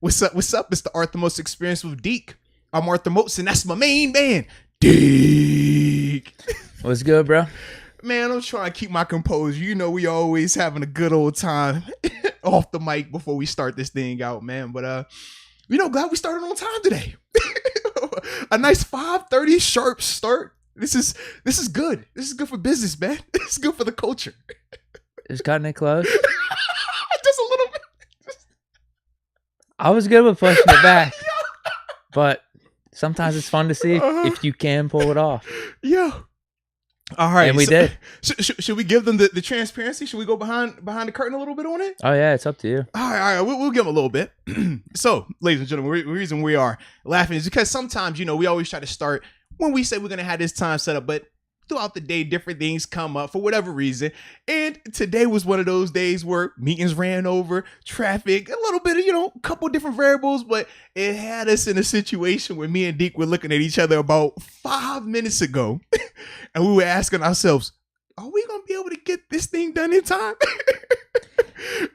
What's up? What's up? It's the Arthur Most Experience with Deke. I'm Arthur Moats, and that's my main man, Deke. What's good, bro? Man, I'm trying to keep my composure. You know, we always having a good old time off the mic before we start this thing out, man. But glad we started on time today. A nice 5:30 sharp start. This is good. This is good for business, man. This is good for the culture. Just cutting it close. Just a little bit. I was good with pushing it back, but sometimes it's fun to see if you can pull it off. Yeah. All right. And we did. Should we give them the transparency? Should we go behind the curtain a little bit on it? Oh, yeah. It's up to you. All right. We'll give them a little bit. So, ladies and gentlemen, the reason we are laughing is because sometimes, we always try to start when we say we're going to have this time set up, but throughout the day, different things come up for whatever reason. And today was one of those days where meetings ran over, traffic, a little bit of, a couple different variables, but it had us in a situation where me and Deke were looking at each other about 5 minutes ago. And we were asking ourselves, are we going to be able to get this thing done in time?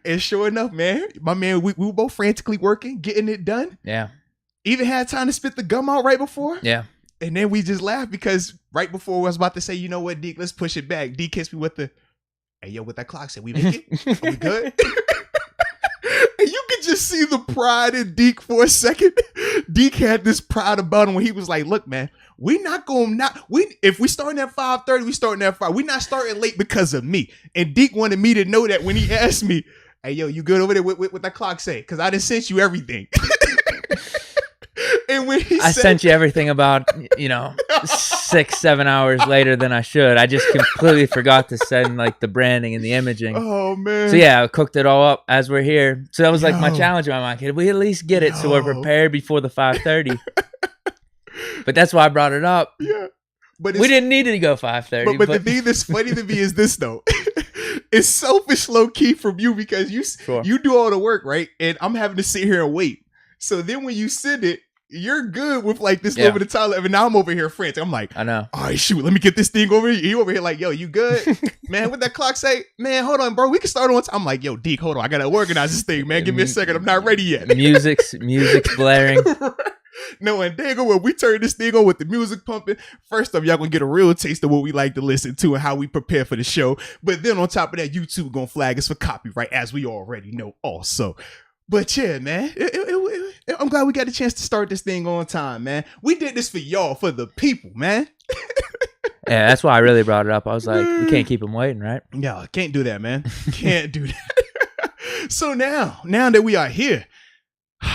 And sure enough, man, we were both frantically working, getting it done. Yeah. Even had time to spit the gum out right before. Yeah. And then we just laughed because right before I was about to say, you know what, Deke, let's push it back. Deke hits me with the, hey, yo, what that clock said, we make it? Are we good? And you could just see the pride in Deke for a second. Deke had this pride about him when he was like, look, man, we not going if we starting at 5:30, we starting at 5. We not starting late because of me. And Deke wanted me to know that when he asked me, hey, yo, you good over there with what that clock say? Because I done sent you everything. And when I sent you everything about, 6-7 hours later than I should. I just completely forgot to send the branding and the imaging. Oh, man. So yeah, I cooked it all up as we're here. So that was my challenge in my mind. Can we at least get it so we're prepared before the 5:30? But that's why I brought it up. Yeah. But we didn't need to go 5:30. But the thing that's funny to me is this, though. It's selfish low key from you because you do all the work, right? And I'm having to sit here and wait. So then when you send it, you're good with this little bit of time. And now I'm over here frantic. I'm like, I know. All right, shoot, let me get this thing over here. You over here like, yo, you good? Man, what that clock say? Man, hold on, bro. We can start on time. I'm like, yo, Deke, hold on. I got to organize this thing, man. Give me a second. I'm not ready yet. Music's blaring. No, and there go when we turn this thing on with the music pumping. First off, y'all gonna get a real taste of what we like to listen to and how we prepare for the show. But then on top of that, YouTube gonna flag us for copyright, as we already know also. But yeah, man, I'm glad we got a chance to start this thing on time, man. We did this for y'all, for the people, man. Yeah, that's why I really brought it up. I was like, we can't keep them waiting, right? No, can't do that, man. Can't do that. So now that we are here,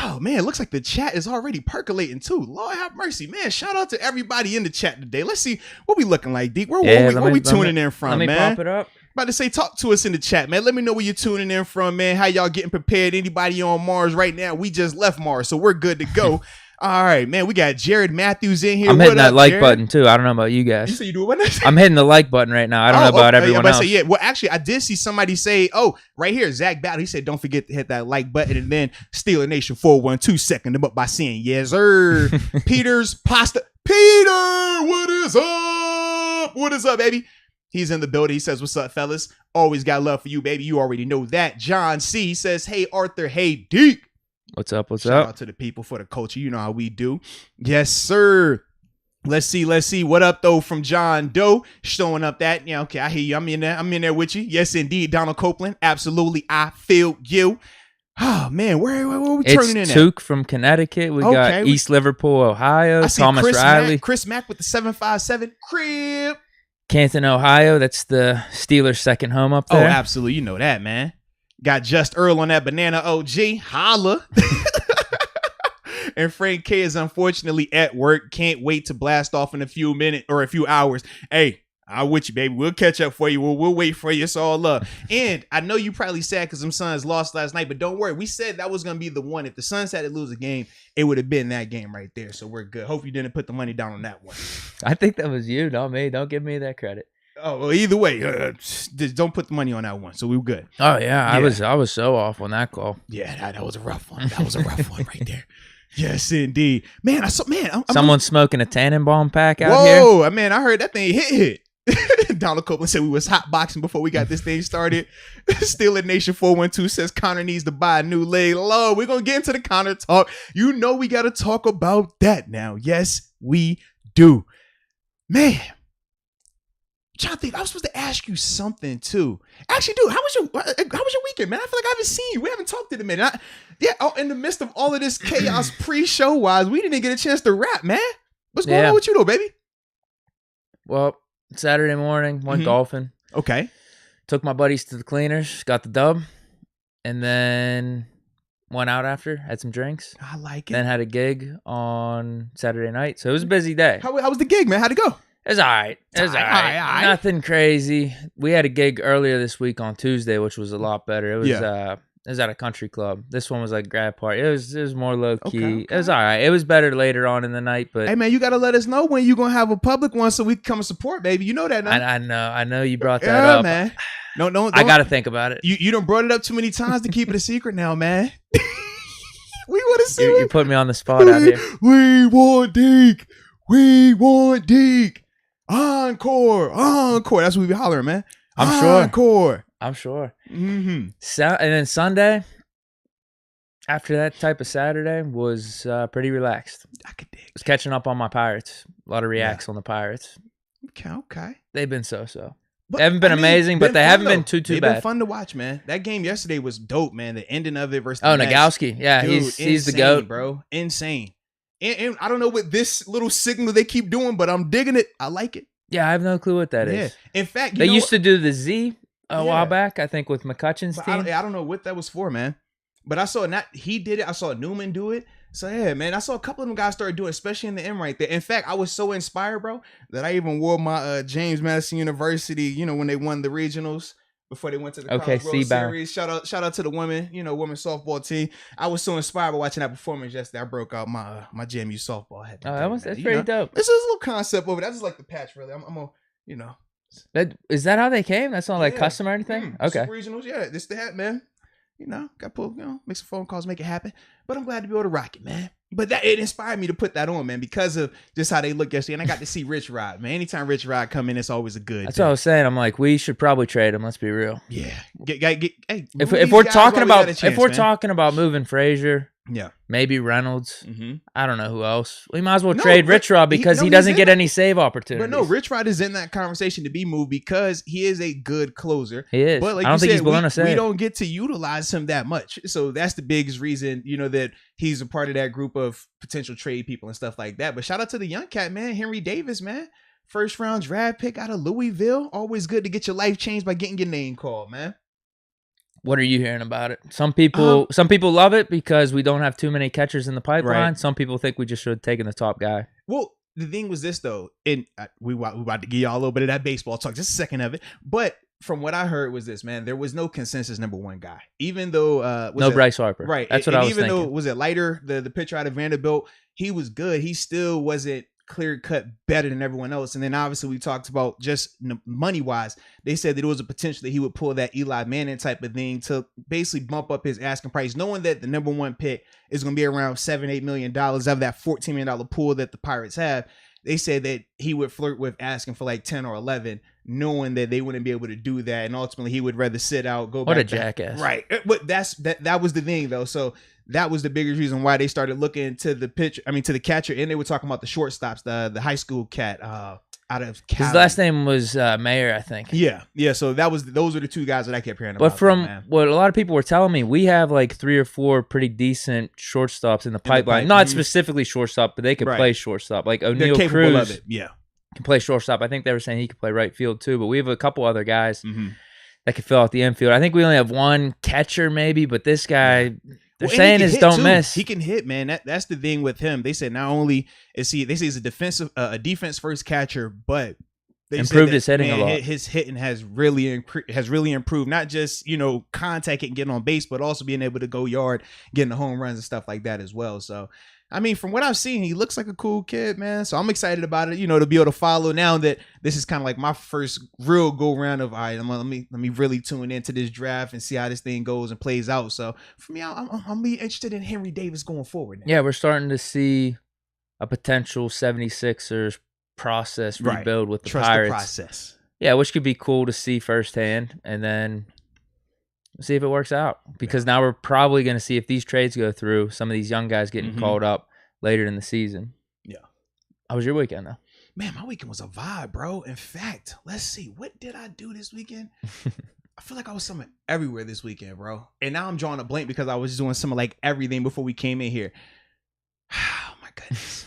oh, man, it looks like the chat is already percolating, too. Lord have mercy, man. Shout out to everybody in the chat today. Let's see what we looking like, Deke. Where we tuning in from, man? Let me pump it up. About to say, talk to us in the chat, man. Let me know where you're tuning in from, man. How y'all getting prepared? Anybody on Mars right now? We just left Mars, so we're good to go. All right, man. We got Jared Matthews in here. I'm hitting that like button, too. I don't know about you guys. You say you do what? I'm hitting the like button right now. I don't know about everyone else. Yeah. Well, actually, I did see somebody say, right here, Zach Battle. He said, don't forget to hit that like button. And then Steeler Nation 412 second them up by saying, yes, sir. Peter's Pasta. Peter, what is up? What is up, baby? He's in the building. He says, what's up, fellas? Always got love for you, baby. You already know that. John C. says, hey, Arthur. Hey, Deke. What's up? Shout out to the people for the culture. You know how we do. Yes, sir. Let's see. What up, though, from John Doe? Showing up that. Yeah, okay, I hear you. I'm in there with you. Yes, indeed. Donald Copeland. Absolutely. I feel you. Oh, man. Where are we turning in at? It's Tuke from Connecticut. We got East Liverpool, Ohio. Thomas Riley. Chris Mack with the 757 crib. Canton, Ohio. That's the Steelers' second home up there. Oh, absolutely. You know that, man. Got Just Earl on that banana OG. Holla. And Frank K is unfortunately at work. Can't wait to blast off in a few minutes or a few hours. Hey, I'm with you, baby. We'll catch up for you. We'll wait for you. It's all love. And I know you probably sad because them Suns lost last night, but don't worry. We said that was going to be the one. If the Suns had to lose a game, it would have been that game right there. So we're good. Hope you didn't put the money down on that one. I think that was you, not me. Don't give me that credit. Oh, well, either way, just don't put the money on that one. So we were good. Oh, yeah. I was so off on that call. Yeah, that was a rough one. That was a rough one right there. Yes, indeed. Man, Someone's smoking a Tannenbaum pack out here. Whoa, man, I heard that thing hit. Donald Copeland said we was hotboxing before we got this thing started. Steeler Nation 412 says Conor needs to buy a new leg. Lord, we're going to get into the Conor talk. You know we got to talk about that now. Yes, we do. Man, I'm trying to think. I was supposed to ask you something too. Actually, dude, how was your weekend, man? I feel like I haven't seen you. We haven't talked in a minute. In the midst of all of this chaos pre-show wise, we didn't get a chance to rap, man. What's going on with you though, baby? Well, Saturday morning, went golfing. Okay. Took my buddies to the cleaners, got the dub, and then went out after, had some drinks. I like it. Then had a gig on Saturday night. So it was a busy day. How was the gig, man? How'd it go? It was all right. It was all right. Nothing crazy. We had a gig earlier this week on Tuesday, which was a lot better. It was at a country club. This one was like grad party. It was more low key. Okay. It was all right. It was better later on in the night, but hey man, you gotta let us know when you gonna have a public one so we can come and support, baby. You know that now. I know you brought that up, man. No, I gotta think about it. You done brought it up too many times to keep it a secret now, man. We want to see you put me on the spot out here. We want Deke. We want Deke. Encore. That's what we be hollering, man. I'm sure. Mm-hmm. And then Sunday, after that type of Saturday, was pretty relaxed. I could dig. Was catching up on my Pirates. A lot of reacts on the Pirates. Okay. They've been so. They haven't been amazing, but they haven't been too bad. They've been fun to watch, man. That game yesterday was dope, man. The ending of it versus Nagowski. Yeah, dude, he's the GOAT, bro. Insane. And I don't know what this little signal they keep doing, but I'm digging it. I like it. Yeah, I have no clue what that is. In fact, they used to do the Z a while back, I think, with McCutcheon's team. I don't know what that was for, man. But I saw he did it. I saw Newman do it. So yeah, man, I saw a couple of them guys started doing it, especially in the M right there. In fact, I was so inspired, bro, that I even wore my James Madison University, when they won the regionals before they went to the College World Series. Shout out to the women, women's softball team. I was so inspired by watching that performance yesterday. I broke out my JMU softball hat. That's pretty dope. This is a little concept over. That's just like the patch, really. I'm gonna, Is that how they came? That's not like custom or anything? Okay. Super regionals, this the hat, man. Got pull, make some phone calls, make it happen. But I'm glad to be able to rock it, man. But it inspired me to put that on, man, because of just how they look yesterday. And I got to see Rich Rod, man. Anytime Rich Rod come in, it's always a good. That's what I was saying. I'm like, we should probably trade him. Let's be real. Yeah. If we're talking about moving Frazier, maybe Reynolds. Mm-hmm. I don't know who else. We might as well trade Rich Rod because he doesn't get any save opportunities. But no, Rich Rod is in that conversation to be moved because he is a good closer. He is. But like I don't think he's willing to say we don't get to utilize him that much. So that's the biggest reason, that he's a part of that group of potential trade people and stuff like that. But shout out to the young cat, man, Henry Davis, man. First round draft pick out of Louisville. Always good to get your life changed by getting your name called, man. What are you hearing about it? Some people love it because we don't have too many catchers in the pipeline. Right. Some people think we just should have taken the top guy. Well, the thing was this, though, and we about to give y'all a little bit of that baseball talk, just a second of it. But from what I heard was this, man, there was no consensus number one guy. Even though Bryce Harper. Right. That's what I was thinking. Even though, was it Leiter, the pitcher out of Vanderbilt, he was good. He still wasn't clear cut better than everyone else. And then obviously we talked about just money wise, they said that it was a potential that he would pull that Eli Manning type of thing to basically bump up his asking price, knowing that the number one pick is going to be around $7-8 million of that $14 million pool that the Pirates have. They said that he would flirt with asking for like 10 or 11, knowing that they wouldn't be able to do that. And ultimately he would rather sit out, go back. What a jackass. Right. But that was the thing though. So that was the biggest reason why they started looking to the to the catcher, and they were talking about the shortstops, the high school cat out of Cali. His last name was Mayer, I think. Yeah. So those were the two guys that I kept hearing about. But from what a lot of people were telling me, we have like 3 or 4 pretty decent shortstops in the pipeline. Not specifically shortstop, but they could play shortstop. Like O'Neal Cruz, of it. Yeah, can play shortstop. I think they were saying he could play right field too. But we have a couple other guys that could fill out the infield. I think we only have one catcher maybe, but this guy. They're saying is don't miss. He can hit, man. That's the thing with him. They said not only is he, they say he's a defense first catcher, but they improved his hitting a lot. His hitting has really improved. Not just contact and getting on base, but also being able to go yard, getting the home runs and stuff like that as well. So. I mean, from what I've seen, he looks like a cool kid, man. So I'm excited about it, to be able to follow now that this is kind of like my first real go round of, all right, let me really tune into this draft and see how this thing goes and plays out. So for me, I'm be interested in Henry Davis going forward now. Yeah, we're starting to see a potential 76ers process rebuild with the Pirates. The process. Yeah, which could be cool to see firsthand, and then see if it works out. Because now we're probably going to see if these trades go through, some of these young guys getting called up later in the season. Yeah. How was your weekend, though? Man, my weekend was a vibe, bro. In fact, let's see. What did I do this weekend? I feel like I was somewhere everywhere this weekend, bro. And now I'm drawing a blank because I was doing some of like everything before we came in here. Oh, my goodness.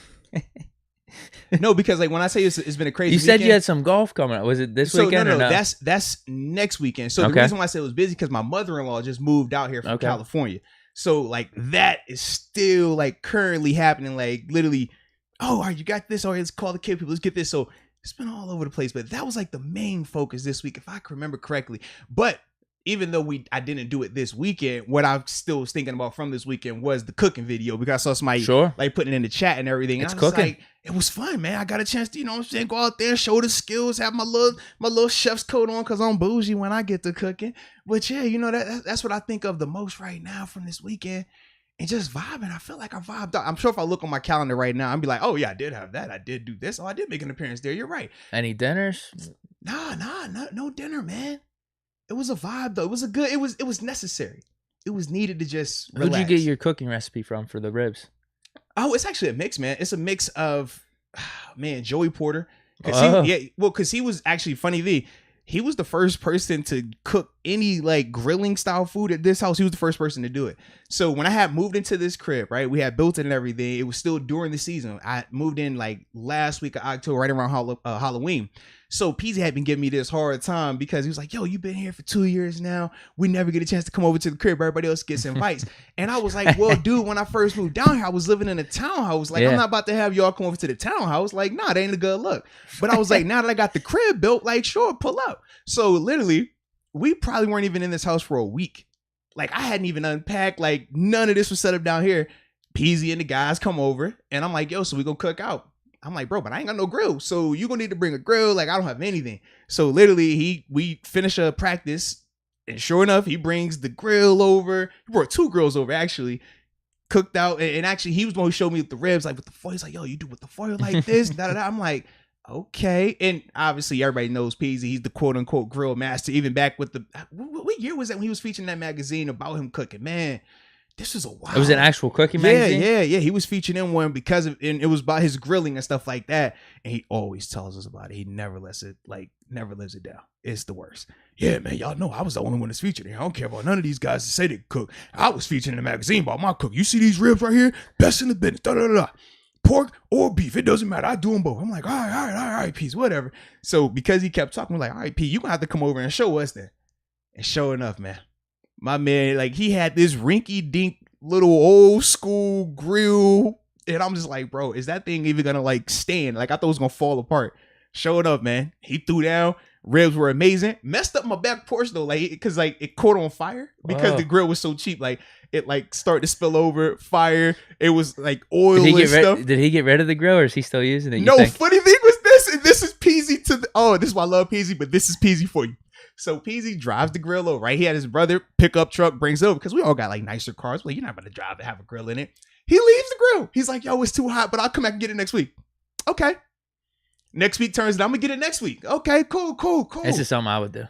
No, because like when I say it's been a crazy weekend. You said you had some golf coming up. Was it this weekend? No, that's next weekend. So the reason why I said it was busy because my mother-in-law just moved out here from California. So like that is still like currently happening. Like literally, oh, all right, you got this. All right, let's call the kid people. Let's get this. So it's been all over the place. But that was like the main focus this week, if I can remember correctly. But even though I didn't do it this weekend, what I still was thinking about from this weekend was the cooking video because I saw somebody like putting it in the chat and everything. And it's cooking. Like, it was fun, man. I got a chance to, you know what I'm saying, go out there, show the skills, have my little chef's coat on because I'm bougie when I get to cooking. But yeah, you know, that's what I think of the most right now from this weekend. And just vibing. I feel like I vibed out. I'm sure if I look on my calendar right now, I'd be like, oh yeah, I did have that. I did do this. Oh, I did make an appearance there. You're right. Any dinners? No dinner, man. It was a vibe though. It was necessary. It was needed to just relax. Where'd you get your cooking recipe from for the ribs? Oh, it's actually a mix, man. It's a mix of, man, Joey Porter. Because he was actually funny. He was the first person to cook any like grilling style food at this house. He was the first person to do it. So when I had moved into this crib, right, we had built it and everything. It was still during the season. I moved in like last week of October, right around Halloween. So Peasy had been giving me this hard time because he was like, yo, you've been here for 2 years now. We never get a chance to come over to the crib. Everybody else gets invites. And I was like, well, dude, when I first moved down here, I was living in a townhouse. Like, I'm not about to have y'all come over to the townhouse. Like, nah, it ain't a good look. But I was like, now that I got the crib built, like, sure, pull up. So literally, we probably weren't even in this house for a week. Like, I hadn't even unpacked. Like, none of this was set up down here. Peasy and the guys come over. And I'm like, yo, so we gonna cook out. I'm like, bro, but I ain't got no grill. So you gonna need to bring a grill. Like, I don't have anything. So literally we finish a practice and sure enough, he brings the grill over. He brought 2 grills over actually, cooked out. And actually he was the one who showed me with the ribs, like with the foil. He's like, yo, you do with the foil like this. I'm like, okay. And obviously everybody knows Peasy. He's the quote unquote grill master. Even back with what year was that when he was featuring that magazine about him cooking? Man, this was a while. It was an actual cooking magazine? Yeah. He was featured in one because and it was about his grilling and stuff like that. And he always tells us about it. He never lives it down. It's the worst. Yeah, man, y'all know I was the only one that's featured here. I don't care about none of these guys that say they cook. I was featured in a magazine about my cook. You see these ribs right here? Best in the business. Pork or beef, it doesn't matter. I do them both. I'm like, all right, Peace, whatever. So because he kept talking, we're like, all right, P, you gonna have to come over and show us then. And sure enough, man. My man, like he had this rinky-dink little old school grill. And I'm just like, bro, is that thing even gonna like stand? Like I thought it was gonna fall apart. Showing up, man. He threw down. Ribs were amazing. Messed up my back porch though, like because like it caught on fire because the grill was so cheap. Like it like started to spill over, fire. It was like oil and stuff. Did he get rid of the grill or is he still using it? No, funny thing was this, and this is Peasy this is why I love Peasy, but this is Peasy for you. So Peasy drives the grill over, right? He had his brother pickup truck, brings it over because we all got like nicer cars. Well, you're not going to drive and have a grill in it. He leaves the grill. He's like, yo, it's too hot, but I'll come back and get it next week. Okay. Next week turns out I'm going to get it next week. Okay, cool. This is something I would do.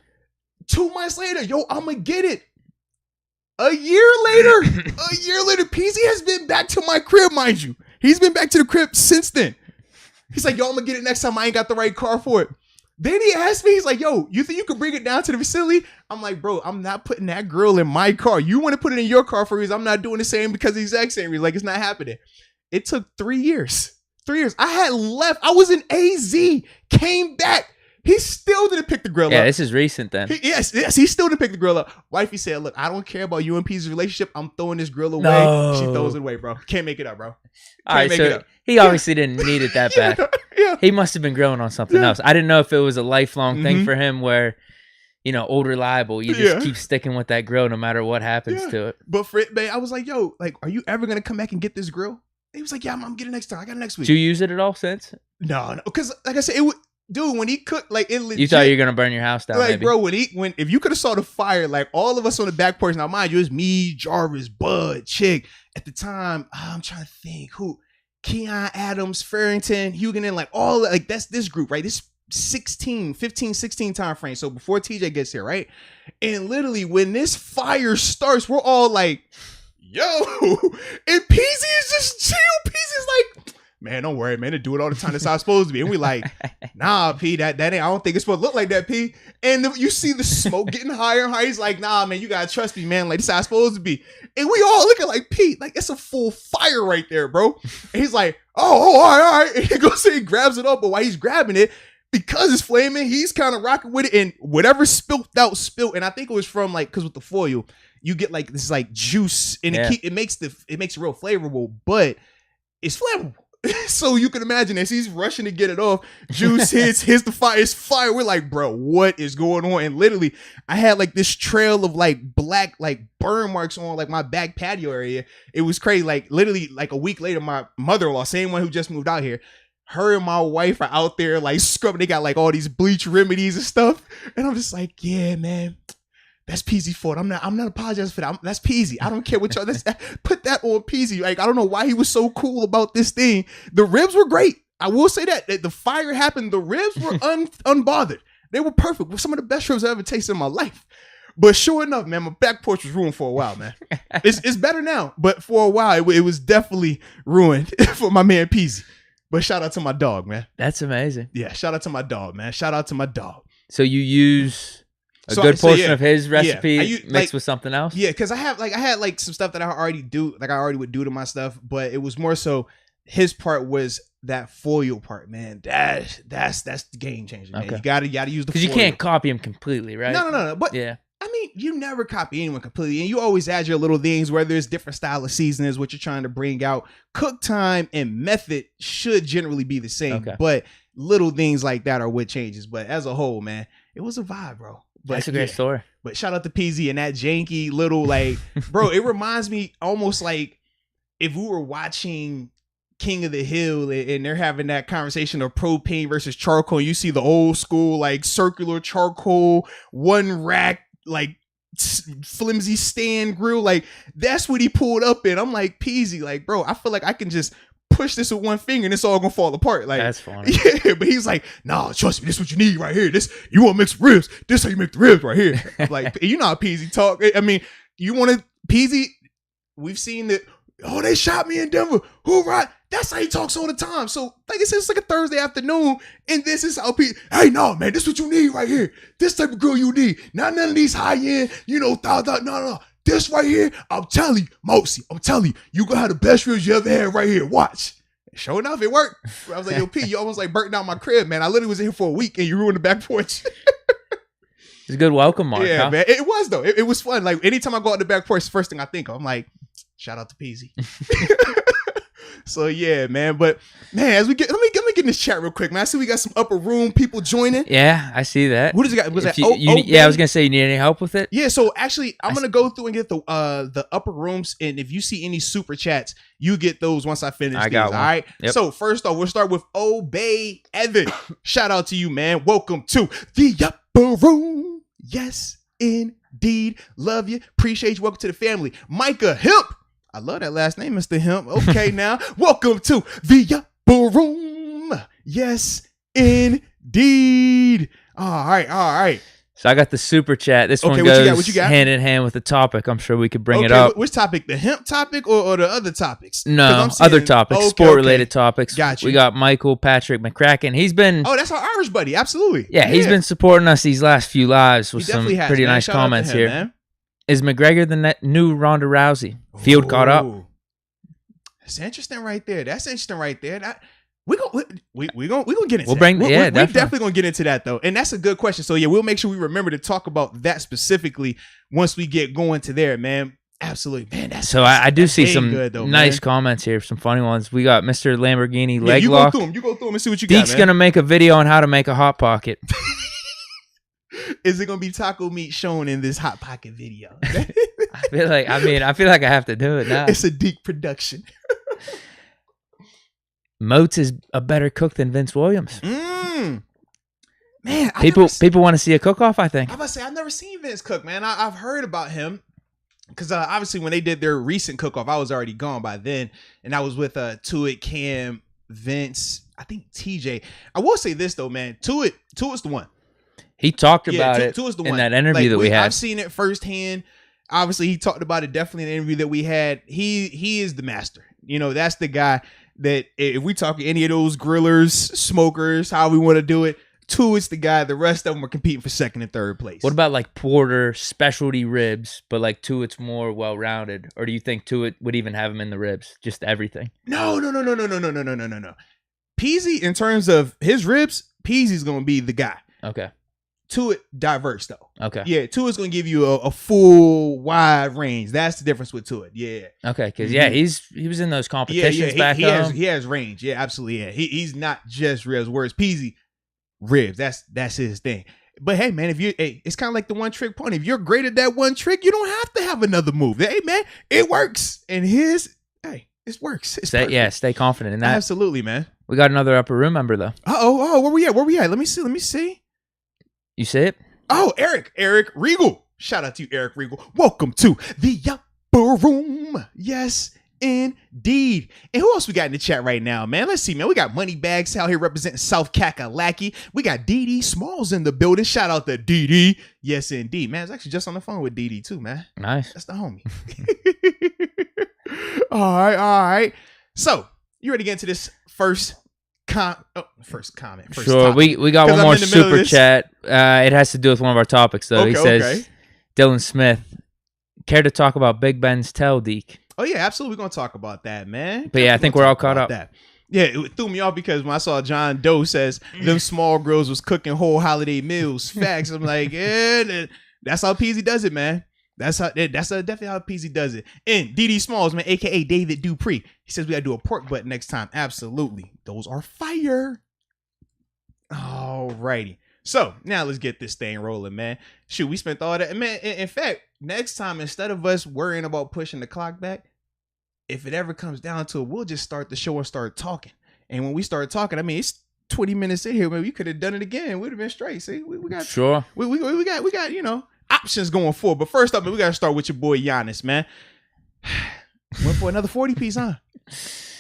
2 months later, yo, I'm going to get it. A year later, Peasy has been back to my crib, mind you. He's been back to the crib since then. He's like, yo, I'm going to get it next time. I ain't got the right car for it. Then he asked me, he's like, yo, you think you could bring it down to the facility? I'm like, bro, I'm not putting that grill in my car. You want to put it in your car for a reason. I'm not doing the same because of the exact same reason. Like, it's not happening. It took 3 years. 3 years. I had left. I was in AZ. Came back. He still didn't pick the grill up. Yeah, this is recent then. Yes, he still didn't pick the grill up. Wifey said, look, I don't care about you and P's relationship. I'm throwing this grill away. No. She throws it away, bro. Can't make it up, bro. All right, so he obviously didn't need it that bad. Yeah. He must have been grilling on something else. I didn't know if it was a lifelong thing for him where, old reliable, you just keep sticking with that grill no matter what happens to it. But for it, man, I was like, yo, like, are you ever going to come back and get this grill? He was like, yeah, I'm getting it next time. I got it next week. Did you use it at all since? No, because like I said, dude, when he cooked, like it legit. You thought you were gonna burn your house down, like, maybe. Bro, if you could have saw the fire, like all of us on the back porch. Now, mind you, it was me, Jarvis, Bud, Chick. At the time, I'm trying to think who. Keon Adams, Farrington, Huguenin, like all like that's this group, right? This 15, 16 time frame. So before TJ gets here, right? And literally when this fire starts, we're all like, yo, and Peasy is just chill. Peasy's like, man, don't worry, man. They do it all the time. That's how it's supposed to be. And we like, nah, P, that ain't, I don't think it's supposed to look like that, P. And you see the smoke getting higher and higher. He's like, nah, man, you gotta trust me, man. Like, this is how it's supposed to be. And we all looking like, Pete, like, it's a full fire right there, bro. And he's like, oh, all right. And he goes and he grabs it up. But while he's grabbing it, because it's flaming, he's kind of rocking with it. And whatever spilt out. And I think it was from, like, because with the foil, you get, like, this, like, juice. And it makes it real flavorful. But it's flammable. So you can imagine as he's rushing to get it off, juice hits the fire. It's fire. We're like, bro, what is going on? And literally, I had like this trail of like black, like burn marks on like my back patio area. It was crazy. Like literally, like a week later, my mother-in-law, same one who just moved out here, her and my wife are out there like scrubbing. They got like all these bleach remedies and stuff. And I'm just like, yeah, man. That's Peasy's fault. I'm not apologizing for that. That's Peasy. I don't care what y'all. Put that on Peasy. Like, I don't know why he was so cool about this thing. The ribs were great. I will say that the fire happened. The ribs were unbothered. They were perfect. Some of the best ribs I ever tasted in my life. But sure enough, man, my back porch was ruined for a while, man. It's better now, but for a while it was definitely ruined for my man Peasy. But shout out to my dog, man. That's amazing. Yeah, shout out to my dog, man. Shout out to my dog. So you use a good portion of his recipe mixed with something else? Yeah, because I had some stuff that I already would do to my stuff, but it was more so his part was that foil part, man. That's the game changer, man. Okay. You gotta use the foil. Because you can't copy him completely, right? No. But yeah. I mean, you never copy anyone completely, and you always add your little things, whether it's different style of seasonings, what you're trying to bring out. Cook time and method should generally be the same, but little things like that are what changes. But as a whole, man, it was a vibe, bro. But that's a great story. But shout out to Peasy and that janky little, like, bro, it reminds me almost like if we were watching King of the Hill and they're having that conversation of propane versus charcoal. You see the old school, like, circular charcoal, one rack, like, flimsy stand grill. Like, that's what he pulled up in. I'm like, Peasy, like, bro, I feel like I can just push this with one finger and it's all gonna fall apart. Like, that's funny. Yeah, but he's like, nah, trust me, this is what you need right here. This, you want to mix ribs, this is how you make the ribs right here. Like, you know how Peasy talk. I mean, you want to Peasy, we've seen that, oh, they shot me in Denver, hoorah. That's how he talks all the time. So like I said, it's like a Thursday afternoon and this is how Peasy, hey, no, man, this is what you need right here. This type of girl you need, not none of these high end, no. This right here, I'm telling you, Moats, I'm telling you, you gonna have the best ribs you ever had right here. Watch. Sure enough, it worked. I was like, yo, P, you almost like burnt down my crib, man. I literally was in here for a week and you ruined the back porch. It's a good welcome, Mark. Yeah, huh? Man. It was, though. It was fun. Like, anytime I go out the back porch, the first thing I think of, I'm like, shout out to Peasy. So yeah, man. But man, as we get, let me get in this chat real quick, man. I see we got some upper room people joining. Yeah, I see that. What is it got? Was that? Yeah, I was gonna say, you need any help with it? Yeah. So actually, I'm gonna go through and get the upper rooms, and if you see any super chats, you get those once I finish. I got one. All right. Yep. So first off, we'll start with Obey Evan. Shout out to you, man. Welcome to the upper room. Yes, indeed. Love you. Appreciate you. Welcome to the family. Micah Hemp. I love that last name, Mr. Hemp. Okay, now, welcome to the upper room. Yes, indeed. All right. So I got the super chat. This one goes what you got? Hand in hand with the topic. I'm sure we could bring it up. Which topic? The hemp topic or the other topics? No, other topics, sport-related topics. Gotcha. We got Michael Patrick McCracken. He's been... Oh, that's our Irish buddy. Absolutely. Yeah, he's been supporting us these last few lives with some pretty nice comments here. Man. Is McGregor the new Ronda Rousey? Field caught up. That's interesting right there. We're gonna get into that. We're definitely gonna get into that though. And that's a good question. So yeah, we'll make sure we remember to talk about that specifically once we get going to there, man. Absolutely, man. I do see some good, nice comments here, some funny ones. We got Mr. Lamborghini leg lock. You go through them and see what you got. Deke's gonna make a video on how to make a hot pocket. Is it gonna be taco meat shown in this hot pocket video? I feel like I have to do it now. It's a Deke production. Moats is a better cook than Vince Williams. Man, people want to see a cook-off, I think. I'm about to say, I've never seen Vince cook, man. I've heard about him. because obviously when they did their recent cook-off, I was already gone by then, and I was with Tuitt, Cam, Vince, I think TJ. I will say this though, man, Tuitt's the one. He talked about it Tuitt's the in one. that interview that we had. I've seen it firsthand. Obviously, he talked about it definitely in the interview that we had. He is the master. You know, that's the guy that if we talk any of those grillers, smokers, how we want to do it, Tuitt's the guy. The rest of them are competing for second and third place. What about like Porter specialty ribs, but like Tuitt's more well-rounded? Or do you think Tuitt would even have him in the ribs? Just everything? No. Peasy, in terms of his ribs, Peasy's going to be the guy. Okay. Tuitt diverse though. Okay. Yeah, Tuitt's gonna give you a full wide range. That's the difference with Tuitt. Yeah. Okay, because he was in those competitions back home. He has range. Yeah, absolutely. Yeah, he's not just ribs. Whereas Peasy, ribs. That's his thing. But hey, man, it's kind of like the one trick pony. If you're great at that one trick, you don't have to have another move. Hey, man, it works. And it works. Stay confident in that. Absolutely, man. We got another upper room member though. Where we at? Let me see. You see it? Oh, Eric Regal. Shout out to you, Eric Regal. Welcome to the upper room. Yes, indeed. And who else we got in the chat right now, man? Let's see, man. We got Money Bags out here representing South Kakalaki. We got DD Smalls in the building. Shout out to DD. Yes, indeed. Man, I was actually just on the phone with DD too, man. Nice. That's the homie. All right. So, you ready to get into this first comment. Sure. Topic. We got one more super chat. It has to do with one of our topics, though. He says, Dylan Smith, care to talk about Big Ben's tail, Deke? Oh, yeah, absolutely. We're going to talk about that, man. But yeah, I think we're all caught up. Yeah, it threw me off because when I saw John Doe says them small girls was cooking whole holiday meals. Facts. I'm like, yeah, that's how Peasy does it, man. That's definitely how Peasy does it. And DD Smalls, man, aka David Dupree. He says we gotta do a pork butt next time. Absolutely. Those are fire. Alrighty. So now let's get this thing rolling, man. Shoot, we spent all that. Man, in fact, next time, instead of us worrying about pushing the clock back, if it ever comes down to it, we'll just start the show and start talking. And when we start talking, I mean, it's 20 minutes in here, man. We could have done it again. We'd have been straight. See, we got sure. We got options going forward. But first up, man, we got to start with your boy Giannis, man. Went for another 40 piece, huh?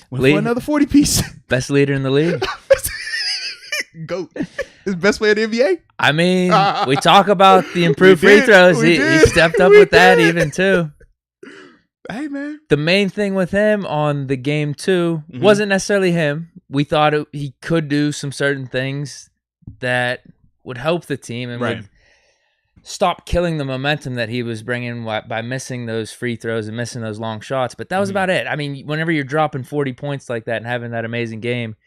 For another 40 piece. Best leader in the league. GOAT. His best player in the NBA. I mean, we talk about the improved free throws. He stepped up with that even too. Hey, man. The main thing with him on the game 2 wasn't necessarily him. We thought he could do some certain things that would help the team and would stop killing the momentum that he was bringing by missing those free throws and missing those long shots. But that was about it. I mean, whenever you're dropping 40 points like that and having that amazing game,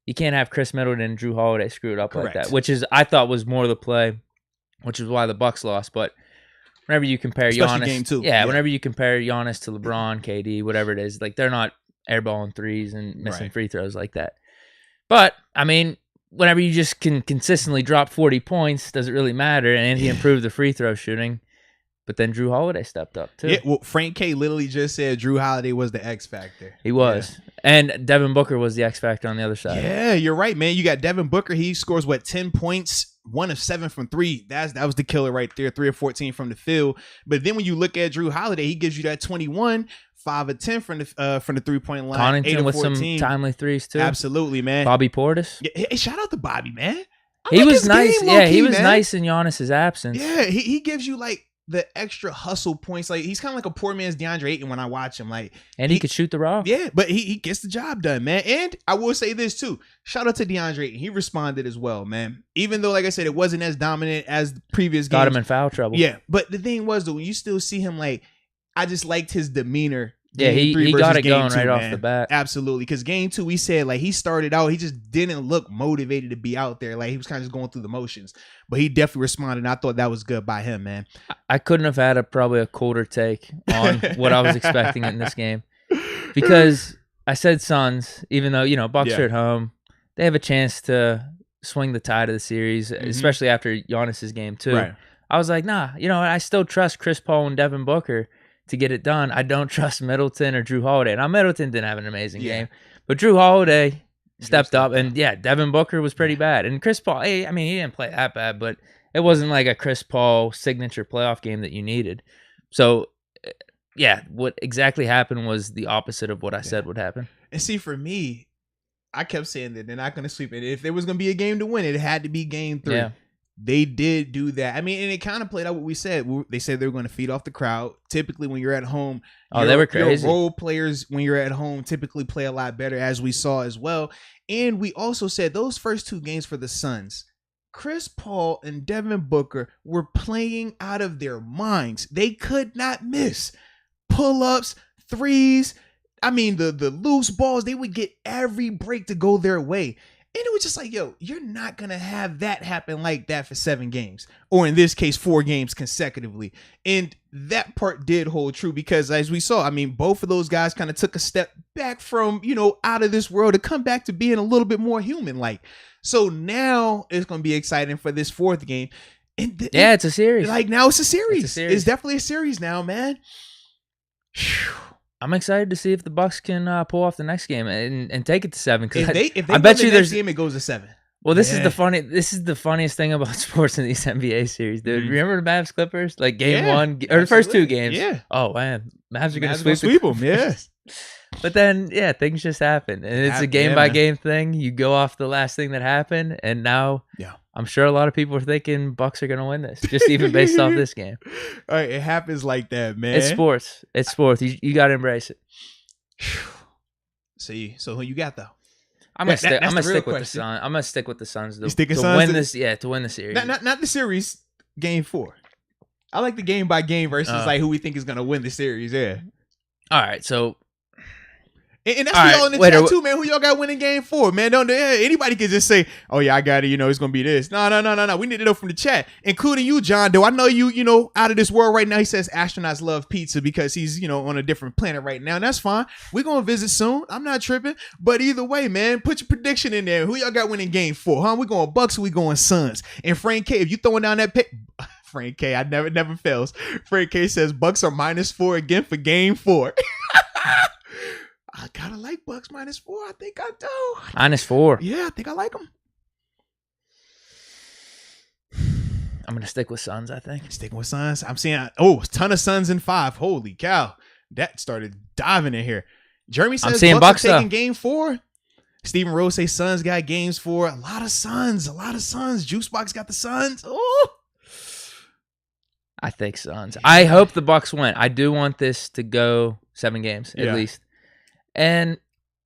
you can't have Chris Middleton and Drew Holiday screw it up like that, which is I thought was more the play, which is why the Bucks lost. But whenever you compare Giannis, game 2, whenever you compare Giannis to LeBron, KD, whatever it is, like they're not airballing threes and missing free throws like that. But I mean, whenever you just can consistently drop 40 points, does it really matter? And he improved the free throw shooting. But then Drew Holiday stepped up, too. Yeah, well, Frank K literally just said Drew Holiday was the X factor. He was. Yeah. And Devin Booker was the X factor on the other side. Yeah, you're right, man. You got Devin Booker. He scores, 10 points, 1 of 7 from 3. That was the killer right there, 3 of 14 from the field. But then when you look at Drew Holiday, he gives you that 21, 5 of 10 from the 3-point line. Connaughton with 14. Some timely threes, too. Absolutely, man. Bobby Portis. Yeah, hey, shout out to Bobby, man. He was nice. Yeah, he was nice in Giannis's absence. Yeah, he gives you, the extra hustle points. He's kind of like a poor man's DeAndre Ayton when I watch him. And he could shoot the rock. Yeah, but he gets the job done, man. And I will say this too. Shout out to DeAndre Ayton. He responded as well, man. Even though, like I said, it wasn't as dominant as the previous games. Got him in foul trouble. Yeah, but the thing was, though, when you still see him, I just liked his demeanor. Yeah, he got it going right off the bat. Absolutely. Because game 2, we said, he started out, he just didn't look motivated to be out there. He was kind of just going through the motions. But he definitely responded, and I thought that was good by him, man. I couldn't have had probably a colder take on what I was expecting in this game. Because I said Suns, even though, Bucks are at home, they have a chance to swing the tide of the series, especially after Giannis's game, too. Right. I was like, nah, I still trust Chris Paul and Devin Booker to get it done. I don't trust Middleton or Drew Holiday. Now, Middleton didn't have an amazing game, but Drew Holiday stepped up, and Devin Booker was pretty bad. And Chris Paul, he didn't play that bad, but it wasn't like a Chris Paul signature playoff game that you needed. So what exactly happened was the opposite of what I said would happen. And see, for me, I kept saying that they're not going to sweep it. If there was going to be a game to win, it had to be game 3. Yeah. They did do that. I mean, and it kind of played out what we said. They said they were going to feed off the crowd. Typically, when you're at home, they were crazy. Your role players, when you're at home, typically play a lot better, as we saw as well. And we also said those first 2 games for the Suns, Chris Paul and Devin Booker were playing out of their minds. They could not miss. Pull-ups, threes. I mean, the loose balls, they would get every break to go their way. And it was just like, yo, you're not going to have that happen like that for 7 games. Or in this case, 4 games consecutively. And that part did hold true because as we saw, I mean, both of those guys kind of took a step back from, out of this world to come back to being a little bit more human-like. So now it's going to be exciting for this 4th game. And it's a series. Like now it's a series. It's definitely a series now, man. Whew. I'm excited to see if the Bucks can pull off the next game and take it to 7. Because I bet you there's game it goes to 7. Well, this is the funniest thing about sports in these NBA series, dude. Mm-hmm. Remember the Mavs Clippers, like game 1 or the first 2 games? Yeah. Oh man, Mavs are gonna sweep them. Yeah. But then, things just happen, and it's a game by game thing. You go off the last thing that happened, and now, I'm sure a lot of people are thinking Bucks are gonna win this, just even based off this game. All right, it happens like that, man. It's sports. It's sports. You gotta embrace it. See, so who you got though? I'm gonna stick with the Suns. I'm gonna stick with the Suns to win this. Yeah, to win the series. Not the series. Game 4. I like the game by game versus like who we think is gonna win the series. Yeah. All right, so. And that's for y'all in the chat too, man. Who y'all got winning game 4, man? Don't anybody can just say, "Oh yeah, I got it." It's gonna be this. No. We need to know from the chat, including you, John Doe. I know you, out of this world right now. He says astronauts love pizza because he's, on a different planet right now, and that's fine. We're gonna visit soon. I'm not tripping, but either way, man, put your prediction in there. Who y'all got winning game 4? Huh? We going Bucks or we going Suns? And Frank K, if you throwing down that pick. Frank K, I never fails. Frank K says Bucks are -4 again for game 4. I gotta like Bucks -4. I think I do. -4. Yeah, I think I like them. I'm gonna stick with Suns. I think sticking with Suns. I'm seeing a ton of Suns in 5. Holy cow, that started diving in here. Jeremy says I'm seeing Bucks are taking though. game 4. Stephen Rose says Suns got games 4. A lot of Suns. Juicebox got the Suns. Oh. I think Suns. I hope the Bucks win. I do want this to go 7 games at least. And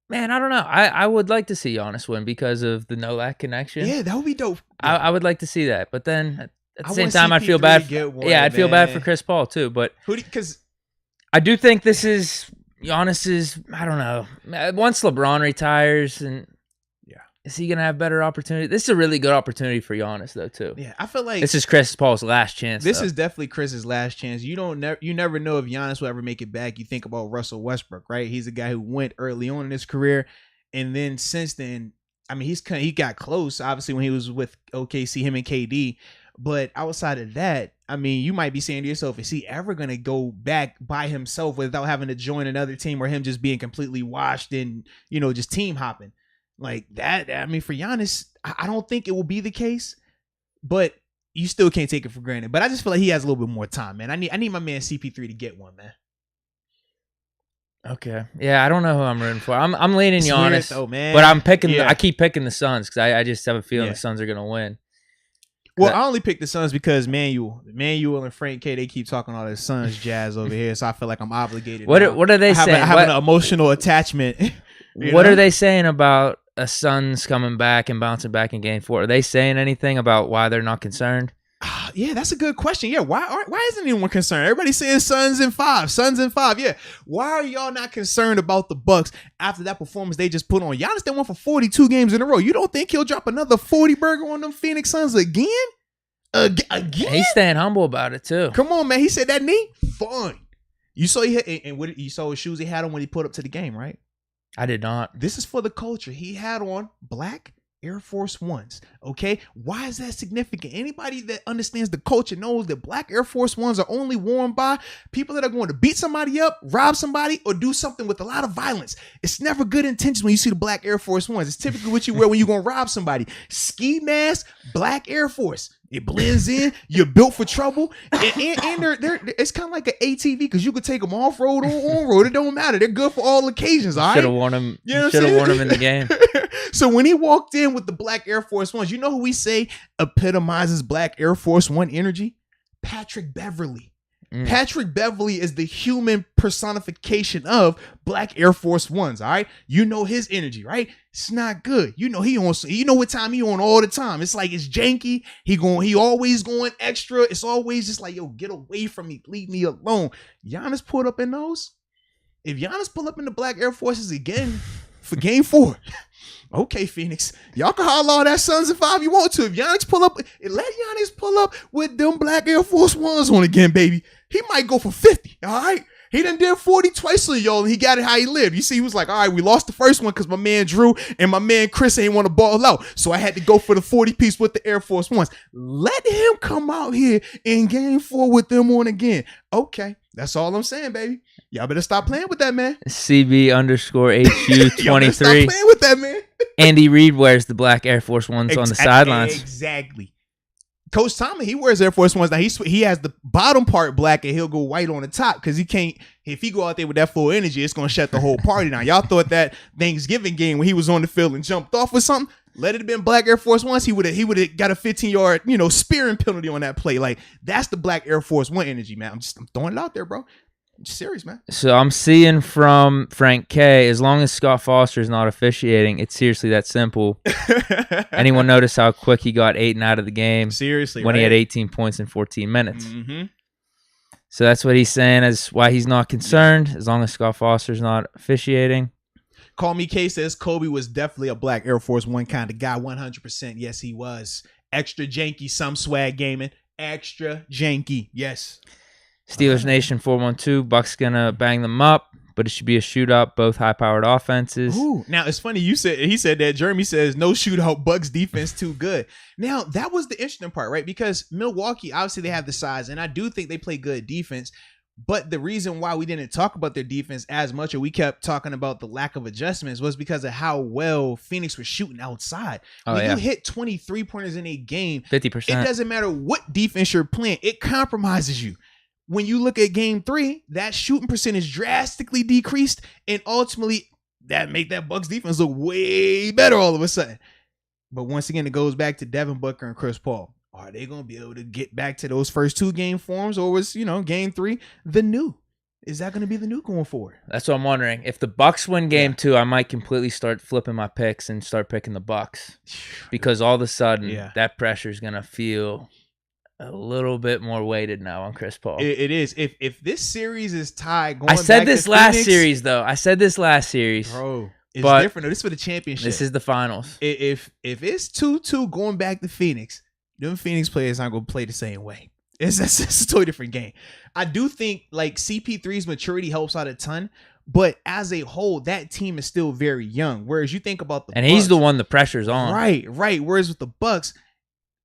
man, I don't know. I would like to see Giannis win because of the Nolak connection. Yeah, that would be dope. I would like to see that, but then at the same time, I'd feel bad. I'd feel bad for Chris Paul too. But because I do think this is Giannis's. I don't know. Once LeBron retires, and is he gonna have better opportunity? This is a really good opportunity for Giannis though too. Yeah, I feel like this is Chris Paul's last chance. This is definitely Chris's last chance. You never know if Giannis will ever make it back. You think about Russell Westbrook, right? He's a guy who went early on in his career, and then since then, I mean, he got close. Obviously, when he was with OKC, him and KD. But outside of that, I mean, you might be saying to yourself, is he ever gonna go back by himself without having to join another team or him just being completely washed and just team hopping? Like that, I mean, for Giannis, I don't think it will be the case, but you still can't take it for granted. But I just feel like he has a little bit more time, man. I need my man CP3 to get one, man. Okay, yeah, I don't know who I'm rooting for. I'm leaning Giannis, man. But I'm picking. I keep picking the Suns because I just have a feeling the Suns are gonna win. Well, I only picked the Suns because Manuel and Frank K, they keep talking all this Suns jazz over here, so I feel like I'm obligated. What are they saying? I have an emotional attachment. What are they saying about a Suns coming back and bouncing back in game 4? Are they saying anything about why they're not concerned? Yeah, that's a good question. Yeah, why isn't anyone concerned? Everybody's saying Suns in 5. Yeah. Why are y'all not concerned about the Bucks after that performance they just put on? Giannis, they won for 42 games in a row. You don't think he'll drop another 40 burger on them Phoenix Suns again? Again? He's staying humble about it too. Come on, man. He said that knee? Fine. You saw you saw his shoes he had on when he put up to the game, right? I did not. This is for the culture. He had on black Air Force Ones. Okay, why is that significant? Anybody that understands the culture knows that black Air Force Ones are only worn by people that are going to beat somebody up, rob somebody, or do something with a lot of violence. It's never good intentions when you see the black Air Force Ones. It's typically what you wear when you're going to rob somebody. Ski mask, black Air Force. It blends in. You're built for trouble, and they're it's kind of like an ATV because you could take them off road or on road. It don't matter. They're good for all occasions. All right. Should have worn them. You should have worn them in the game. So when he walked in with the black Air Force Ones, you know who we say epitomizes black Air Force One energy? Patrick Beverly. Patrick Beverly is the human personification of black Air Force Ones. All right, you know his energy, right? It's not good. You know he on. You know what time he on all the time. It's like it's janky. He always going extra. It's always just like, yo, get away from me, leave me alone. Giannis pulled up in those. If Giannis pull up in the black Air Forces again for Game 4. Okay, Phoenix. Y'all can holler all that Suns and 5 you want to. If Giannis pull up, let Giannis pull up with them black Air Force Ones on again, baby. He might go for 50, all right? He done did 40 twice on y'all, and he got it how he lived. You see, he was like, all right, we lost the first one because my man Drew and my man Chris ain't want to ball out. So I had to go for the 40 piece with the Air Force Ones. Let him come out here in Game 4 with them on again. Okay, that's all I'm saying, baby. Y'all better stop playing with that, man. CB_HU23. Y'all better stop playing with that, man. Andy Reid wears the black Air Force Ones on the sidelines. Exactly. Coach Tomlin, he wears Air Force Ones. Now he has the bottom part black and he'll go white on the top because he can't. If he go out there with that full energy, it's gonna shut the whole party down. Y'all thought that Thanksgiving game when he was on the field and jumped off with something, let it have been black Air Force Ones, he would have got a 15-yard spearing penalty on that play. Like that's the black Air Force One energy, man. I'm throwing it out there, bro. I'm serious, man. So I'm seeing from Frank K, as long as Scott Foster is not officiating, it's seriously that simple. Anyone notice how quick he got Ayton out of the game? Seriously, when he had 18 points in 14 minutes. Mm-hmm. So that's what he's saying as why he's not concerned, as long as Scott Foster's not officiating. Call Me K says Kobe was definitely a black Air Force One kind of guy. 100%. Yes, he was. Extra janky, some swag gaming. Extra janky. Yes. Steelers Nation 412. Bucks gonna bang them up, but it should be a shootout. Both high-powered offenses. Ooh, now it's funny. He said that. Jeremy says no shootout. Bucks defense too good. Now that was the interesting part, right? Because Milwaukee, obviously they have the size, and I do think they play good defense. But the reason why we didn't talk about their defense as much, or we kept talking about the lack of adjustments, was because of how well Phoenix was shooting outside. When you hit 23 pointers in a game, 50%. It doesn't matter what defense you're playing. It compromises you. When you look at Game 3, that shooting percentage drastically decreased, and ultimately that made that Bucks defense look way better all of a sudden. But once again, it goes back to Devin Booker and Chris Paul. Are they going to be able to get back to those first 2 game forms, or was Game 3 the new? Is that going to be the new going forward? That's what I'm wondering. If the Bucks win Game 2, I might completely start flipping my picks and start picking the Bucks, because all of a sudden that pressure is going to feel a little bit more weighted now on Chris Paul. It is. If this series is tied, I said this last series, though. I said this last series, bro. It's different. This is for the championship. This is the finals. If it's 2-2 going back to Phoenix, them Phoenix players aren't going to play the same way. It's a totally different game. I do think like CP3's maturity helps out a ton, but as a whole, that team is still very young. Whereas you think about the Bucks, he's the one the pressure's on. Right. Whereas with the Bucks,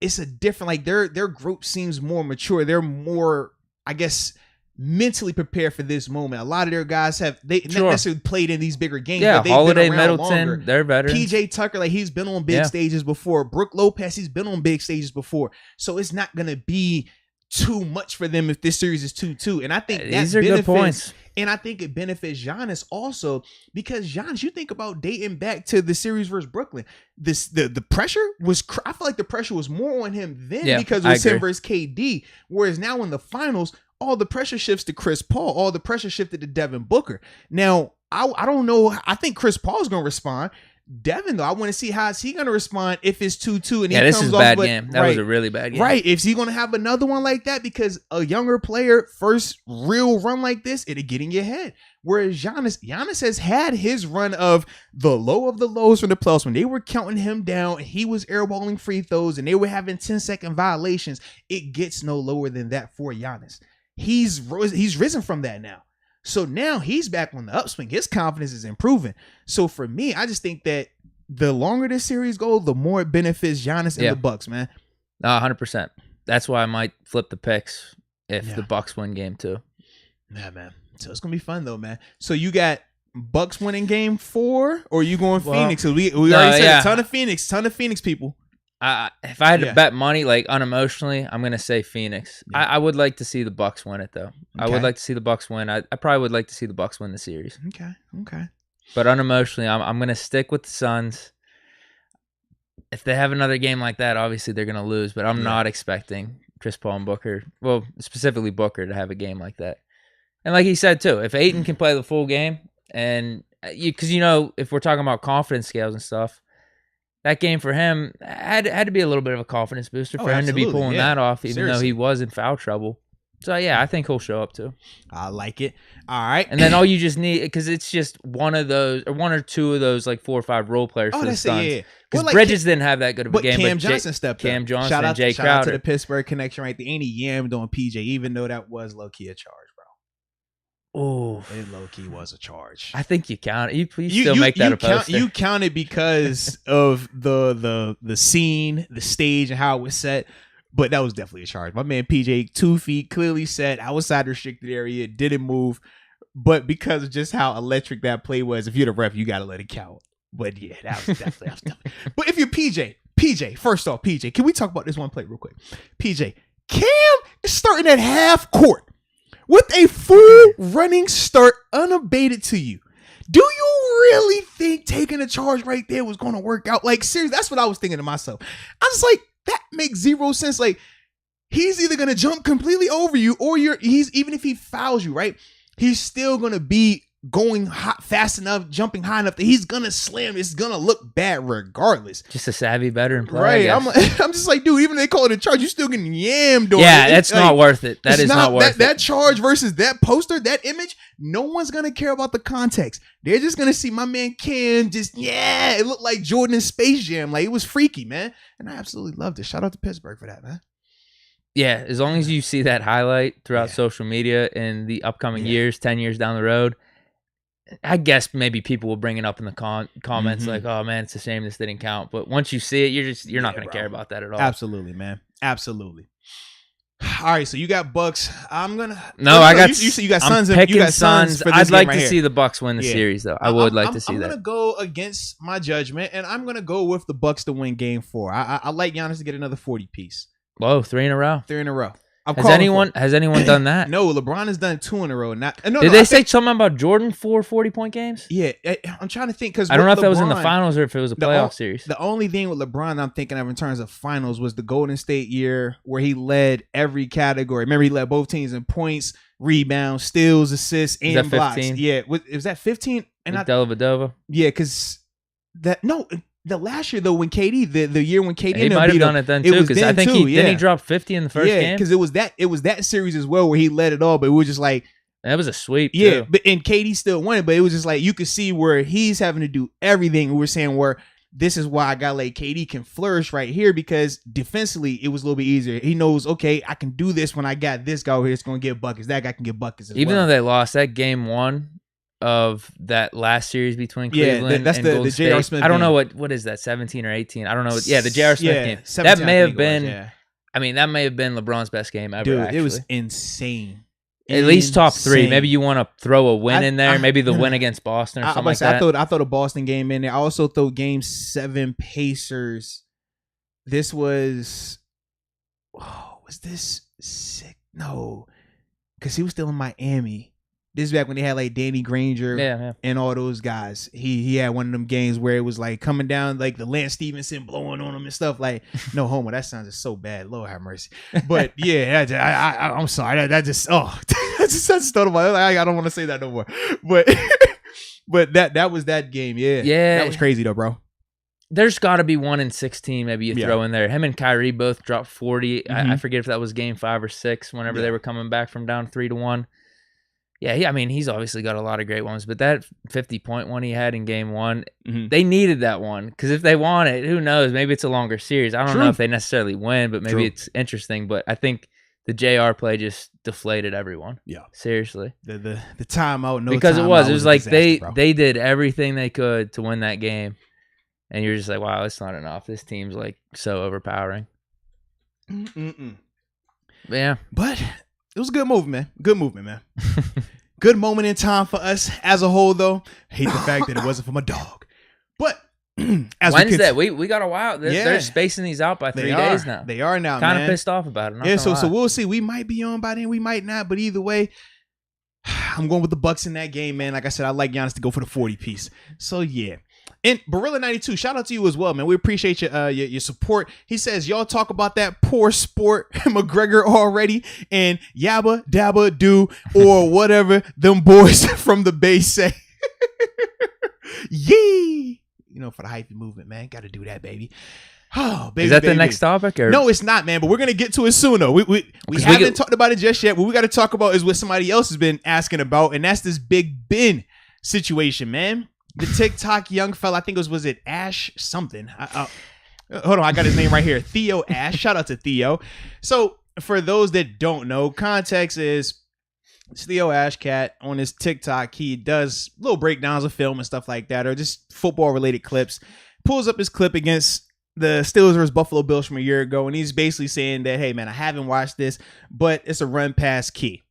it's a different, like their group seems more mature. They're more, I guess, mentally prepared for this moment. A lot of their guys not necessarily played in these bigger games. Yeah, but they've Holiday, been around Middleton, longer. They're better. PJ Tucker, like he's been on big stages before. Brooke Lopez, he's been on big stages before. So it's not gonna be too much for them if this series is 2-2. And I think these are good points. And I think it benefits Giannis also, because Giannis, you think about dating back to the series versus Brooklyn. The pressure was, I feel like the pressure was more on him then because it was him versus KD. Whereas now in the finals, all the pressure shifts to Chris Paul. All the pressure shifted to Devin Booker. Now, I don't know. I think Chris Paul's going to respond. Devin, though, I want to see how is he going to respond if it's 2-2 and he comes off. This is a bad game. That was a really bad game. Right. Is he going to have another one like that? Because a younger player, first real run like this, it'll get in your head. Whereas Giannis has had his run of the low of the lows from the playoffs when they were counting him down. He was airballing free throws and they were having 10-second violations. It gets no lower than that for Giannis. He's risen from that now. So now he's back on the upswing. His confidence is improving. So for me, I just think that the longer this series goes, the more it benefits Giannis and the Bucks, man. 100%. That's why I might flip the picks if the Bucks win Game 2. Yeah, man. So it's gonna be fun though, man. So you got Bucks winning Game 4, or you going Phoenix? So we already said a ton of Phoenix people. If I had to bet money, like unemotionally, I'm gonna say Phoenix. Yeah. I would like to see the Bucks win it though. Okay. I would like to see the Bucks win. I probably would like to see the Bucks win the series. Okay. But unemotionally, I'm gonna stick with the Suns. If they have another game like that, obviously they're gonna lose. But I'm not expecting Chris Paul and Booker, well, specifically Booker, to have a game like that. And like he said too, if Ayton can play the full game, and because if we're talking about confidence scales and stuff. That game for him had to be a little bit of a confidence booster for him to be pulling that off, even though he was in foul trouble. So, I think he'll show up too. I like it. All right. And then all you just need, because it's just one of those, or one or two of those, like 4 or 5 role players for the Suns. Because Bridges didn't have that good of a game. Cam Johnson stepped up. Cam Johnson and Jay Crowder. Shout out to the Pittsburgh connection right there. And he yammed on PJ, even though that was low-key a charge, bro. Oh, it low-key was a charge. I think you count it. You still make that a poster. You count it because of the scene, the stage, and how it was set. But that was definitely a charge. My man PJ, 2 feet, clearly set, outside the restricted area, didn't move. But because of just how electric that play was, if you're the ref, you got to let it count. But yeah, that was definitely. But if you're PJ, first off, PJ, can we talk about this one play real quick? PJ, Cam is starting at half court with a full running start unabated to you. Do you really think taking a charge right there was going to work out? Like, seriously, that's what I was thinking to myself. I was like, that makes zero sense. Like, he's either going to jump completely over you or even if he fouls you, right? He's still going to be going hot, fast enough, jumping high enough that he's going to slam. It's going to look bad regardless. Just a savvy veteran play. Right. I'm just like, dude, even if they call it a charge, you're still getting yammed on. Yeah, that's not worth it. That is not worth it. That charge versus that poster, that image, no one's going to care about the context. They're just going to see my man Cam it looked like Jordan in Space Jam. Like, it was freaky, man. And I absolutely loved it. Shout out to Pittsburgh for that, man. Yeah, as long as you see that highlight throughout social media in the upcoming years, 10 years down the road, I guess maybe people will bring it up in the comments like, oh, man, it's a shame this didn't count. But once you see it, you're not going to care about that at all. Absolutely, man. Absolutely. All right, so you got Bucks. I'm going to... No, I got... You got Suns. I'm picking Suns. I'd like to see the Bucks win the series, though. I would like to see that. I'm going to go against my judgment, and I'm going to go with the Bucks to win Game 4. I like Giannis to get another 40-piece. Whoa, 3 in a row. 3 in a row. Has anyone done that? No, LeBron has done 2 in a row. Did they say something about Jordan 4 40-point games? Yeah, I'm trying to think because I don't know if that was in the finals or if it was a playoff series. The only thing with LeBron I'm thinking of in terms of finals was the Golden State year where he led every category. Remember, he led both teams in points, rebounds, steals, assists, and blocks. 15? Yeah, was that 15? And Dellavedova? Yeah, because the last year though, when KD, the year when KD, he might have done it then too, because I think he dropped 50 in the first game. Because it was that series as well where he led it all, but it was just like that was a sweep. Yeah, but and KD still won it, but it was just like you could see where he's having to do everything. We were saying where this is why a guy like KD can flourish right here because defensively it was a little bit easier. He knows, okay, I can do this when I got this guy over here. It's going to get buckets. That guy can get buckets as well. Even though they lost that game 1. Of that last series between Cleveland that's and the Golden J.R. State. Smith I don't game. know what is that, 17 or 18? I don't know. Yeah, the J.R. Smith game. That may have been. I mean, that may have been LeBron's best game ever. Dude, actually. It was insane. At least top 3. Maybe you want to throw a win in there. Maybe the win against Boston or something like that. I thought a Boston game in there. I also thought Game 7 Pacers. This was. Oh, was this sick? No, because he was still in Miami. This is back when they had like Danny Granger and all those guys. He had one of them games where it was like coming down like the Lance Stevenson blowing on him and stuff. Like, no homo, that sounds just so bad. Lord have mercy. But yeah, I'm sorry. That just that's thought about it. I don't want to say that no more. But that was that game. Yeah, that was crazy though, bro. There's got to be 1 in 16 maybe you throw in there. Him and Kyrie both dropped 40. I forget if that was game 5 or 6 whenever they were coming back from down 3-1. Yeah, I mean, he's obviously got a lot of great ones, but that 50-point one he had in game 1, they needed that one because if they won it, who knows? Maybe it's a longer series. I don't know if they necessarily win, but maybe it's interesting. But I think the JR play just deflated everyone. Yeah, seriously. The timeout, because it was like they did everything they could to win that game, and you're just like, wow, it's not enough. This team's like so overpowering. Yeah, but. It was a good movement, man. Good movement, man. Good moment in time for us as a whole, though. Hate the fact that it wasn't for my dog. But Wednesday, we got a while. They're spacing these out by 3 days now. They are now, kind of pissed off about it. Yeah, so we'll see. We might be on by then, we might not. But either way, I'm going with the Bucks in that game, man. Like I said, I like Giannis to go for the 40 piece. So yeah. And Barilla92, shout out to you as well, man. We appreciate your support. He says, y'all talk about that poor sport McGregor already, and yabba dabba do, or whatever them boys from the Bay say. Yee! For the hyphy movement, man. Got to do that, baby. Oh, baby. Is that the next topic? Or? No, it's not, man. But we're going to get to it soon, though. We haven't talked about it just yet. What we got to talk about is what somebody else has been asking about, and that's this Big Ben situation, man. The TikTok young fella, I think was it Ash something? Hold on, I got his name right here. Theo Ash. Shout out to Theo. So for those that don't know, context is it's Theo Ash Cat on his TikTok. He does little breakdowns of film and stuff like that, or just football related clips. Pulls up his clip against the Steelers versus Buffalo Bills from a year ago, and he's basically saying that, hey man, I haven't watched this, but it's a run pass key.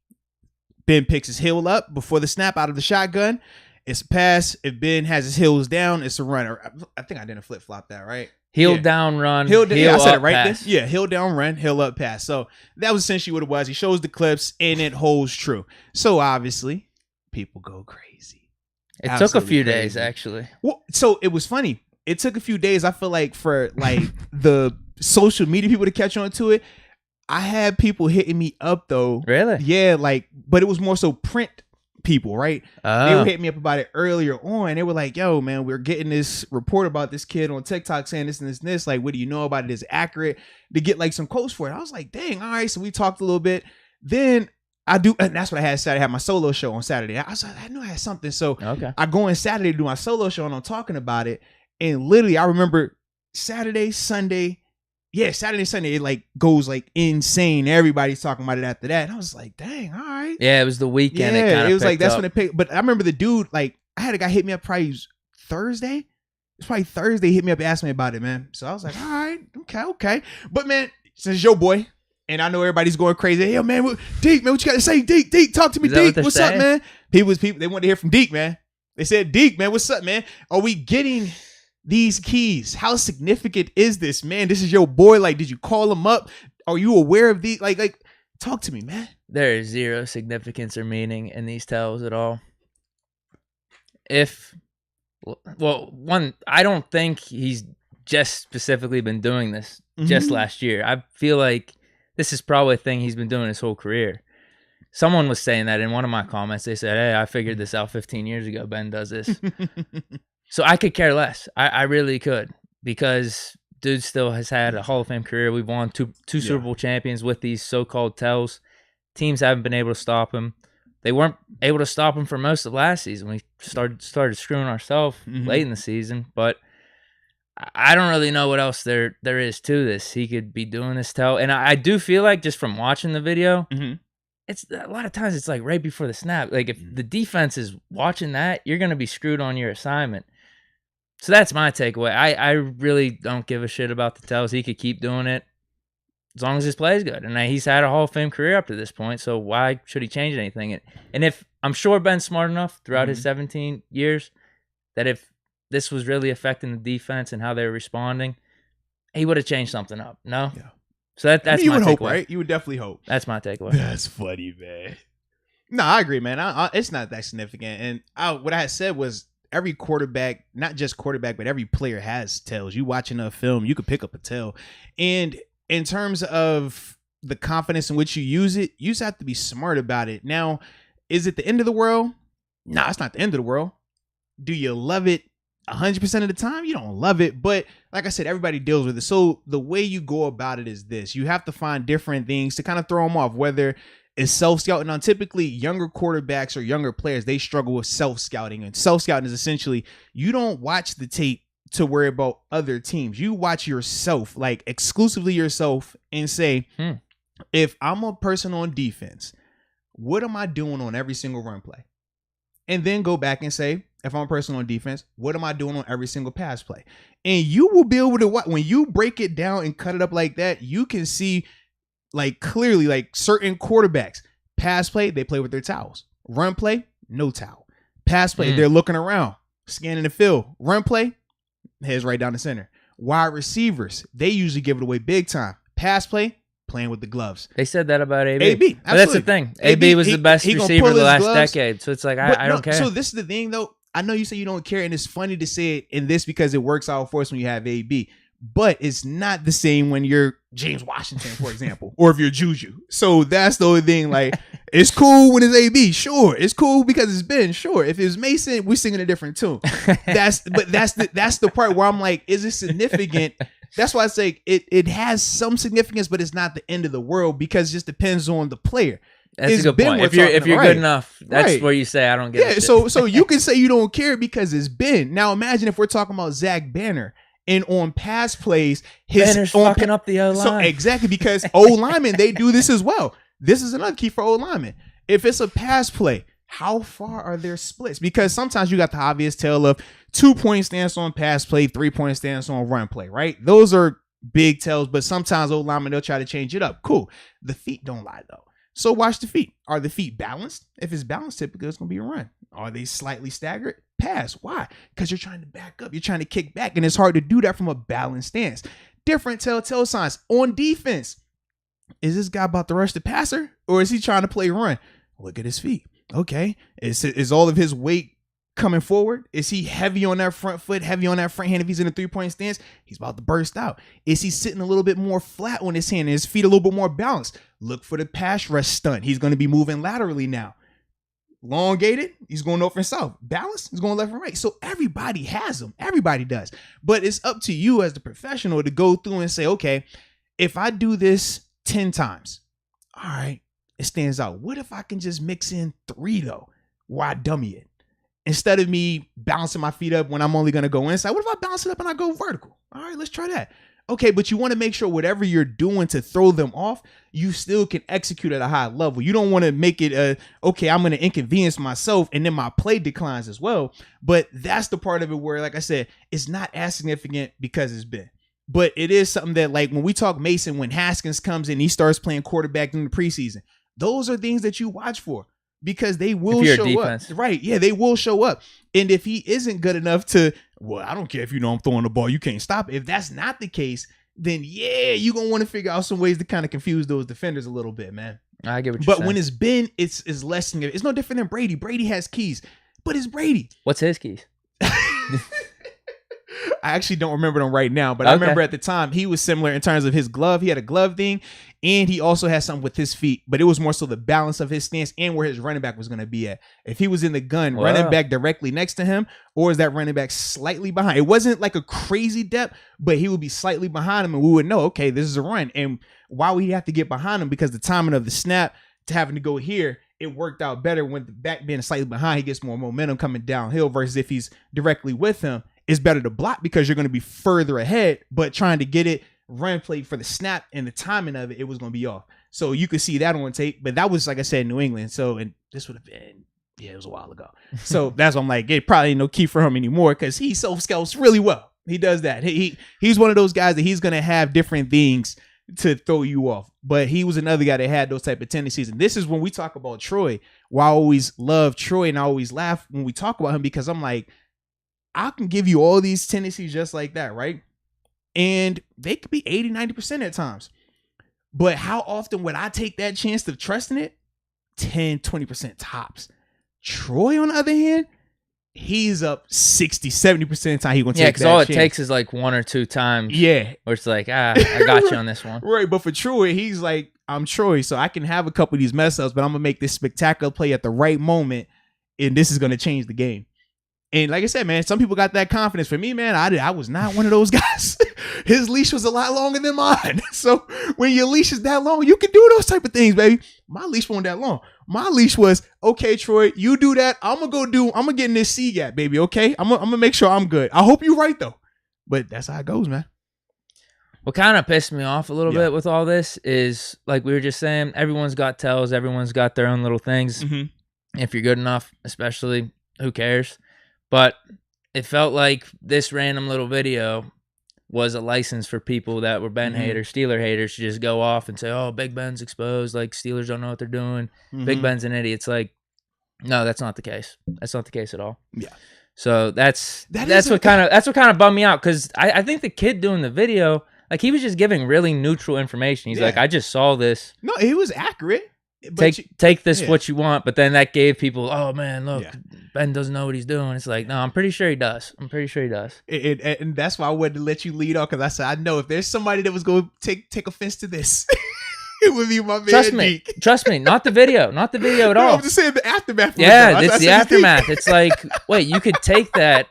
Ben picks his heel up before the snap out of the shotgun. It's a pass. If Ben has his heels down, it's a runner. I think I didn't flip-flop that, right? Heel down, run. Heel I said it right pass. there. Yeah, heel down, run, heel up, pass. So that was essentially what it was. He shows the clips, and it holds true. So obviously, people go crazy. It took a few days, actually. Well, so it was funny. It took a few days, I feel like, for the social media people to catch on to it. I had people hitting me up, though. Really? Yeah, but it was more so print people, right? They were hitting me up about it earlier on. They were like, yo, man, we're getting this report about this kid on TikTok saying this and this and this. Like, what do you know about it? Is it accurate? To get some quotes for it. I was like, dang, all right. So we talked a little bit. Then and that's what I had Saturday. I had my solo show on Saturday. I was like, I knew I had something. So I go in Saturday to do my solo show and I'm talking about it. And literally, I remember Saturday, Sunday, it goes insane. Everybody's talking about it after that. And I was like, dang, all right. Yeah, it was the weekend. Yeah, it was that's when it picked. But I remember the dude, I had a guy hit me up probably Thursday. It's probably Thursday, hit me up and asked me about it, man. So I was like, all right, okay. But man, since your boy, and I know everybody's going crazy. Hey, yo, man, Deke, man, what you got to say? Deke, talk to me, Deke. What's up, man? People, they wanted to hear from Deke, man. They said, Deke, man, what's up, man? Are we getting these keys? How significant is this, man? This is your boy. Did you call him up? Are you aware of these? Talk to me, man. There is zero significance or meaning in these tells at all. I don't think he's just specifically been doing this just last year. I feel like this is probably a thing he's been doing his whole career. Someone was saying that in one of my comments. They said, hey, I figured this out 15 years ago. Ben does this. So I could care less. I really could, because dude still has had a Hall of Fame career. We've won two Super Bowl champions with these so-called tells. Teams haven't been able to stop him. They weren't able to stop him for most of last season. We started screwing ourselves late in the season. But I don't really know what else there is to this. He could be doing this tell. And I do feel like, just from watching the video, it's a lot of times it's right before the snap. If the defense is watching that, you're going to be screwed on your assignment. So that's my takeaway. I really don't give a shit about the tells. He could keep doing it as long as his play is good. And he's had a Hall of Fame career up to this point, so why should he change anything? And if I'm sure Ben's smart enough throughout his 17 years that if this was really affecting the defense and how they were responding, he would have changed something up. No? Yeah. So that's you my would takeaway. Hope, right? You would definitely hope. That's my takeaway. That's funny, man. No, I agree, man. It's not that significant. And what I had said was, every quarterback, not just quarterback, but every player has tells. You watching a film, you could pick up a tell. And in terms of the confidence in which you use it, you just have to be smart about it. Now, is it the end of the world? No, it's not the end of the world. Do you love it 100% of the time? You don't love it. But like I said, everybody deals with it. So the way you go about it is this. You have to find different things to kind of throw them off, whether is self-scouting on. Typically, younger quarterbacks or younger players, they struggle with self-scouting. And self-scouting is essentially, you don't watch the tape to worry about other teams. You watch yourself, exclusively yourself, and say, if I'm a person on defense, what am I doing on every single run play? And then go back and say, if I'm a person on defense, what am I doing on every single pass play? And you will be able to, when you break it down and cut it up like that, you can see clearly, certain quarterbacks, pass play, they play with their towels. Run play, no towel. Pass play, they're looking around, scanning the field. Run play, heads right down the center. Wide receivers, they usually give it away big time. Pass play, playing with the gloves. They said that about AB. AB, but that's the thing. AB was the best receiver of the last decade. So it's like, I don't care. So this is the thing, though. I know you say you don't care, and it's funny to say it in this because it works out for us when you have AB. But it's not the same when you're James Washington, for example, or if you're Juju. So that's the only thing. Like, it's cool when it's AB, sure. It's cool because it's Ben, sure. If it's Mason, we're singing a different tune. That's the part where I'm like, is it significant? That's why I say it has some significance, but it's not the end of the world because it just depends on the player. That's a good point. If you're good enough, that's where you say I don't get it. So you can say you don't care because it's Ben. Now imagine if we're talking about Zach Banner. And on pass plays, Banner's fucking up the O-line. So exactly, because O-linemen, they do this as well. This is another key for O-linemen. If it's a pass play, how far are their splits? Because sometimes you got the obvious tale of 2-point stance on pass play, 3-point stance on run play, right? Those are big tells, but sometimes O-linemen, they'll try to change it up. Cool. The feet don't lie, though. So watch the feet. Are the feet balanced? If it's balanced, typically it's going to be a run. Are they slightly staggered? Pass. Why? Because you're trying to back up. You're trying to kick back, and it's hard to do that from a balanced stance. Different telltale signs. On defense, is this guy about to rush the passer, or is he trying to play run? Look at his feet. Okay. Is all of his weight coming forward? Is he heavy on that front foot, heavy on that front hand? If he's in a 3-point stance, he's about to burst out. Is he sitting a little bit more flat on his hand and his feet a little bit more balanced? Look for the pass rush stunt. He's going to be moving laterally now. Elongated, he's going north and south. Balanced, he's going left and right. So everybody has them. Everybody does. But it's up to you as the professional to go through and say, okay, if I do this 10 times, all right, it stands out. What if I can just mix in 3, though, where I dummy it? Instead of me bouncing my feet up when I'm only going to go inside, what if I bounce it up and I go vertical? All right, let's try that. Okay, but you want to make sure whatever you're doing to throw them off, you still can execute at a high level. You don't want to make it okay, I'm going to inconvenience myself and then my play declines as well. But that's the part of it where, like I said, it's not as significant because it's been. But it is something that, like, when we talk Mason, when Haskins comes in, he starts playing quarterback in the preseason. Those are things that you watch for. Because they will show up. Right. Yeah, they will show up. And if he isn't good enough to, well, I don't care if you know I'm throwing the ball, you can't stop it. If that's not the case, then yeah, you're going to want to figure out some ways to kind of confuse those defenders a little bit, man. I get what you're saying. But when it's been, it's less than, it's no different than Brady. Brady has keys, but it's Brady. What's his keys? I actually don't remember them right now, but I remember at the time he was similar in terms of his glove. He had a glove thing, and he also had something with his feet, but it was more so the balance of his stance and where his running back was going to be at. If he was in the gun, running back directly next to him, or is that running back slightly behind? It wasn't like a crazy depth, but he would be slightly behind him, and we would know, okay, this is a run. And why would he have to get behind him? Because the timing of the snap to having to go here, it worked out better when the back being slightly behind, he gets more momentum coming downhill versus if he's directly with him. It's better to block because you're going to be further ahead, but trying to get it run play for the snap and the timing of it, it was going to be off. So you could see that on tape, but that was, like I said, New England. So, and this would have been, it was a while ago. So that's why I'm like, it probably ain't no key for him anymore because he self-scouts really well. He does that. He's one of those guys that he's going to have different things to throw you off. But he was another guy that had those type of tendencies. And this is when we talk about Troy, why I always love Troy and I always laugh when we talk about him because I'm like, I can give you all these tendencies just like that, right? And they could be 80, 90% at times. But how often would I take that chance of trusting it? 10, 20% tops. Troy, on the other hand, he's up 60, 70% of the time he's going to take that chance. Yeah, because all it takes is like 1 or 2 times. Yeah. Where it's like, I got you on this one. Right, but for Troy, he's like, I'm Troy, so I can have a couple of these mess ups, but I'm going to make this spectacular play at the right moment, and this is going to change the game. And like I said, man, some people got that confidence. For me, man, I was not one of those guys. His leash was a lot longer than mine. So when your leash is that long, you can do those type of things, baby. My leash wasn't that long. My leash was, okay, Troy, you do that. I'm going to get in this C gap, baby, okay? I'm going to make sure I'm good. I hope you're right, though. But that's how it goes, man. What kind of pissed me off a little bit with all this is, like we were just saying, everyone's got tells. Everyone's got their own little things. Mm-hmm. If you're good enough, especially, who cares? But it felt like this random little video was a license for people that were Ben haters, Steeler haters, to just go off and say, oh, Big Ben's exposed. Like, Steelers don't know what they're doing. Big Ben's an idiot. It's like, no, that's not the case. That's not the case at all. Yeah. So that's what kind of bummed me out, because I think the kid doing the video, like, he was just giving really neutral information. He's like, I just saw this. No, he was accurate. Take this what you want, but then that gave people, oh man, look, Ben doesn't know what he's doing. It's like, no, I'm pretty sure he does. And that's why I wanted to let you lead off, because I said, I know if there's somebody that was going to take offense to this, it would be my man. Trust me, not the video at all. I'm just saying the aftermath. Yeah, it's the aftermath. It's like, wait, you could take that,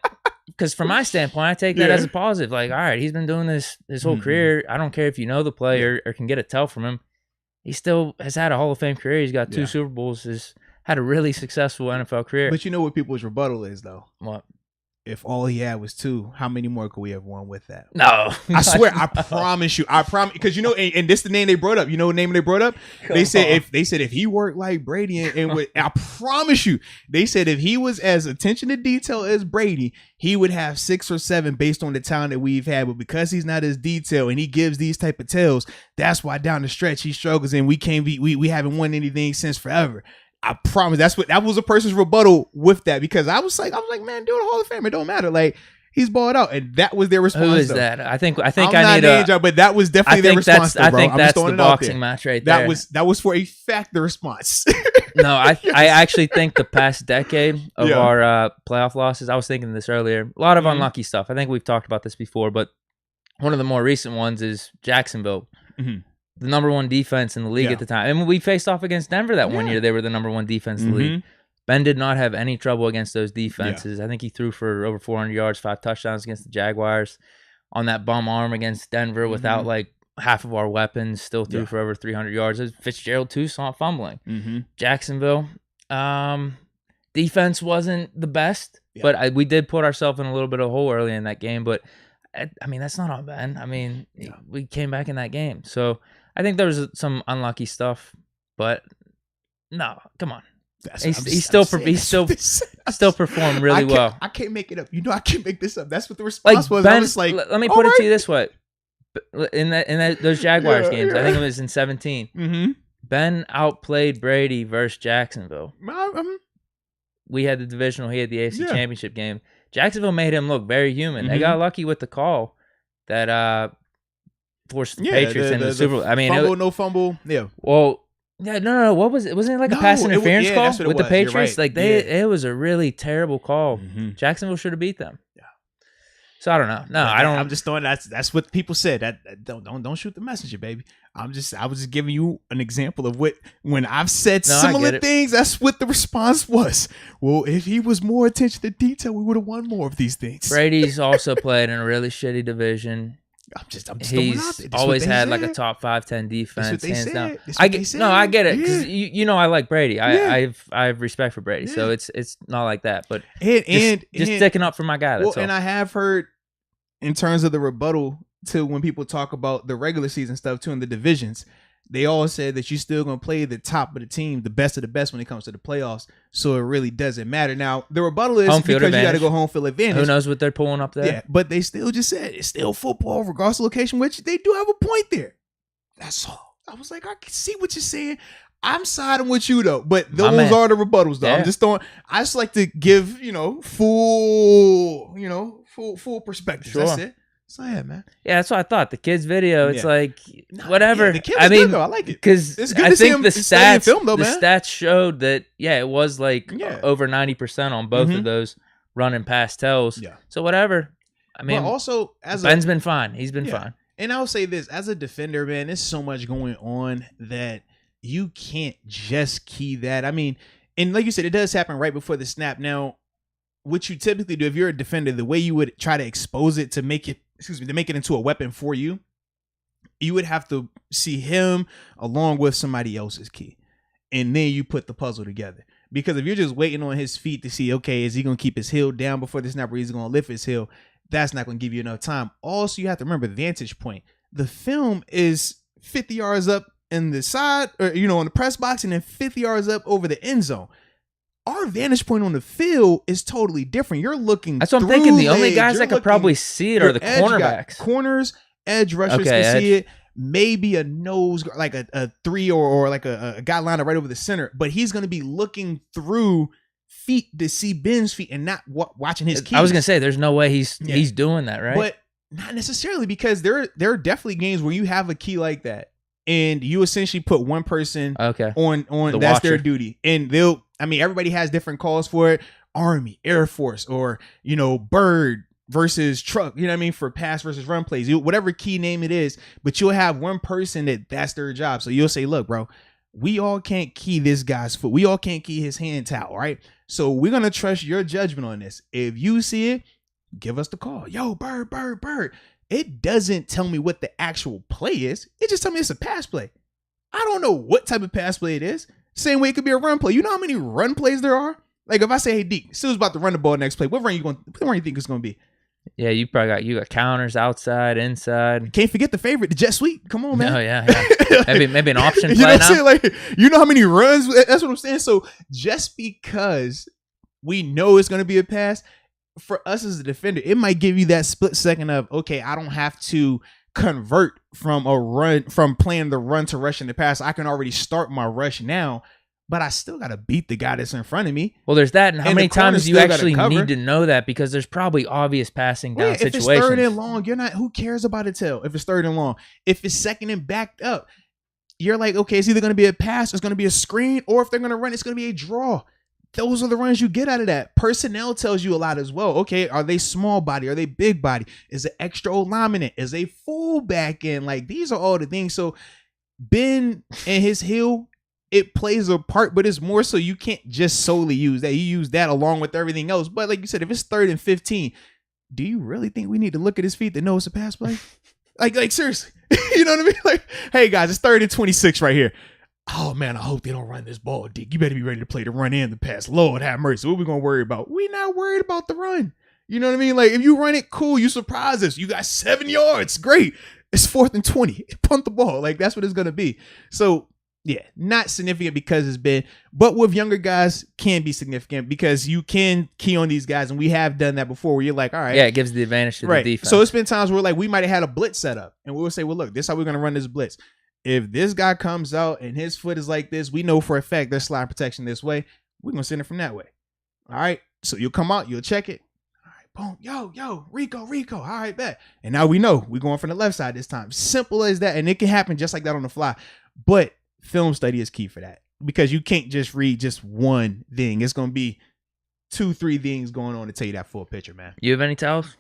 because from my standpoint, I take that as a positive. Like, all right, he's been doing this his whole career. I don't care if you know the player or can get a tell from him. He still has had a Hall of Fame career. He's got 2 Super Bowls. Has had a really successful NFL career. But you know what people's rebuttal is, though? What? If all he had was 2, how many more could we have won with that? No. I swear, I promise you. Because, you know, and this is the name they brought up. You know what name they brought up? They said if he worked like Brady I promise you, they said if he was as attention to detail as Brady, he would have 6 or 7 based on the talent that we've had. But because he's not as detailed and he gives these type of tells, that's why down the stretch he struggles and we haven't won anything since forever. I promise that was a person's rebuttal with that, because I was like, man, do the Hall of Fame. It don't matter. Like, he's balled out, and that was their response. Who is that? I think I need a. But that was definitely their response. I think that's the boxing match right there. That was for a fact the response. No, I actually think the past decade of our playoff losses. I was thinking this earlier. A lot of unlucky stuff. I think we've talked about this before, but one of the more recent ones is Jacksonville. Mm-hmm. The number 1 defense in the league at the time. And we faced off against Denver that one year. They were the number 1 defense in the league. Ben did not have any trouble against those defenses. I think he threw for over 400 yards, 5 touchdowns against the Jaguars on that bum arm against Denver without like half of our weapons. Still threw for over 300 yards. It was Fitzgerald too, saw it fumbling. Jacksonville, defense wasn't the best, but we did put ourselves in a little bit of a hole early in that game. But I mean, that's not on Ben. I mean, we came back in that game. So I think there was some unlucky stuff, but no, come on. He still performed really well. I can't make it up. You know, I can't make this up. That's what the response was. Ben, I was like, let me put it to you this way: in those Jaguars games, I think it was in 17. Ben outplayed Brady versus Jacksonville. We had the divisional. He had the AFC Championship game. Jacksonville made him look very human. They got lucky with the call that forced the Patriots into the Super Bowl. I mean, no fumble. Yeah. Well, no. What was it? Wasn't it like a pass interference call with the Patriots? Right. Like it was a really terrible call. Jacksonville should have beat them. Yeah. So I don't know. No, I don't. I'm just throwing that's what people said. That don't shoot the messenger, baby. I was just giving you an example of when I've said similar things. That's what the response was. Well, if he was more attention to detail, we would have won more of these things. Brady's also played in a really shitty division. I'm just He's always had like a top 5-10 defense, hands down. I get it, because you know I like Brady. I have respect for Brady, so it's not like that. But just sticking up for my guy. That's all. And I have heard in terms of the rebuttal to when people talk about the regular season stuff too in the divisions, they all said that you're still going to play the top of the team, the best of the best when it comes to the playoffs. So it really doesn't matter. Now, the rebuttal is because you got to go home field advantage. Who knows what they're pulling up there? Yeah, but they still just said it's still football regardless of location, which they do have a point there. That's all. I was like, I can see what you're saying. I'm siding with you though, but those are the rebuttals though. Yeah. I just like to give, full perspective. Sure. That's it. So yeah, man. Yeah, that's what I thought. The kids' video, it's like whatever. The kids good, though. I like it because I think the stats showed that it was like over 90% on both of those run and pass tells. Yeah. So whatever. I mean, but also Ben's been fine. He's been fine. And I'll say this: as a defender, man, there's so much going on that you can't just key that. I mean, and like you said, it does happen right before the snap. Now, what you typically do if you're a defender, the way you would try to expose it to make it into a weapon for you, you would have to see him along with somebody else's key. And then you put the puzzle together. Because if you're just waiting on his feet to see, okay, is he going to keep his heel down before the snap or is he going to lift his heel? That's not going to give you enough time. Also, you have to remember the vantage point. The film is 50 yards up in the side, or, on the press box, and then 50 yards up over the end zone. Our vantage point on the field is totally different. You're looking. That's what I'm thinking. The only guys that could probably see it are the cornerbacks. Corners, edge rushers can see it. Maybe a nose, like a 3 or like a guy lined up right over the center. But he's going to be looking through feet to see Ben's feet and not watching his keys. I was gonna say there's no way he's doing that, right? But not necessarily, because there are definitely games where you have a key like that and you essentially put one person on that's watcher. Their duty, and everybody has different calls for it. Army, Air Force, or bird versus truck, for pass versus run plays, whatever key name it is, but you'll have one person that's their job. So you'll say, look, bro, we all can't key this guy's foot. We all can't key his hand towel, right? So we're going to trust your judgment on this. If you see it, give us the call. Yo, bird. It doesn't tell me what the actual play is. It just tells me it's a pass play. I don't know what type of pass play it is. Same way it could be a run play. You know how many run plays there are? Like if I say, hey, Deke, Sue's about to run the ball next play, what run you think it's going to be? Yeah, you got counters outside, inside. Can't forget the favorite, the jet sweep. Come on, man. Oh yeah. maybe an option play you know what now. I'm saying? Like, you know how many runs? That's what I'm saying. So just because we know it's going to be a pass, for us as a defender, it might give you that split second of, okay, I don't have to convert from playing the run to rushing the pass. I can already start my rush now. But I still got to beat the guy that's in front of me. Well, there's that. And how many times do you actually need to know that? Because there's probably obvious passing down situations. If it's third and long, who cares about a tail if it's third and long? If it's second and backed up, you're like, okay, it's either going to be a pass, it's going to be a screen, or if they're going to run, it's going to be a draw. Those are the runs you get out of that. Personnel tells you a lot as well. Okay, are they small body? Are they big body? Is it extra O-lineman in? Is a fullback in? Like, these are all the things. So Ben and his heel, it plays a part, but it's more so you can't just solely use that. You use that along with everything else. But like you said, if it's 3rd and 15, do you really think we need to look at his feet to know it's a pass play? like seriously, you know what I mean? Like, hey guys, it's 3rd and 26 right here. Oh man, I hope they don't run this ball, Deke. You better be ready to play the run and the pass. Lord have mercy. What are we gonna worry about? We're not worried about the run. You know what I mean? Like, if you run it, cool. You surprise us. You got 7 yards. Great. It's 4th and 20. Punt the ball. Like, that's what it's gonna be. So yeah, not significant because it's been, but with younger guys can be significant because you can key on these guys, and we have done that before where you're like, all right. Yeah, it gives the advantage to the defense. So it's been times where like we might have had a blitz set up and we would say, well, look, this is how we're going to run this blitz. If this guy comes out and his foot is like this, we know for a fact there's slide protection this way. We're going to send it from that way. All right. So you'll come out, you'll check it. All right, boom. Yo, Rico. All right, bet. And now we know we're going from the left side this time. Simple as that. And it can happen just like that on the fly. But film study is key for that, because you can't just read just one thing. It's going to be 2-3 things going on to tell you that full picture, man. You have any towels?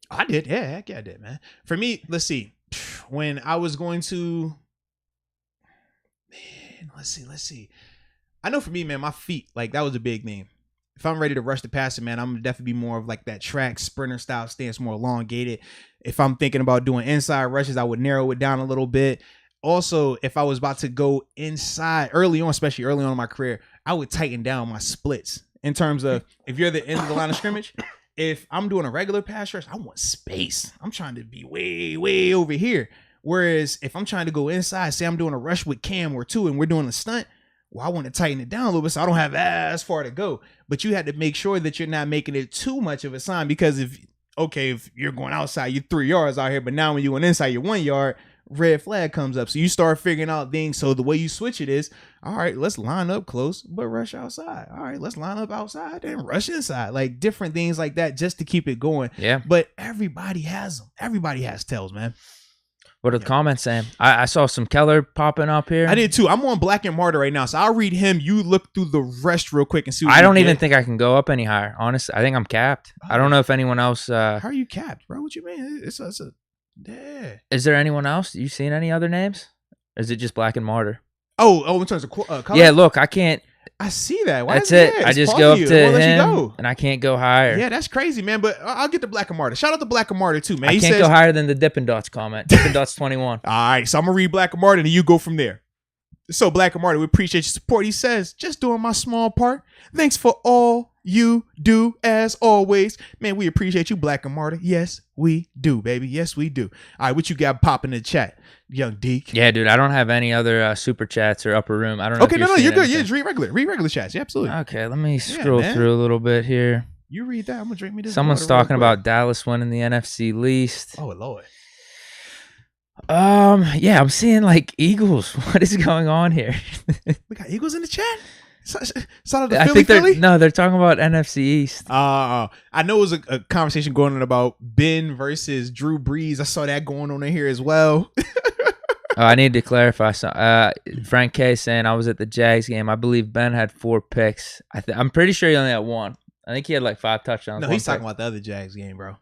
I did. Yeah, heck yeah, I did, man. For me, let's see. When I was going to, man, let's see. I know for me, man, my feet, like that was a big thing. If I'm ready to rush the passer, man, I'm definitely be more of like that track sprinter style stance, more elongated. If I'm thinking about doing inside rushes, I would narrow it down a little bit. Also, if I was about to go inside early on, especially early on in my career, I would tighten down my splits in terms of if you're the end of the line of scrimmage. If I'm doing a regular pass rush, I want space. I'm trying to be way, way over here. Whereas if I'm trying to go inside, say I'm doing a rush with Cam or 2 and we're doing a stunt, well, I want to tighten it down a little bit so I don't have as far to go. But you had to make sure that you're not making it too much of a sign, because if you're going outside, you're 3 yards out here, but now when you're going inside, you're 1 yard, red flag comes up. So you start figuring out things. So the way you switch it is, all right, let's line up close, but rush outside. All right, let's line up outside and rush inside. Like different things like that just to keep it going. Yeah. But everybody has them. Everybody has tells, man. What are the comments saying? I saw some Keller popping up here. I did too. I'm on Black and Martyr right now, so I'll read him. You look through the rest real quick and see what I don't even think I can go up any higher. Honestly, I think I'm capped. I don't know if anyone else. How are you capped, bro? What you mean? Yeah. Is there anyone else? You seen any other names? Or is it just Black and Martyr? Oh, in terms of color? Yeah, look, I can't. I see that. That's it. I just go up to him, and I can't go higher. Yeah, that's crazy, man. But I'll get the Black and Martyr. Shout out to Black and Martyr too, man. I can't go higher than the Dippin' Dots comment. Dippin' Dots 21. All right, so I'm gonna read Black and Martyr, and you go from there. So Black and Martyr, we appreciate your support. He says, just doing my small part. Thanks for all you do as always. Man, we appreciate you, Black and Martyr. Yes, we do, baby. Yes, we do. All right, what you got popping in the chat, young Deke? Yeah, dude, I don't have any other super chats or upper room. I don't know. Okay, no, you're good. Yeah, just read regular chats. Yeah, absolutely. Okay, let me scroll through a little bit here. You read that. I'm gonna drink me this. Someone's talking about Dallas winning the NFC least. Oh Lord. Yeah, I'm seeing like Eagles. What is going on here? We got Eagles in the chat. Shout out to Philly. They're talking about NFC East. I know it was a conversation going on about Ben versus Drew Brees. I saw that going on in here as well. I need to clarify something. Frank K saying I was at the Jags game. I believe Ben had 4 picks. I'm pretty sure he only had 1. I think he had like 5 touchdowns. No, he's talking about the other Jags game, bro.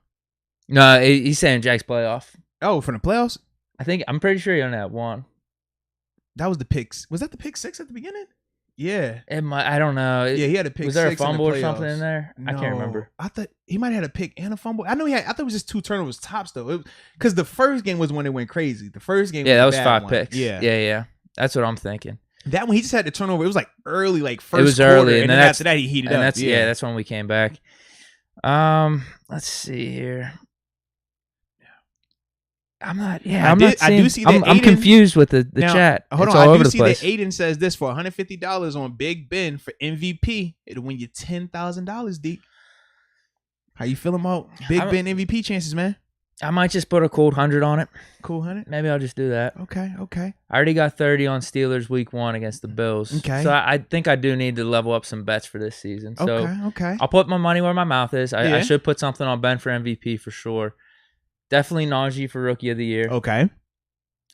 No, he's saying Jags playoff. Oh, from the playoffs? I'm pretty sure he only had 1. That was the picks. Was that the pick 6 at the beginning? Yeah. I don't know. Yeah, he had a pick 6. Was there a fumble or something in there? No, I can't remember. I thought he might have had a pick and a fumble. I thought it was just 2 turnovers tops though. Because the first game was when it went crazy. The first game that was 5 one. picks. Yeah. That's what I'm thinking. That one he just had to turn over. It was like early, like first It was quarter, early. And then after that he heated up. That's when we came back. Let's see here. I'm not seeing. I'm confused with the now, chat. Hold on, I do see that Aiden says this for $150 on Big Ben for MVP. It'll win you $10,000, Deke. How you feeling about Big Ben MVP chances, man? I might just put a cold 100 on it. Cool 100? Maybe I'll just do that. Okay. I already got 30 on Steelers week 1 against the Bills. Okay. So I think I do need to level up some bets for this season. So okay. I'll put my money where my mouth is. I should put something on Ben for MVP for sure. Definitely Najee for Rookie of the Year. Okay.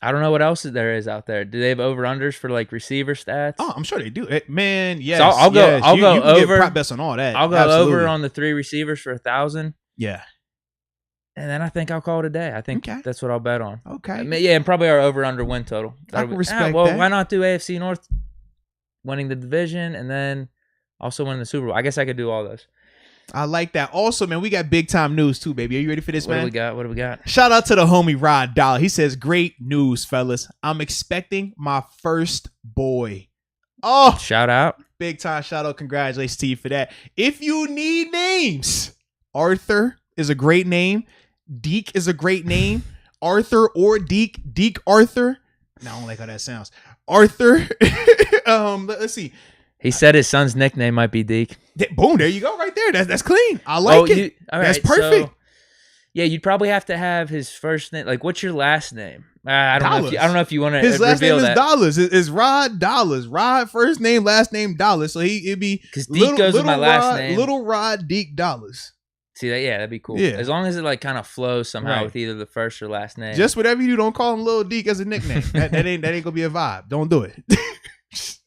I don't know what else there is out there. Do they have over-unders for like receiver stats? Oh, I'm sure they do. Man, yes. So I'll go you can over. Get prop bets on all that. I'll go over on the 3 receivers for 1,000. Yeah. And then I think I'll call it a day. I think that's what I'll bet on. Okay. And probably our over-under win total. I can respect that. Why not do AFC North winning the division and then also winning the Super Bowl? I guess I could do all those. I like that. Also, man, we got big time news too, baby. Are you ready for this, man? What do we got? Shout out to the homie Rod Dollar. He says, "Great news, fellas. I'm expecting my first boy." Oh, shout out. Big time shout out. Congratulations to you for that. If you need names, Arthur is a great name. Deke is a great name. Arthur or Deke. Deke Arthur. No, I don't like how that sounds. Arthur. Let's see. He said his son's nickname might be Deke. Boom, there you go right there. That's clean. I like it. That's perfect. So, you'd probably have to have his first name. Like, what's your last name? I don't know if you want to reveal that. His last name is Dollars. It's Rod Dollars. Rod, first name, last name, Dollars. So it'd be because Deke goes with my last name. Little Rod Deke Dollars. See that? Yeah, that'd be cool. Yeah. As long as it like kind of flows somehow with either the first or last name. Just whatever you do, don't call him Little Deke as a nickname. that ain't gonna be a vibe. Don't do it. Just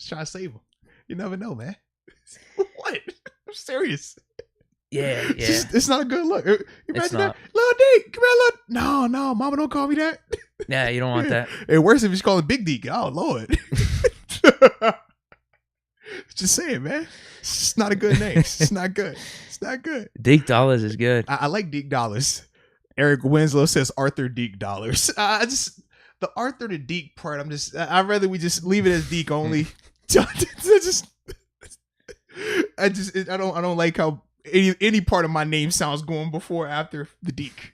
try to save him. You never know, man. What? I'm serious. Yeah. It's not a good look. Imagine that. Little Deke, come here, No, mama, don't call me that. Yeah, you don't want that. It's worse if you call him Big Deke. Oh, Lord. Just saying, man. It's not a good name. It's not good. It's not good. Deke Dollars is good. I like Deke Dollars. Eric Winslow says Arthur Deke Dollars. The Arthur to Deke part, I'd rather we just leave it as Deke only. I don't like how any part of my name sounds going before or after the Deke.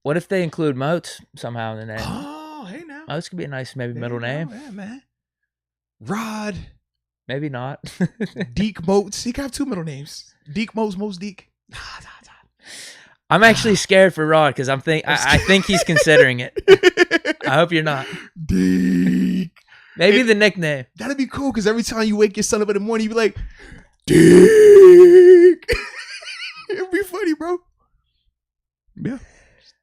What if they include Moats somehow in the name? Oh, hey now. Moats could be a nice middle name. Yeah, man. Rod. Maybe not. Deke Moats. He can have 2 middle names. Deke Moats, Moats Deke. I'm actually scared for Rod because I think he's considering it. I hope you're not. Deke. Maybe the nickname. That'd be cool because every time you wake your son up in the morning, you be like, Deke. It'd be funny, bro. Yeah.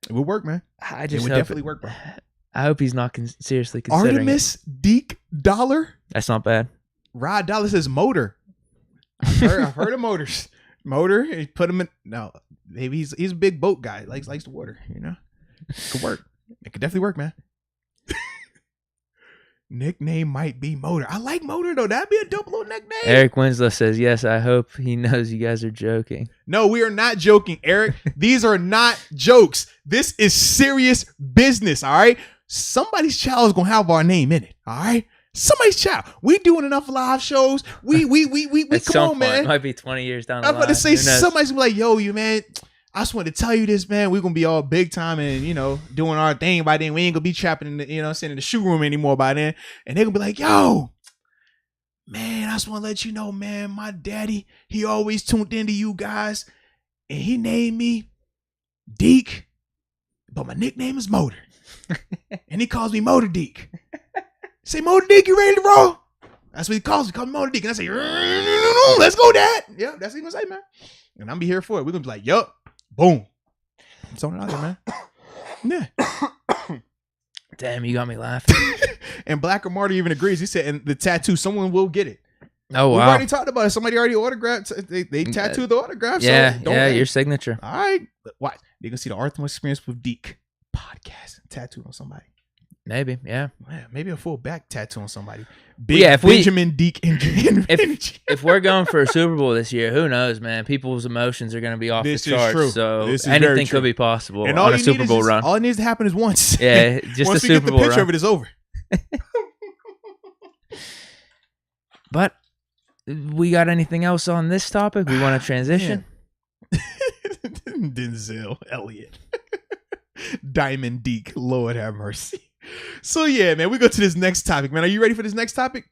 It would work, man. It would definitely work, bro. I hope he's not seriously considering Artemis Deke Dollar. That's not bad. Rod Dollar says motor. I've heard of motors. Motor. He put him in. No, maybe he's a big boat guy. Likes the water. You know, it could work. It could definitely work, man. Nickname might be Motor. I like Motor though. That'd be a dope little nickname. Eric Winslow says yes. I hope he knows you guys are joking. No, we are not joking, Eric. These are not jokes. This is serious business. All right. Somebody's child is gonna have our name in it. All right. Somebody's child. We doing enough live shows. We come on, man. It might be 20 years down the line. I'm about to say somebody's gonna be like, yo, you man. I just wanted to tell you this, man. We're gonna be all big time and doing our thing by then. We ain't gonna be trapping in the in the shoe room anymore by then. And they're gonna be like, yo, man, I just wanna let you know, man, my daddy, he always tuned into you guys, and he named me Deke, but my nickname is Motor. And he calls me Motor Deke. Say, Motor Deke, you ready to roll? That's what he calls me. Call me Motor Deke. And I say, let's go, Dad. Yeah, that's what he's gonna say, man. And I'm be here for it. We're gonna be like, yup, boom. I'm throwing it out there, man. Yeah. Damn, you got me laughing. And Blacker Marty even agrees. He said, and the tattoo, someone will get it. Oh, wow. We've already talked about it. Somebody already autographed. They tattooed the autograph. Yeah, so your signature. All right. Watch. They're going to see the Arthur Experience with Deke podcast tattooed on somebody. Maybe, yeah. Maybe a full back tattoo on somebody. Benjamin Deke. If we're going for a Super Bowl this year, who knows, man? People's emotions are going to be off the charts. True. So anything could be possible on a Super Bowl run. All it needs to happen is once. Yeah, just once a Super Bowl run. Once we get the picture of it, it's over. But we got anything else on this topic? We want to transition? Denzel Elliott. Diamond Deke. Lord have mercy. So, yeah, man, we go to this next topic, man. Are you ready for this next topic?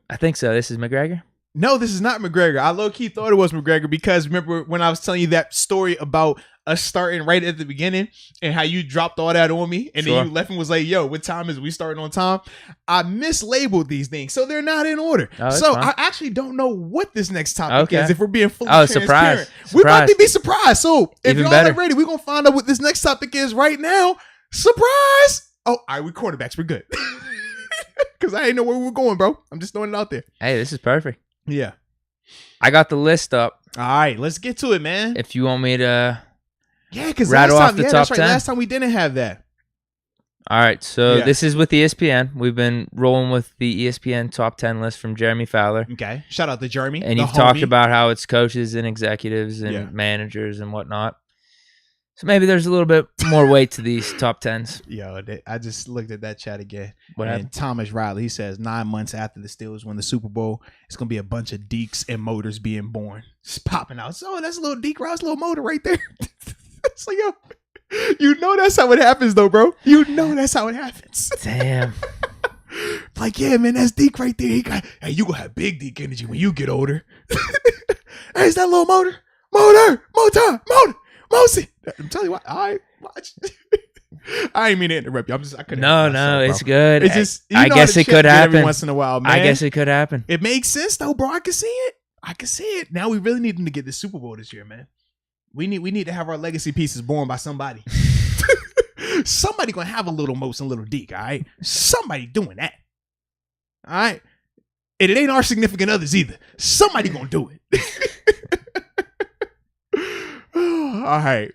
I think so. This is McGregor? No, this is not McGregor. I low-key thought it was McGregor because remember when I was telling you that story about us starting right at the beginning and how you dropped all that on me and then you left and was like, yo, what time is it? We starting on time? I mislabeled these things, so they're not in order. So fine. I actually don't know what this next topic is if we're being fully transparent. We're about to be surprised. So if y'all are ready, we're going to find out what this next topic is right now. Surprise! Oh, all right, we cornerbacks. We're good. Because I ain't know where we were going, bro. I'm just throwing it out there. Hey, this is perfect. Yeah. I got the list up. All right, let's get to it, man. If you want me to because rattle off the top 10. Last time we didn't have that. All right, so this is with ESPN. We've been rolling with the ESPN top 10 list from Jeremy Fowler. Okay, shout out to Jeremy. And you've talked about how it's coaches and executives and managers and whatnot. So maybe there's a little bit more weight to these top 10s. Yo, I just looked at that chat again. What happened? Thomas Riley, he says 9 months after the Steelers win the Super Bowl, it's going to be a bunch of Dekes and motors being born. Just popping out. So that's a little Deke Rouse, little motor right there. It's like, yo, you know that's how it happens, though, bro. You know that's how it happens. Damn. Like, yeah, man, that's Deke right there. Hey, you going to have big Deke energy when you get older. Hey, is that little motor? Motor. Mosi. I'm telling you what, I watch. I ain't mean to interrupt you. I couldn't. No, it's good. It's just, I guess it could happen every once in a while, man. I guess it could happen. It makes sense though, bro. I can see it. Now we really need them to get the Super Bowl this year, man. We need to have our legacy pieces born by somebody. Somebody gonna have a little Moats and little Deke, all right? Somebody doing that. All right. And it ain't our significant others either. Somebody gonna do it. All right.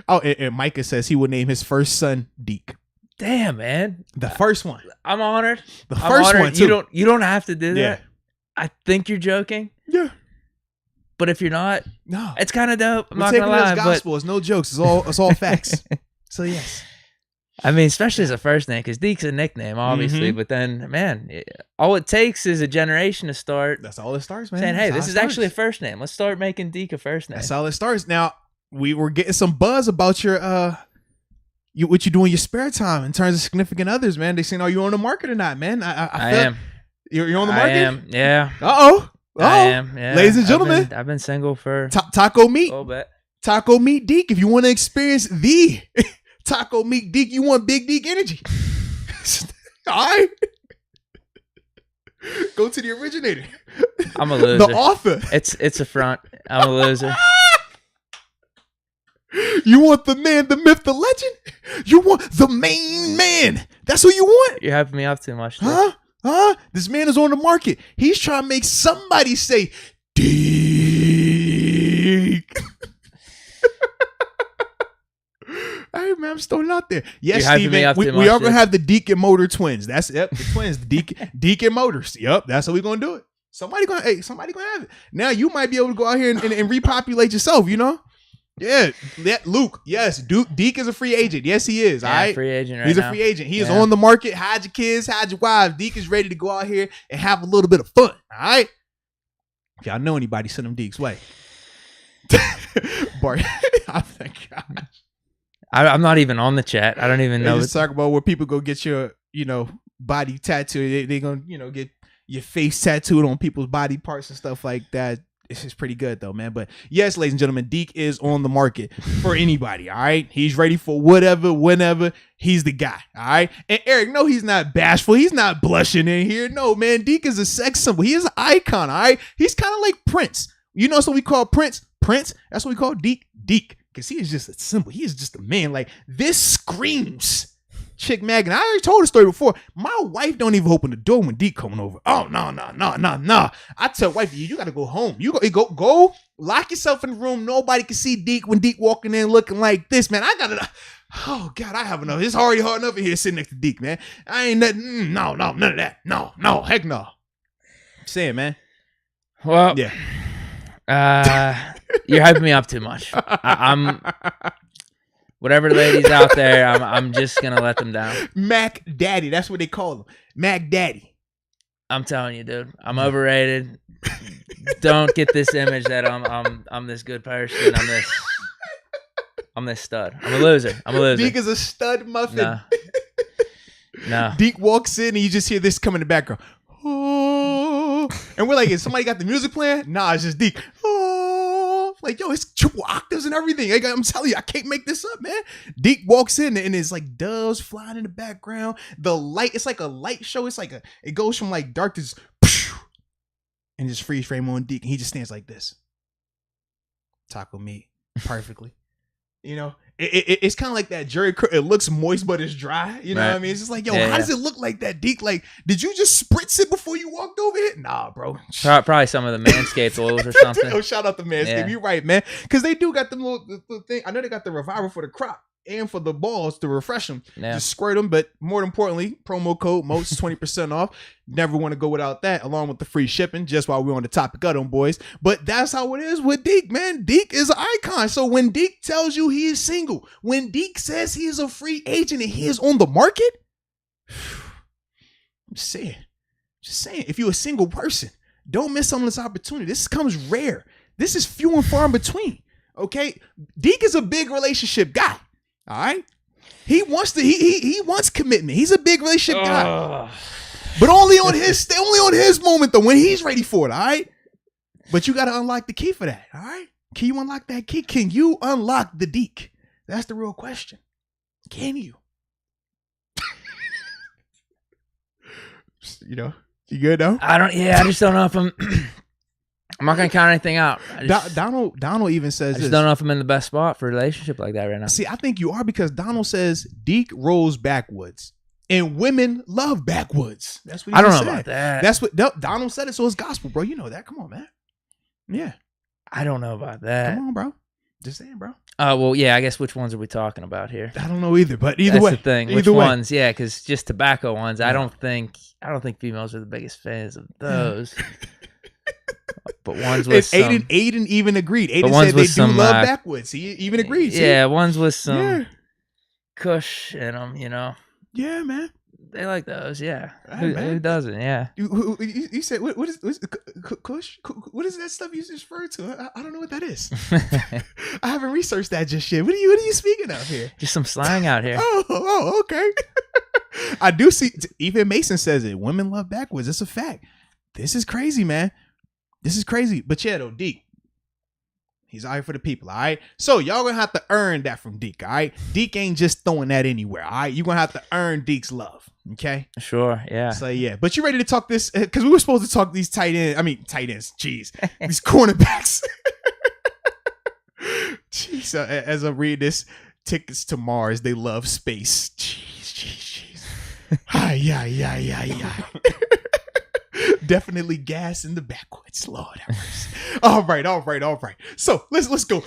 Oh, and Micah says he would name his first son Deke. Damn, man. The first one. I'm honored. The first one, too. You don't have to do that. Yeah. I think you're joking. Yeah. But if you're not, no, it's kind of dope. I'm not gonna lie. It's gospel. It's no jokes. It's all facts. So yes. I mean, especially as a first name, because Deke's a nickname, obviously. But then, man, all it takes is a generation to start. That's all it starts, man. Saying, hey, this is actually a first name. Let's start making Deke a first name. That's all it starts. Now, we were getting some buzz about your what you do in your spare time in terms of significant others, man. They saying, are you on the market or not, man? I am. You're on the market? I am, yeah. Uh-oh. I am, yeah. Ladies and gentlemen. I've been single for Taco Meat. a little bit. Taco Meat Deke. If you want to experience the Taco Meat Deke, you want big Deke energy. All right. Go to the originator. I'm a loser. The author. It's a front. I'm a loser. You want the man, the myth, the legend? You want the main man. That's who you want? You're hyping me up too much. Dude. Huh? This man is on the market. He's trying to make somebody say, Deke. Hey, man, I'm still out there. Yes, Steven, we are going to have the Deke and Motor twins. That's the twins, Deke and Motors. Yep, that's how we're going to do it. Somebody going to have it. Now you might be able to go out here and repopulate yourself, you know? Yeah, Luke. Yes, Deke is a free agent. Yes, he is. Yeah, all right, free agent. Right He's now. A free agent. He is on the market. Hide your kids, hide your wives. Deke is ready to go out here and have a little bit of fun. All right. If y'all know anybody, send them Deke's way. Bart, oh my God. I'm not even on the chat. I don't even know. Just talk about where people go get your, body tattooed. They gonna, get your face tattooed on people's body parts and stuff like that. This is pretty good though, man. But yes, ladies and gentlemen, Deke is on the market for anybody. All right, he's ready for whatever, whenever. He's the guy. All right, and Eric, no, he's not bashful. He's not blushing in here. No, man, Deke is a sex symbol. He is an icon. All right, he's kind of like Prince. You know, so we call Prince. That's what we call Deke. Because he is just a symbol. He is just a man. Like, this screams chick magnet. I already told the story before. My wife don't even open the door when Deke coming over. Oh, no. I tell wife, you got to go home. You go lock yourself in the room. Nobody can see Deke when Deke walking in looking like this, man. I got to, oh, God, I have enough. It's already hard enough in here sitting next to Deke, man. I ain't nothing. No, none of that. No, heck no. I'm saying, man. Well, yeah. You're hyping me up too much. I'm whatever ladies out there, I'm just gonna let them down. Mac Daddy, that's what they call him. Mac Daddy. I'm telling you, dude, I'm overrated. Don't get this image that I'm this good person. I'm this stud. I'm a loser. Deke is a stud muffin. No. Deke walks in and you just hear this come in the background. Oh. And we're like, is somebody got the music playing? Nah, it's just Deke. Oh. Like, yo, it's triple octaves and everything. Like, I'm telling you, I can't make this up, man. Deke walks in and it's like doves flying in the background. The light, it's like a light show. It's like it goes from like dark to just, and just freeze frame on Deke. And he just stands like this. Taco meat perfectly. You know, it's kind of like that Jerry Curl. It looks moist, but it's dry. You know what I mean? It's just like, yo, how does it look like that, Deke? Like, did you just spritz it before you walked over here? Nah, bro. Probably some of the Manscaped oils or something. Oh, shout out to Manscaped. Yeah. You're right, man. Because they do got them little thing. I know they got the reviver for the crop and for the balls to refresh them. Yeah. Just squirt them. But more importantly, promo code Moats 20% off. Never want to go without that, along with the free shipping, just while we're on the topic of them, boys. But that's how it is with Deke, man. Deke is an icon. So when Deke tells you he is single, when Deke says he is a free agent and he is on the market, I'm just saying, if you're a single person, don't miss on this opportunity. This comes rare. This is few and far in between. Okay? Deke is a big relationship guy. All right? He wants he wants commitment. He's a big relationship guy. But only on his moment though, when he's ready for it, all right? But you got to unlock the key for that, all right? Can you unlock that key? Can you unlock the Deke? That's the real question. Can you? You know, you good though? I just don't know if I'm not gonna count anything out. Donald even says I just don't know if I'm in the best spot for a relationship like that right now. See, I think you are, because Donald says Deke rolls backwoods. And women love backwoods. That's what he said. I don't know about that. That's what Donald said it, so it's gospel, bro. You know that. Come on, man. Yeah. I don't know about that. Come on, bro. Just saying, bro. Well, yeah, I guess which ones are we talking about here? I don't know either, but either way. That's the thing. Which ones? Yeah, because just tobacco ones, I don't think females are the biggest fans of those. But ones with Aiden even agreed. Aiden said they do love backwoods. He even agreed. Yeah, ones with some kush in them, you know. Yeah, man. They like those, yeah. Right, who doesn't? Yeah. You said what is kush? What is that stuff you just referred to? I don't know what that is. I haven't researched that just yet. What are you speaking of here? Just some slang out here. Oh, okay. I do see. Even Mason says it. Women love backwoods. It's a fact. This is crazy, man. This is crazy. But yeah, though, Deke. He's out here for the people, all right? So y'all gonna have to earn that from Deke, all right? Deke ain't just throwing that anywhere, all right? You're gonna have to earn Deke's love, okay? Sure, yeah. So yeah, but you ready to talk this? Because we were supposed to talk these tight ends, jeez. These cornerbacks. Jeez, as I read this, tickets to Mars, they love space. Jeez. Yeah. Definitely gas in the backwoods. Lord have mercy. All right. So let's go,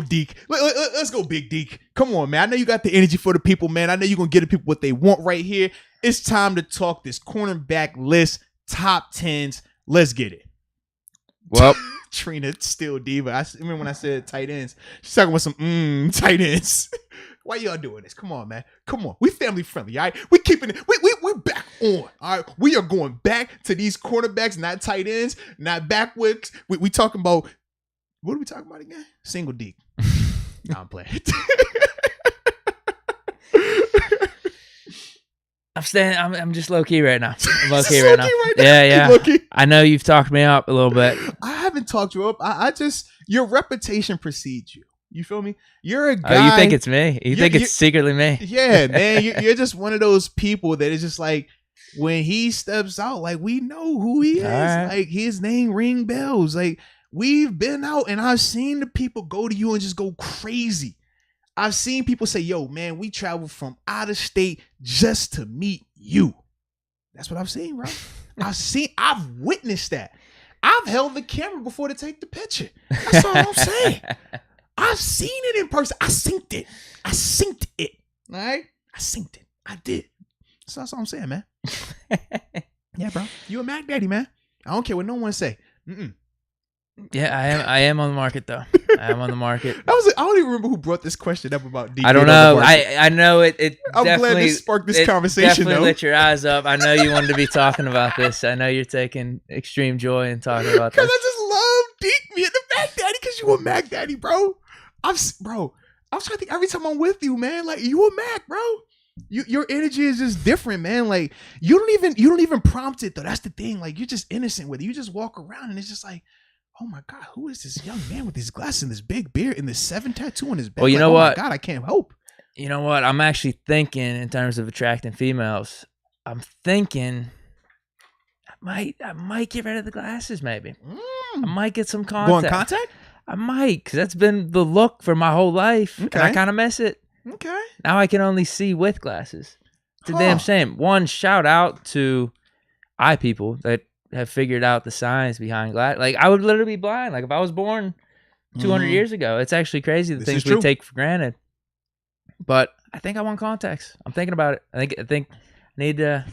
Deke. Let's go, Big Deke. Come on, man. I know you got the energy for the people, man. I know you're gonna get the people what they want right here. It's time to talk this cornerback list, top 10s. Let's get it. Well, Trina still diva. I remember when I said tight ends. She's talking about some tight ends. Why y'all doing this? Come on, man. Come on. We family friendly, all right? We keeping it. We're back on, all right? We are going back to these cornerbacks, not tight ends, not backwards. We talking about, what are we talking about again? Single Deke. Nah, I'm playing. I'm just low key right now. I'm low key right now. Yeah. I know you've talked me up a little bit. I haven't talked you up. I just your reputation precedes you. You feel me? You're a guy. Oh, you think it's me? You think it's secretly me? Yeah, man. You're just one of those people that is just like when he steps out, like we know who he is. Right. Like his name ring bells. Like we've been out and I've seen the people go to you and just go crazy. I've seen people say, yo, man, we traveled from out of state just to meet you. That's what I've seen, bro. I've witnessed that. I've held the camera before to take the picture. That's all I'm saying. I've seen it in person. I synced it. All right? I synced it. I did. So that's all I'm saying, man. Yeah, bro. You a Mac Daddy, man. I don't care what no one say. Yeah, I am on the market though. I am on the market. I don't even remember who brought this question up about Deke. I don't know. I know it. I'm glad this sparked this conversation. Definitely though. Lit your eyes up. I know you wanted to be talking about this. I know you're taking extreme joy in talking about this. Because I just love Deke being the Mac Daddy. Because you a Mac Daddy, bro. I'm trying to think every time I'm with you, man. Like you a Mac, bro. Your energy is just different, man. Like you don't even prompt it though. That's the thing. Like you're just innocent with it. You just walk around and it's just like, oh my God, who is this young man with his glasses and this big beard and this 7 tattoo on his back? Well, you know what? Oh my God, I can't help. You know what? I'm actually thinking in terms of attracting females. I'm thinking I might get rid of the glasses. Maybe I might get some contact. Go in contact? I might, because that's been the look for my whole life, and I kind of miss it. Okay. Now I can only see with glasses. It's a damn shame. One, shout out to eye people that have figured out the science behind glasses. Like I would literally be blind. Like if I was born 200 years ago, it's actually crazy the things we take for granted. But I think I want contacts. I'm thinking about it. I think I need to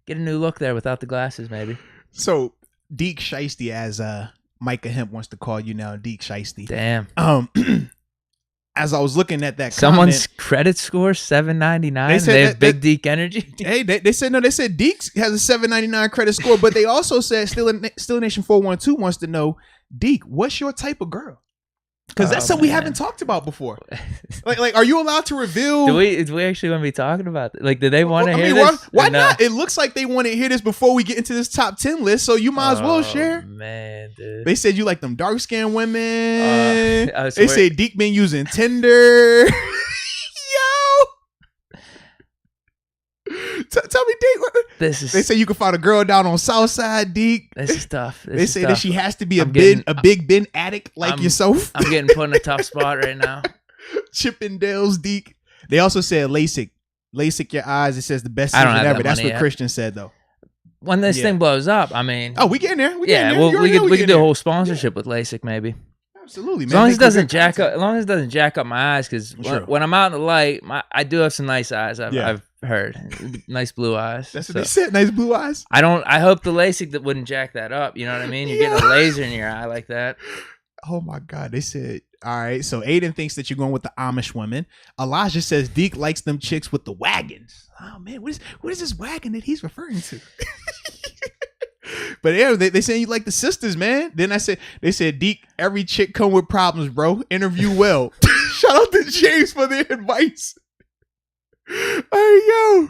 get a new look there without the glasses, maybe. So Deke Shiesty, as Micah Hemp wants to call you now, Deke Shiesty. Damn. As I was looking at that, someone's credit score 799. They have big Deke energy. Hey, they said no. They said Deke has a 799 credit score, but they also said Still Nation 412 wants to know, Deke, what's your type of girl? Because that's something we haven't talked about before. Like, are you allowed to reveal? Do we actually want to be talking about this? Like, do they want to hear this? Why not? It looks like they want to hear this before we get into this top 10 list, so you might as well share. Man, dude. They said you like them dark skinned women. They say Deke been using Tinder. Tell me, Deke. They say you can find a girl down on Southside, Deke. This is tough. They say that she has to be a Big Ben addict like yourself. I'm getting put in a tough spot right now. Chippendales, Deke. They also said LASIK your eyes. It says the best decision ever. That's what Christian said though. When this thing blows up, I mean. Oh, we getting there. We could do a whole sponsorship with LASIK maybe. Absolutely, man. As long as it doesn't jack up my eyes, because when I'm out in the light, I do have some nice eyes. I've heard nice blue eyes. That's what they said. Nice blue eyes. I hope the LASIK that wouldn't jack that up. You know what I mean? You're getting a laser in your eye like that. Oh my God. They said, all right. So Aiden thinks that you're going with the Amish women. Elijah says Deke likes them chicks with the wagons. Oh man, what is this wagon that he's referring to? But yeah, they saying you like the sisters, man. Then they said Deke, every chick come with problems, bro. Interview well. Shout out to James for their advice. Hey yo.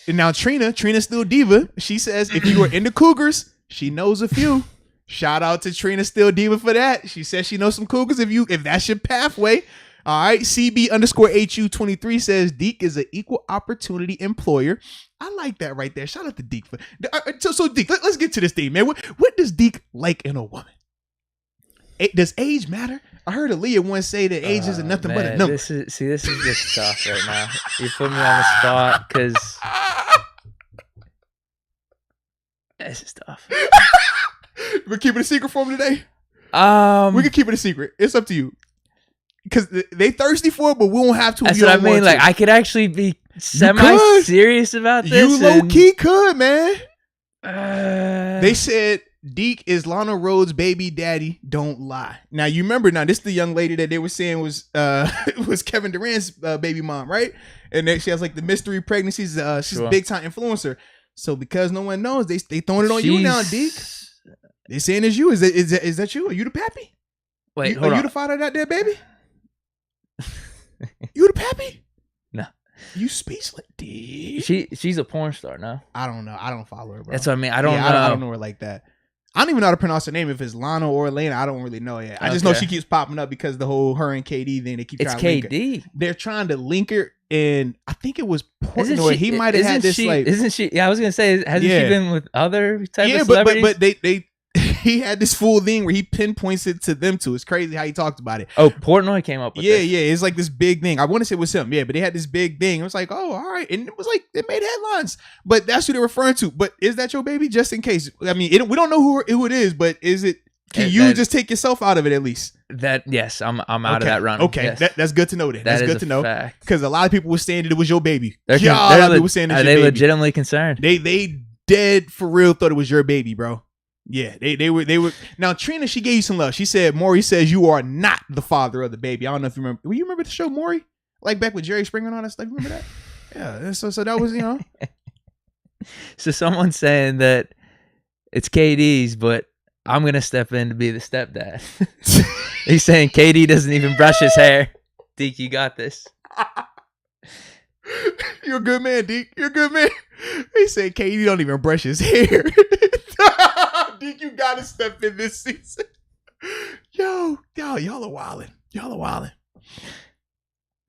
And now Trina's still diva. She says if you are into cougars, she knows a few. Shout out to Trina Still Diva for that. She says she knows some cougars if that's your pathway. All right. CB_HU23 says Deke is an equal opportunity employer. I like that right there. Shout out to Deke. So Deke, let's get to this thing, man. What does Deke like in a woman? Does age matter? I heard Aaliyah once say that age isn't nothing but a number. This is just tough right now. You put me on the spot because this is tough. We're keeping it a secret for him today. We can keep it a secret. It's up to you. Because they thirsty for it, but we won't have to. That's what I mean. Like I could actually be semi-serious about this. You low key could, man. They said Deke is Lana Rhoades' baby daddy. Don't lie. Now you remember. Now this is the young lady that they were saying was Kevin Durant's baby mom, right? And then she has like the mystery pregnancies. She's a big time influencer. So because no one knows, they throwing it on you now, Deke. They saying it's you. Is that you? Are you the pappy? Wait, are you the father of that dead baby? You the pappy? No. You speechless, D. She's a porn star now. I don't know. I don't follow her, bro. That's what I mean. I don't know. I don't know her like that. I don't even know how to pronounce her name. If it's Lana or Elena, I don't really know yet. I just know she keeps popping up because the whole her and KD thing. They keep trying to link her. KD. They're trying to link her, and I think it was Portnoy. He might have had this Isn't she? Yeah, I was gonna say, hasn't she been with other type of celebrities? but they he had this full thing where he pinpoints it to them too. It's crazy how he talked about it. Oh, Portnoy came up with this. Yeah, it's like this big thing. I want to say it was him, but they had this big thing. It was like, oh, all right, and it was like it made headlines. But that's who they're referring to. But is that your baby? Just in case. I mean, we don't know who it is, but is it? Can you just take yourself out of it at least? Yes, I'm out of that run. Okay, yes. That's good to know. That's good to know because a lot of people were saying that it was your baby. Are they legitimately concerned? They dead for real thought it was your baby, bro. Yeah, they were. Now Trina, she gave you some love. She said, "Maury says you are not the father of the baby." I don't know if you remember. You remember the show Maury? Like back with Jerry Springer and all that stuff. You remember that? Yeah. So that was So someone's saying that it's KD's, but I'm gonna step in to be the stepdad. He's saying KD doesn't even brush his hair. Deke, you got this. You're a good man, Deke. You're a good man. He said KD don't even brush his hair. Deke, you gotta step in this season. Y'all are wildin'. Y'all are wildin'.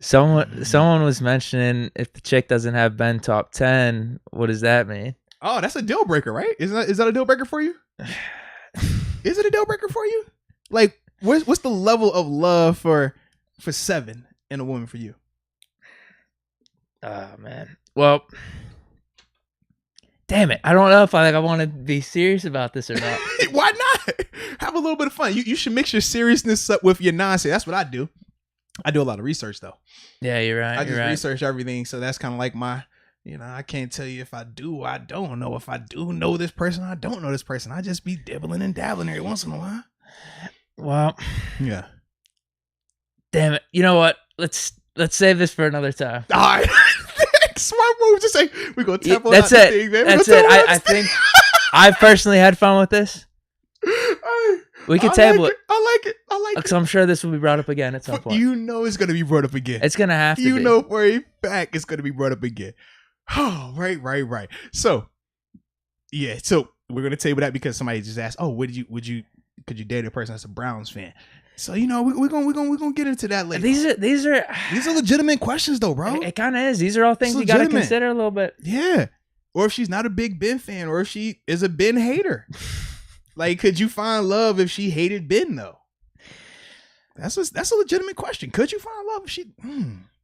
Someone was mentioning if the chick doesn't have Ben top 10, what does that mean? Oh, that's a deal breaker, right? Is that a deal breaker for you? Is it a deal breaker for you? Like, what's the level of love for 7 in a woman for you? Oh man. Well, damn it. I don't know if I want to be serious about this or not. Why not? Have a little bit of fun. You should mix your seriousness up with your nonsense. That's what I do. I do a lot of research though. Yeah, you're right. I just research everything. So that's kind of like my, I can't tell you if I do or I don't know. If I do know this person, I don't know this person. I just be dibbling and dabbling every once in a while. Well, yeah. Damn it. You know what? Let's save this for another time. All right. Smart move. Just say we're gonna tempo that's out it. Thing, man. That's it. I think I've personally had fun with this. We could table it. I like it. Because I'm sure this will be brought up again at some point. You know it's gonna be brought up again. It's gonna have to. You know for a fact it's gonna be brought up again. Oh, right. So, yeah. So we're gonna table that because somebody just asked, "Oh, could you date a person that's a Browns fan?" So we're gonna get into that later. These are legitimate questions though, bro. It kind of is. These are all things you got to consider a little bit. Yeah. Or if she's not a big Ben fan, or if she is a Ben hater. Like, could you find love if she hated Ben though? That's a legitimate question. Could you find love if she?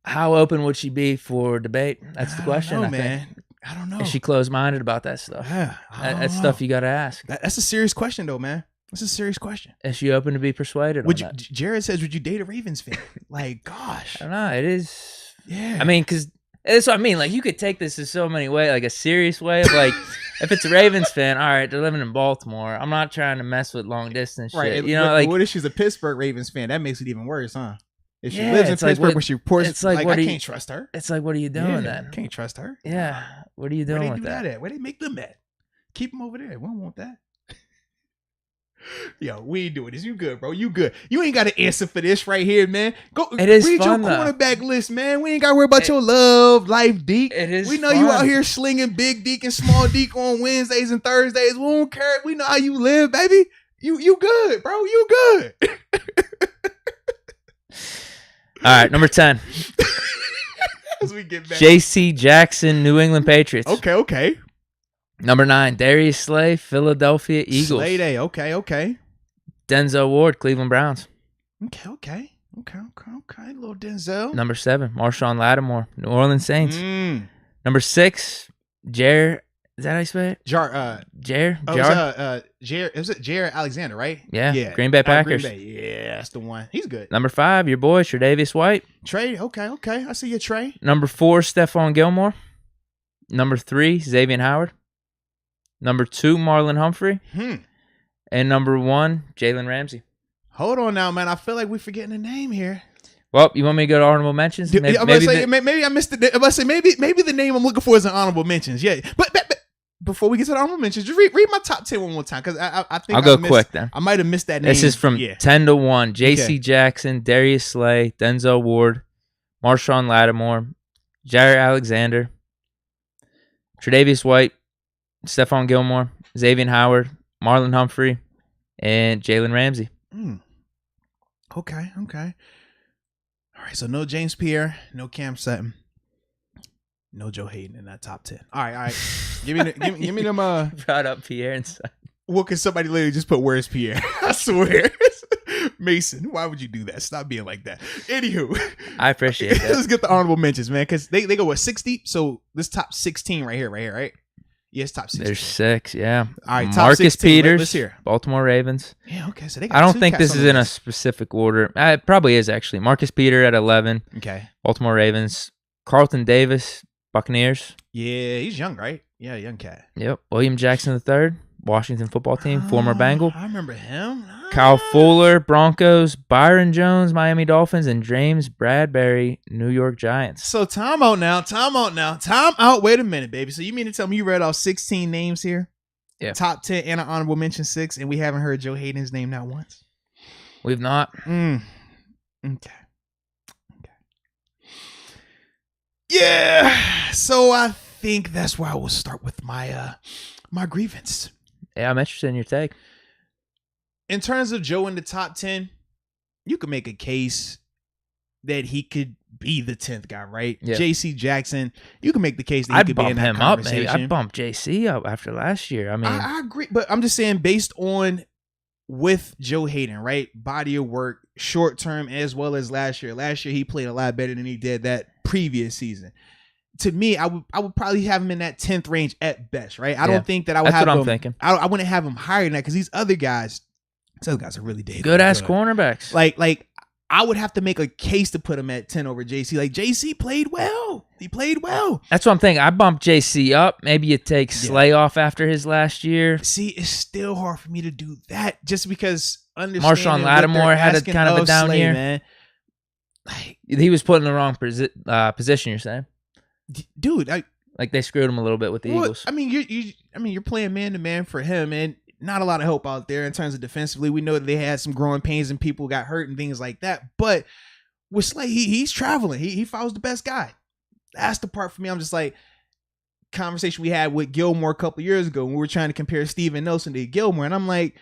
How open would she be for debate? That's the question. I think. I don't know. Is she closed-minded about that stuff? Yeah, that's stuff you got to ask. That's a serious question though, man. That's a serious question. Is she open to be persuaded? Jared says, would you date a Ravens fan? Like, gosh. I don't know. It is. Yeah. I mean, because that's what I mean. Like, you could take this in so many ways, like a serious way of like, if it's a Ravens fan, all right, they're living in Baltimore. I'm not trying to mess with long distance shit. Right. What if she's a Pittsburgh Ravens fan? That makes it even worse, huh? If she lives in Pittsburgh, where she reports, it's like I can't trust her. It's like, what are you doing then? Can't trust her. Yeah. What are you doing with that? Where they make them at? Keep them over there. We don't want that. Yo, we ain't doing this. You good, bro. You good. You ain't got an answer for this right here, man. Go read your cornerback list, man. We ain't got to worry about your love life, Deke. We know you out here slinging big Deke and small Deke on Wednesdays and Thursdays. We don't care. We know how you live, baby. You good, bro. You good. All right, number 10. As we get back. J.C. Jackson, New England Patriots. Okay. Number 9, Darius Slay, Philadelphia Eagles. Slay Day, okay. Denzel Ward, Cleveland Browns. Okay. Little Denzel. Number 7, Marshawn Lattimore, New Orleans Saints. Number 6, Jair. Is that how you say it? Jair. Is it Jair Alexander, right? Yeah. Green Bay Packers. Green Bay. Yeah, that's the one. He's good. Number 5, your boy, Tre'Davious White. Trey, okay. I see you, Trey. Number 4, Stephon Gilmore. Number 3, Xavier Howard. Number 2, Marlon Humphrey. And number 1, Jalen Ramsey. Hold on now, man. I feel like we're forgetting a name here. Well, you want me to go to honorable mentions? Maybe I missed it. I'm about to say maybe the name I'm looking for is an honorable mentions. Yeah, but before we get to the honorable mentions, just read my top 10 one more time because I think I'll go quick then. I might have missed that name. This is from 10 to 1. J.C. Jackson, Darius Slay, Denzel Ward, Marshawn Lattimore, Jair Alexander, Tre'Davious White, Stephon Gilmore, Xavier Howard, Marlon Humphrey, and Jalen Ramsey. Okay. All right, so no James Pierre, no Cam Sutton, no Joe Haden in that top 10. All right. Give me them. Brought up Pierre and Sutton. Well, because somebody literally just put, where's Pierre? I swear. Mason, why would you do that? Stop being like that. Anywho. I appreciate that. Let's get the honorable mentions, man, because they go with 60. So this top 16 right here, right? Yes, top 16. There's 6, yeah. All right, top Marcus 16. Peters, Let's hear. Baltimore Ravens. Yeah, okay. So they got I don't two think cats this on is the in a list. specific order. It probably is, actually. Marcus Peter at 11. Okay. Baltimore Ravens. Carlton Davis, Buccaneers. Yeah, he's young, right? Yeah, young cat. Yep. William Jackson III, Washington football team, former Bengal. I remember him. Kyle Fuller, Broncos. Byron Jones, Miami Dolphins. And James Bradbury, New York Giants. So time out now. Time out. Wait a minute, baby. So you mean to tell me you read off 16 names here? Yeah. Top 10 and an honorable mention 6, and we haven't heard Joe Haden's name not once? We've not. Okay. Yeah. So I think that's where I will start with my my grievance. Yeah, I'm interested in your take. In terms of Joe in the top 10, you could make a case that he could be the 10th guy, right? Yeah. J.C. Jackson, you can make the case that he could be in that him up, conversation. maybe. I'd bump J.C. up after last year. I mean, I agree, but I'm just saying based on with Joe Haden, right? Body of work, short term as well as last year. Last year he played a lot better than he did that previous season. To me, I would probably have him in that 10th range at best, right? I don't think that I would have him. That's what I'm thinking. I wouldn't have him higher than that because these other guys are really good ass cornerbacks. Like I would have to make a case to put him at 10 over JC. Like JC played well. He played well. That's what I'm thinking. I bumped JC up. Maybe you take Slay off after his last year. See, it's still hard for me to do that just because Marshawn Lattimore had a kind of a down year. Man. Like, he was put in the wrong position, you're saying? Dude, like they screwed him a little bit with the Eagles. I mean, you're playing man to man for him, and not a lot of help out there in terms of defensively. We know that they had some growing pains and people got hurt and things like that. But with Slay, he's traveling. He follows the best guy. That's the part for me. I'm just like, conversation we had with Gilmore a couple years ago when we were trying to compare Steven Nelson to Gilmore, and I'm like,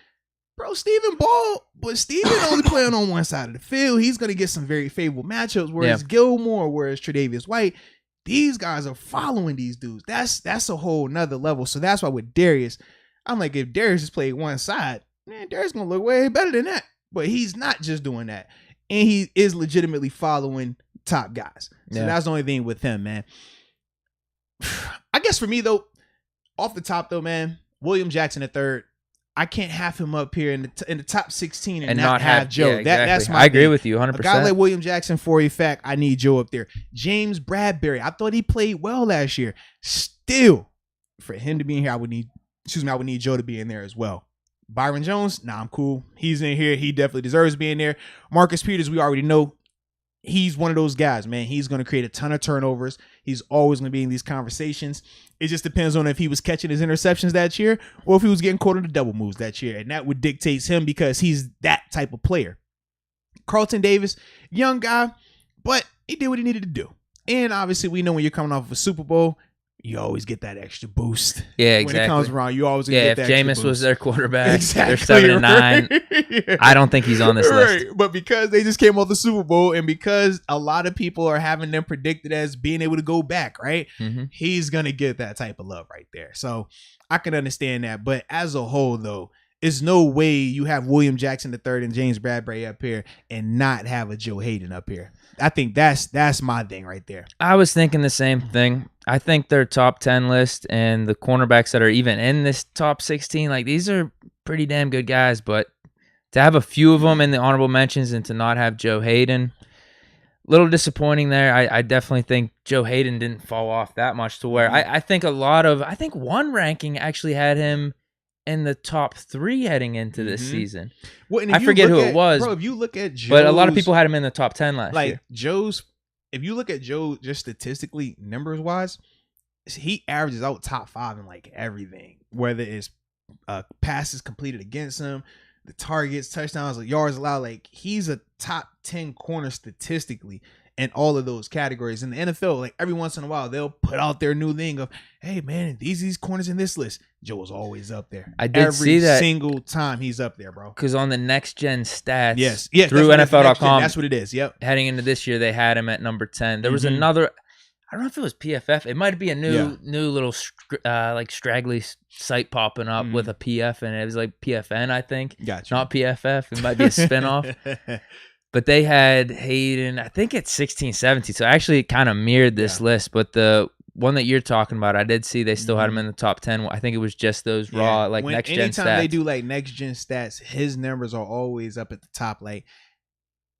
bro, Steven ball, but Steven only playing on one side of the field. He's gonna get some very favorable matchups. Whereas Gilmore, whereas Tre'Davious White, these guys are following these dudes. That's a whole nother level. So that's why with Darius, I'm like, if Darius just played one side, man, Darius gonna look way better than that. But he's not just doing that. And he is legitimately following top guys. So that's the only thing with him, man. I guess for me, though, off the top, though, man, William Jackson III, I can't have him up here in the top 16 and not have Joe. Yeah, exactly. That's my I agree thing. with you 100%. A guy like William Jackson, for a fact, I need Joe up there. James Bradbury, I thought he played well last year. Still, for him to be in here, I would need Joe to be in there as well. Byron Jones, I'm cool. He's in here. He definitely deserves being there. Marcus Peters, we already know. He's one of those guys, man. He's going to create a ton of turnovers. He's always going to be in these conversations. It just depends on if he was catching his interceptions that year or if he was getting caught in the double moves that year. And that would dictate him because he's that type of player. Carlton Davis, young guy, but he did what he needed to do. And obviously, we know when you're coming off of a Super Bowl, you always get that extra boost. Yeah, exactly. When it comes around, you always get that extra boost. If Jameis was their quarterback, exactly, they're 7-9. Yeah. I don't think he's on this list. But because they just came off the Super Bowl and because a lot of people are having them predicted as being able to go back, right? Mm-hmm. He's going to get that type of love right there. So I can understand that. But as a whole, though, there's no way you have William Jackson III and James Bradbury up here and not have a Joe Haden up here. I think that's my thing right there. I was thinking the same thing. I think their top 10 list and the cornerbacks that are even in this top 16, like these are pretty damn good guys, but to have a few of them in the honorable mentions and to not have Joe Haden, a little disappointing there. I definitely think Joe Haden didn't fall off that much to where I think one ranking actually had him in the top 3 heading into this season. Well, I forget who it was. Bro, if you look at Joe's, but a lot of people had him in the top 10 last year. If you look at Joe just statistically, numbers wise, he averages out top 5 in like everything, whether it's passes completed against him, the targets, touchdowns, yards allowed. Like he's a top 10 corner statistically. in all of those categories. In the NFL, like every once in a while, they'll put out their new thing of, hey man, these corners in this list. Joe was always up there. I did see that every single time he's up there, bro. Because on the next gen stats, yes, through NFL.com, that's what it is. Yep. Heading into this year, they had him at number 10. There was another. I don't know if it was PFF. It might be a new little like straggly site popping up with a PF, and it was like PFN, I think. Gotcha. Not PFF. It might be a spinoff. But they had Haden, I think it's 16, 17. So actually it kind of mirrored this list. But the one that you're talking about, I did see they still had him in the top 10. I think it was just those raw, like next-gen stats. Anytime they do like next-gen stats, his numbers are always up at the top. Like,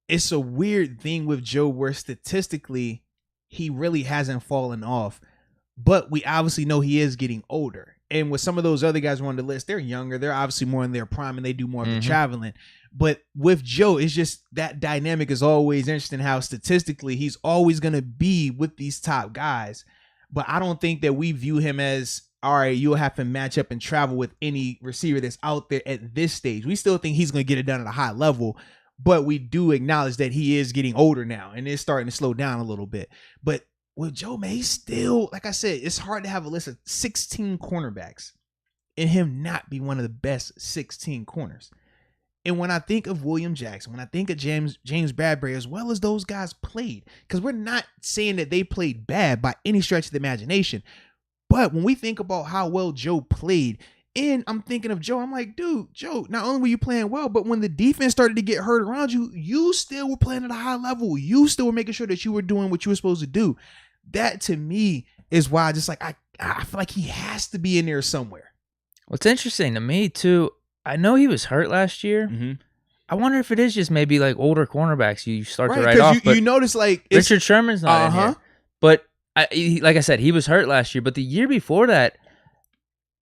it's a weird thing with Joe where statistically he really hasn't fallen off. But we obviously know he is getting older. And with some of those other guys on the list, they're younger. They're obviously more in their prime and they do more of the traveling. But with Joe, it's just that dynamic is always interesting how statistically he's always going to be with these top guys. But I don't think that we view him as, all right, you'll have to match up and travel with any receiver that's out there at this stage. We still think he's going to get it done at a high level. But we do acknowledge that he is getting older now and it's starting to slow down a little bit. But with Joe, man, he's still, like I said, it's hard to have a list of 16 cornerbacks and him not be one of the best 16 corners. And when I think of William Jackson, when I think of James Bradbury, as well as those guys played, because we're not saying that they played bad by any stretch of the imagination. But when we think about how well Joe played, and I'm thinking of Joe, I'm like, dude, Joe, not only were you playing well, but when the defense started to get hurt around you, you still were playing at a high level. You still were making sure that you were doing what you were supposed to do. That to me is why I feel like he has to be in there somewhere. What's interesting to me too, I know he was hurt last year. I wonder if it is just maybe like older cornerbacks you start to write off. You notice like Richard Sherman's not in here. But like I said, he was hurt last year. But the year before that,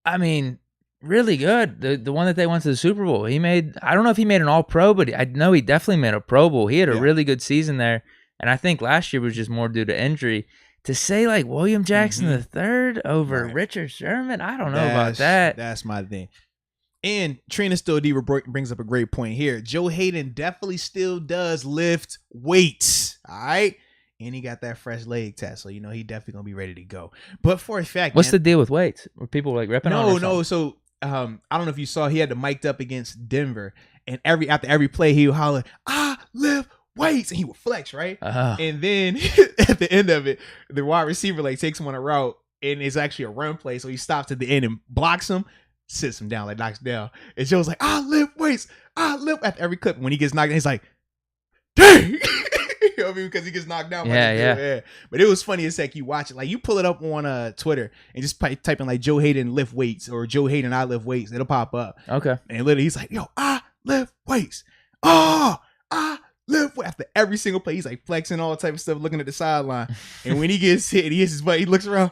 I mean, really good. The one that they went to the Super Bowl, I don't know if he made an All-Pro, but I know he definitely made a Pro Bowl. He had a really good season there. And I think last year was just more due to injury. To say like William Jackson III over Richard Sherman, I don't know about that. That's my thing. And Trina Still Diva brings up a great point here. Joe Haden definitely still does lift weights. All right. And he got that fresh leg test. So, he definitely going to be ready to go. But for a fact, what's the deal with weights? Were people like ripping on him? No. So, I don't know if you saw, he had the mic'd up against Denver. And after every play, he would holler, I lift weights, and he would flex, right? And then at the end of it, the wide receiver takes him on a route, and it's actually a run play. So he stops at the end and blocks him, sits him down, knocks him down. And Joe's like, I lift weights, I lift. After every clip, when he gets knocked down, he's like, dang. You know what I mean? Because he gets knocked down. Yeah. But it was funny as heck. You watch it, like you pull it up on Twitter and just type in like Joe Haden lift weights or Joe Haden I lift weights. It'll pop up. Okay. And literally, he's like, yo, I lift weights. Oh, I lift weights. After every single play, he's like flexing all type of stuff, looking at the sideline. And when he gets hit, he hits his butt. He looks around.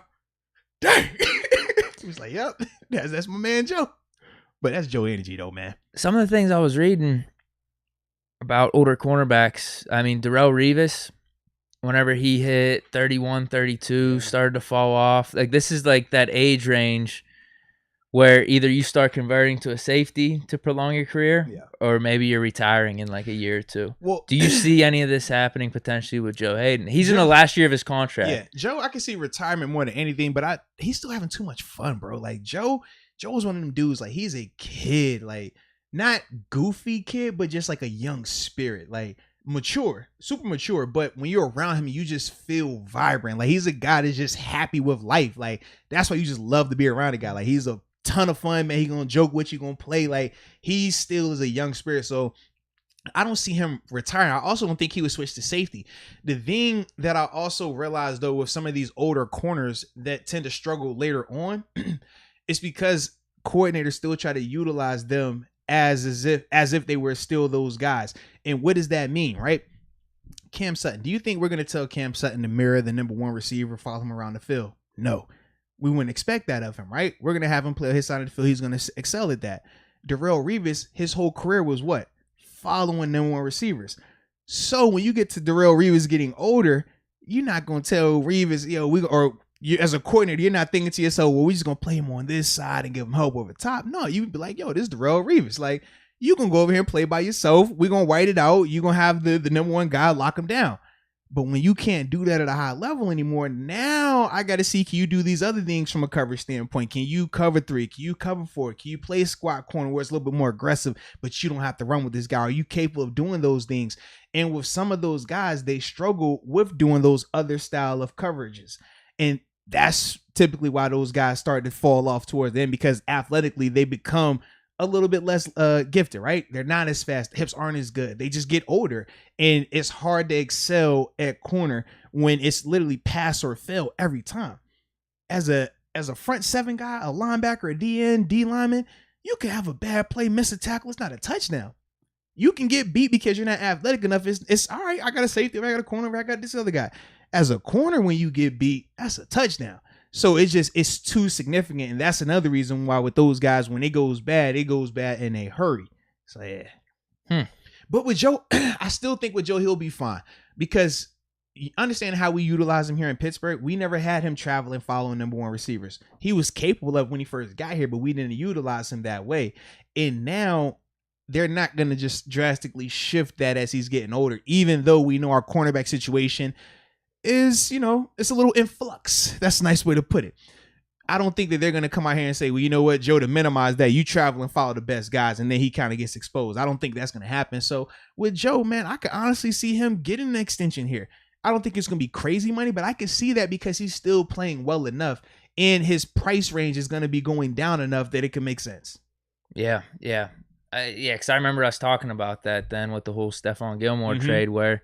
Dang. He's like, yep, that's my man Joe. But that's Joe energy though, man. Some of the things I was reading about older cornerbacks, I mean, Darrelle Revis, whenever he hit 31, 32, started to fall off. Like, this is like that age range where either you start converting to a safety to prolong your career, or maybe you're retiring in like a year or two. Well, do you see any of this happening potentially with Joe Haden? He's in the last year of his contract. Yeah, Joe, I can see retirement more than anything, but he's still having too much fun, bro. Like, Joe was one of them dudes, like, he's a kid, like, not goofy kid, but just like a young spirit, like mature, super mature. But when you're around him, you just feel vibrant. Like, he's a guy that's just happy with life. Like, that's why you just love to be around a guy. Like, he's a ton of fun, man. He gonna joke with you, gonna play. Like, he still is a young spirit. So I don't see him retiring. I also don't think he would switch to safety. The thing that I also realized though with some of these older corners that tend to struggle later on is because coordinators still try to utilize them as if they were still those guys. And what does that mean, right? Cam Sutton. Do you think we're going to tell Cam Sutton to mirror the number one receiver, follow him around the field? No. We wouldn't expect that of him, right? We're going to have him play his side of the field. He's going to excel at that. Darrelle Revis, his whole career was what? Following number one receivers. So when you get to Darrelle Revis getting older, you're not going to tell Revis, you as a coordinator, you're not thinking to yourself, well, we're just going to play him on this side and give him help over top. No, you would be like, yo, this is Darrelle Revis. Like, you can go over here and play by yourself. We're going to write it out. You're going to have the number one guy lock him down. But when you can't do that at a high level anymore, now I got to see, can you do these other things from a coverage standpoint? Can you cover 3? Can you cover 4? Can you play squat corner where it's a little bit more aggressive, but you don't have to run with this guy? Are you capable of doing those things? And with some of those guys, they struggle with doing those other style of coverages. And that's typically why those guys start to fall off towards the end, because athletically they become a little bit less gifted, right? They're not as fast. The hips aren't as good. They just get older, and it's hard to excel at corner when it's literally pass or fail every time. As a front 7 guy, a linebacker, a DN, D lineman, you can have a bad play, miss a tackle. It's not a touchdown. You can get beat because you're not athletic enough. It's all right. I got a safety. I got a corner. I got this other guy. As a corner, when you get beat, that's a touchdown. So it's too significant. And that's another reason why with those guys, when it goes bad in a hurry. So yeah. But with Joe, I still think with Joe, he'll be fine, because you understand how we utilize him here in Pittsburgh. We never had him traveling, following number 1 receivers. He was capable of when he first got here, but we didn't utilize him that way. And now they're not going to just drastically shift that as he's getting older, even though we know our cornerback situation is, it's a little in flux. That's a nice way to put it. I don't think that they're going to come out here and say, well, you know what, Joe, to minimize that, you travel and follow the best guys, and then he kind of gets exposed. I don't think that's going to happen. So with Joe, man, I could honestly see him getting an extension here. I don't think it's going to be crazy money, but I can see that because he's still playing well enough, and his price range is going to be going down enough that it can make sense. Yeah. Because I remember us talking about that then with the whole Stephon Gilmore trade, where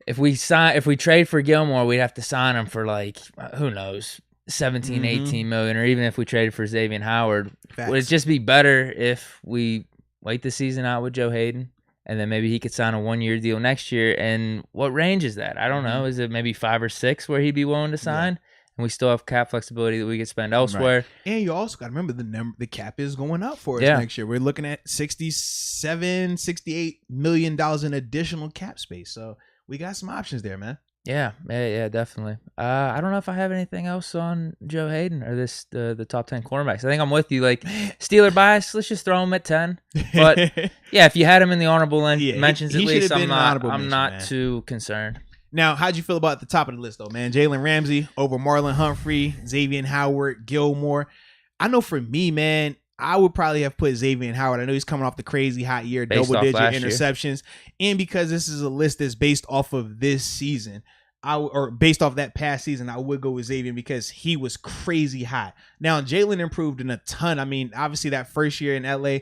if we trade for Gilmore, we'd have to sign him for like, who knows, 17, 18 million, or even if we traded for Xavier Howard. Facts. Would it just be better if we wait the season out with Joe Haden, and then maybe he could sign a 1-year deal next year? And what range is that? I don't know. Is it maybe 5 or 6 where he'd be willing to sign? Yeah. And we still have cap flexibility that we could spend elsewhere. Right. And you also got to remember the cap is going up for us next year. We're looking at $68 million in additional cap space. So we got some options there, man. Yeah, definitely. I don't know if I have anything else on Joe Haden or the top 10 cornerbacks. I think I'm with you. Like, Steeler bias, let's just throw him at 10. But yeah, if you had him in the honorable mentions, at least I'm not too concerned. Now, how'd you feel about the top of the list, though, man? Jalen Ramsey over Marlon Humphrey, Xavier Howard, Gilmore. I know for me, man, I would probably have put Xavier Howard. I know he's coming off the crazy hot year, double-digit interceptions. And because this is a list that's based off of this season, or based off that past season, I would go with Xavier because he was crazy hot. Now, Jalen improved in a ton. I mean, obviously that first year in LA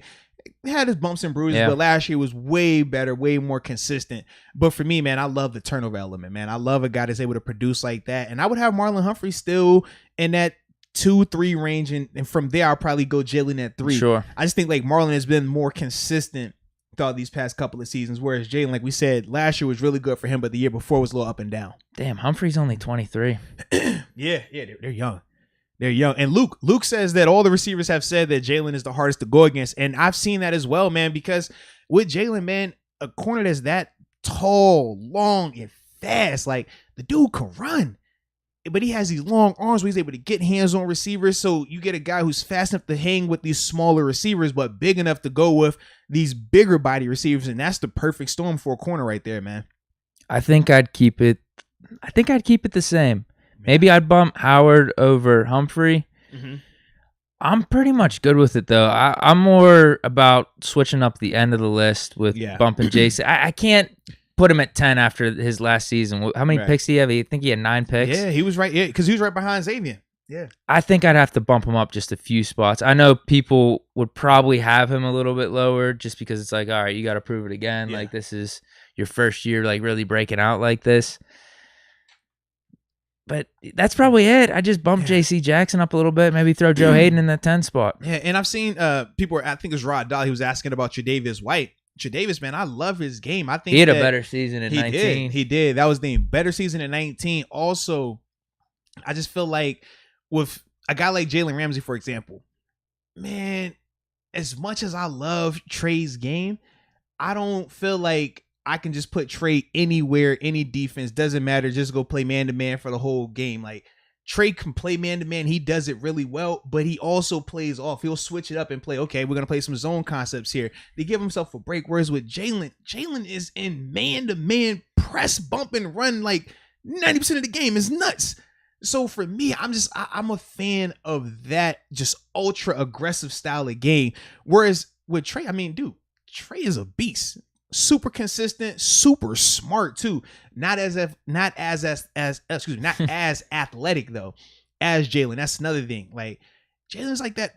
had his bumps and bruises, but last year was way better, way more consistent. But for me, man, I love the turnover element, man. I love a guy that's able to produce like that. And I would have Marlon Humphrey still in that 2-3 range. And from there, I'll probably go Jalen at 3. Sure. I just think like Marlon has been more consistent throughout these past couple of seasons, whereas Jalen, like we said, last year was really good for him, but the year before was a little up and down. Damn, Humphrey's only 23. Yeah, they're young. They're young. And Luke says that all the receivers have said that Jalen is the hardest to go against. And I've seen that as well, man, because with Jalen, man, a corner that's that tall, long, and fast, like the dude can run. But he has these long arms where he's able to get hands on receivers. So you get a guy who's fast enough to hang with these smaller receivers, but big enough to go with these bigger body receivers. And that's the perfect storm for a corner right there, man. I think I'd keep it the same. Maybe I'd bump Howard over Humphrey. I'm pretty much good with it, though. I'm more about switching up the end of the list with bumping Jason. I can't put him at 10 after his last season. How many picks did he have? I think he had 9 picks. Yeah, he was right. Yeah, because he was right behind Xavier. Yeah. I think I'd have to bump him up just a few spots. I know people would probably have him a little bit lower just because it's like, all right, you got to prove it again. Yeah. Like, this is your first year, like, really breaking out like this. But that's probably it. I just bumped J.C. Jackson up a little bit, maybe throw Joe Haden in that 10 spot. Yeah, and I've seen people, I think it was Rod Dahl, he was asking about Tre'Davious White. Tre'Davious, man, I love his game. I think he had a better season in 19. He did. That was the better season in 19. Also, I just feel like with a guy like Jalen Ramsey, for example, man, as much as I love Trey's game, I don't feel like I can just put Trey anywhere, any defense, doesn't matter. Just go play man-to-man for the whole game. Like, Trey can play man-to-man. He does it really well, but he also plays off. He'll switch it up and play, okay, we're going to play some zone concepts here. They give himself a break, whereas with Jalen is in man-to-man press, bump, and run like 90% of the game. Is nuts. So for me, I'm a fan of that just ultra aggressive style of game. Whereas with Trey, I mean, dude, Trey is a beast. Super consistent, super smart too. Not as athletic though as Jalen. That's another thing. Like Jalen's like that.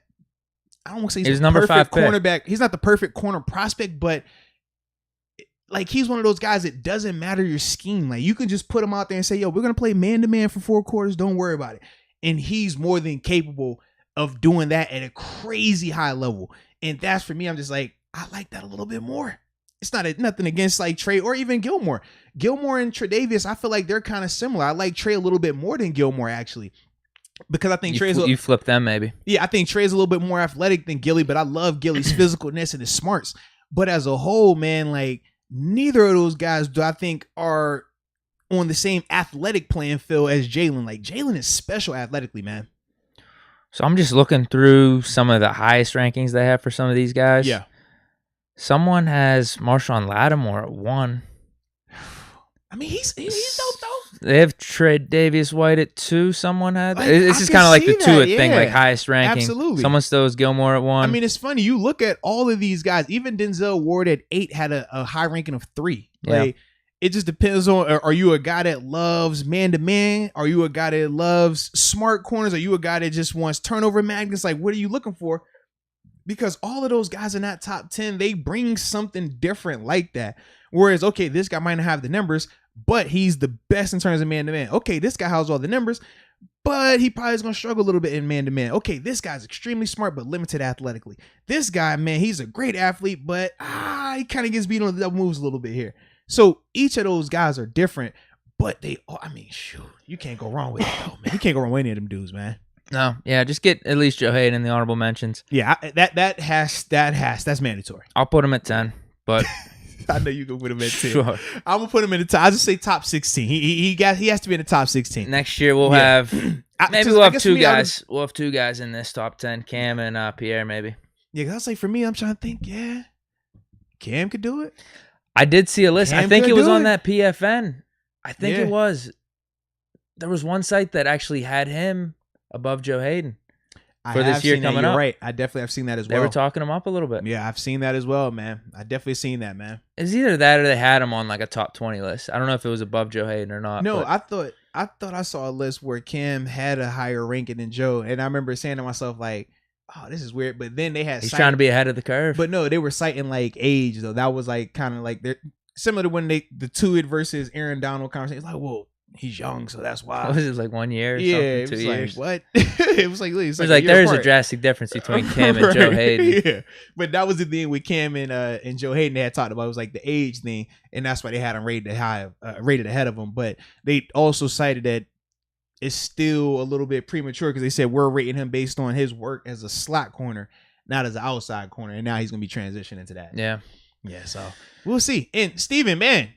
I don't want to say he's the number perfect 5 cornerback. He's not the perfect corner prospect, but like he's one of those guys that doesn't matter your scheme. Like you can just put him out there and say, yo, we're going to play man-to-man for 4 quarters. Don't worry about it. And he's more than capable of doing that at a crazy high level. And that's for me, I'm just like, I like that a little bit more. It's nothing against like Trey or even Gilmore. Gilmore and Tre'Davious, I feel like they're kind of similar. I like Trey a little bit more than Gilmore actually. Because I think you flip them maybe. Yeah, I think Trey's a little bit more athletic than Gilly, but I love Gilly's physicalness and his smarts. But as a whole, man, like neither of those guys do I think are on the same athletic playing field as Jalen. Like Jalen is special athletically, man. So I'm just looking through some of the highest rankings they have for some of these guys. Yeah. Someone has Marshawn Lattimore at 1. I mean, he's dope though. They have Tre'Davious White at 2. Someone had. This is kind of like the 2 thing, like highest ranking. Absolutely. Someone still has Gilmore at 1. I mean, it's funny. You look at all of these guys. Even Denzel Ward at 8 had a high ranking of 3. Like, it just depends on, are you a guy that loves man-to-man? Are you a guy that loves smart corners? Are you a guy that just wants turnover magnets? Like, what are you looking for? Because all of those guys in that top 10, they bring something different like that. Whereas, okay, this guy might not have the numbers, but he's the best in terms of man-to-man. Okay, this guy has all the numbers, but he probably is going to struggle a little bit in man-to-man. Okay, this guy's extremely smart, but limited athletically. This guy, man, he's a great athlete, but he kind of gets beat on the double moves a little bit here. So each of those guys are different, but they all, I mean, shoot, you can't go wrong with it, though, man. You can't go wrong with any of them dudes, man. No, yeah, just get at least Joe Haden in the honorable mentions. Yeah, that's mandatory. I'll put him at 10, but I know you can put him at 10. Sure. I'm gonna put him in the top. I just say top 16. He has to be in the top 16. Next year we'll have we'll have 2 guys. We'll have 2 guys in this top 10, Cam and Pierre, maybe. Yeah, cause I was like, for me, I'm trying to think. Yeah, Cam could do it. I did see a list. I think it was on that PFN. I think it was. There was one site that actually had him above Joe Haden for this year coming up. Right. I definitely have seen that as well. They were talking him up a little bit. Yeah, I've seen that as well, man. I definitely seen that, man. It's either that or they had him on like a top 20 list. I don't know if it was above Joe Haden or not. No, I thought I saw a list where Cam had a higher ranking than Joe, and I remember saying to myself like, oh, this is weird. But then they had he's trying to be ahead of the curve. But no, they were citing like age though. That was like kind of like they're similar to when the Tuitt versus Aaron Donald conversation. It's like, whoa, he's young, so that's why. Was it like 1 year or something? It 2 was years? Like, what? It was like there's a drastic difference between Cam and Joe Haden. Yeah, but that was the thing with Cam and Joe Haden. They had talked about it was like the age thing, and that's why they had him rated ahead of him. But they also cited that it's still a little bit premature because they said we're rating him based on his work as a slot corner, not as an outside corner, and now he's gonna be transitioning into that. Yeah. So we'll see. And Steven, man,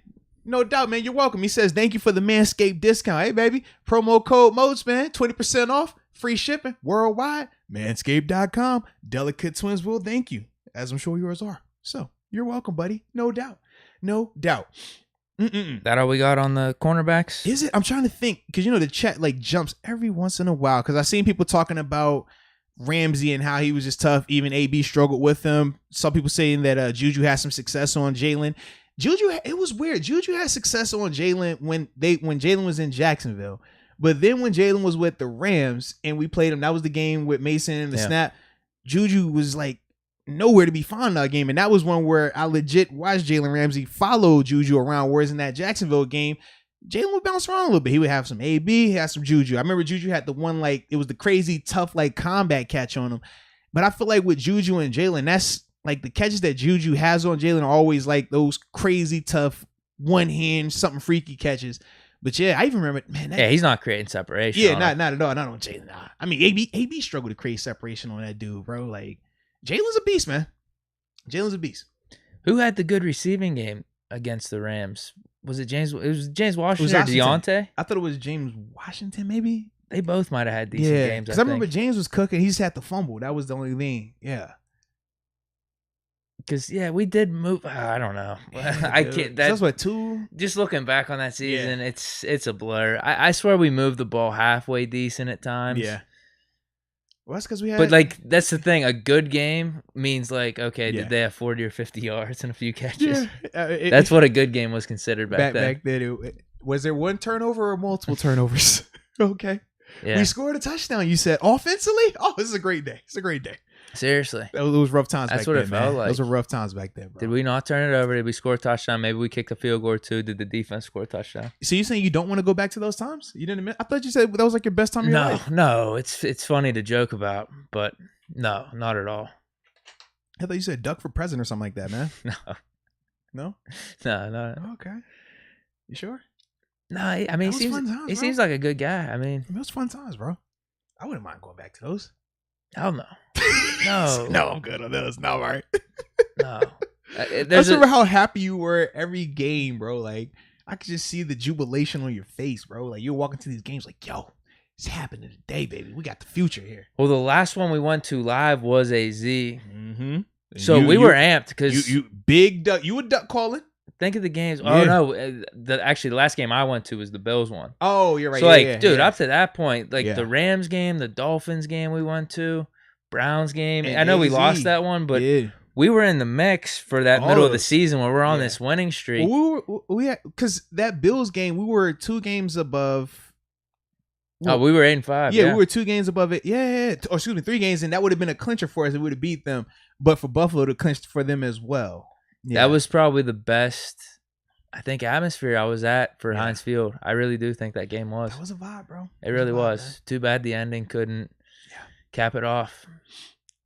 no doubt, man, you're welcome. He says, thank you for the Manscaped discount. Hey, baby, promo code Moats, man, 20% off, free shipping, worldwide, manscaped.com. Delicate Twins will thank you, as I'm sure yours are. So you're welcome, buddy. No doubt. That all we got on the cornerbacks? Is it? I'm trying to think, because, the chat, like, jumps every once in a while, because I've seen people talking about Ramsey and how he was just tough. Even AB struggled with him. Some people saying that Juju had some success on Jalen. It was weird. Juju had success on Jalen when Jalen was in Jacksonville. But then when Jalen was with the Rams and we played him, that was the game with Mason and the snap. Juju was like nowhere to be found in that game. And that was one where I legit watched Jalen Ramsey follow Juju around. Whereas in that Jacksonville game, Jalen would bounce around a little bit. He would have some AB, he had some Juju. I remember Juju had the one, like, it was the crazy tough, like, combat catch on him. But I feel like with Juju and Jalen, that's like the catches that Juju has on Jalen are always like those crazy tough one hand, something freaky catches. But yeah, I even remember, man. He's not creating separation. Yeah, not at all. Not on Jalen. Nah. I mean, AB struggled to create separation on that dude, bro. Like, Jalen's a beast, man. Jalen's a beast. Who had the good receiving game against the Rams? Was it James? It was James Washington or Deontay? I thought it was James Washington, maybe. They both might have had decent games. Because I remember James was cooking. He just had to fumble. That was the only thing. Yeah. Because, we did move. I don't know. Yeah, I can't. That's what, 2? Just looking back on that season, it's a blur. I swear we moved the ball halfway decent at times. Yeah. Well, that's because we had. But, like, that's the thing. A good game means, like, okay, did they have 40 or 50 yards and a few catches? Yeah. That's what a good game was considered back then. Back then, was there one turnover or multiple turnovers? Okay. Yeah. We scored a touchdown, you said. Offensively? Oh, this is a great day. It's a great day. Seriously. It was rough times back then. That's what it felt like. Those were rough times back then, bro. Did we not turn it over? Did we score a touchdown? Maybe we kicked a field goal or two. Did the defense score a touchdown? So you saying you don't want to go back to those times? You didn't admit? I thought you said that was like your best time of your life. No. It's funny to joke about, but no, not at all. I thought you said duck for president or something like that, man. No? No. Okay. You sure? No, I mean, he seems like a good guy. I mean, it was fun times, bro. I wouldn't mind going back to those. Hell no. No. No, I'm good on those. No, all right. No. I remember how happy you were every game, bro. Like, I could just see the jubilation on your face, bro. Like, you're walking to these games like, yo, it's happening today, baby. We got the future here. Well, the last one we went to live was AZ. Mm-hmm. So we were amped because you big duck. You were duck calling. Think of the games. Yeah. Oh no! The last game I went to was the Bills one. Oh, you're right. So dude, up to that point, the Rams game, the Dolphins game we went to, Browns game. And I know we lost that one, but we were in the mix for that middle of the season where we're on this winning streak. Well, we had because that Bills game, we were 2 games above. Well, we were 8-5. Yeah, we were 2 games above it. Yeah. Or excuse me, 3 games, and that would have been a clincher for us. It would have beat them, but for Buffalo to clinch for them as well. Yeah. That was probably the best, I think, atmosphere I was at for Heinz Field. I really do think that game was. That was a vibe, bro. It really was. Man. Too bad the ending couldn't cap it off,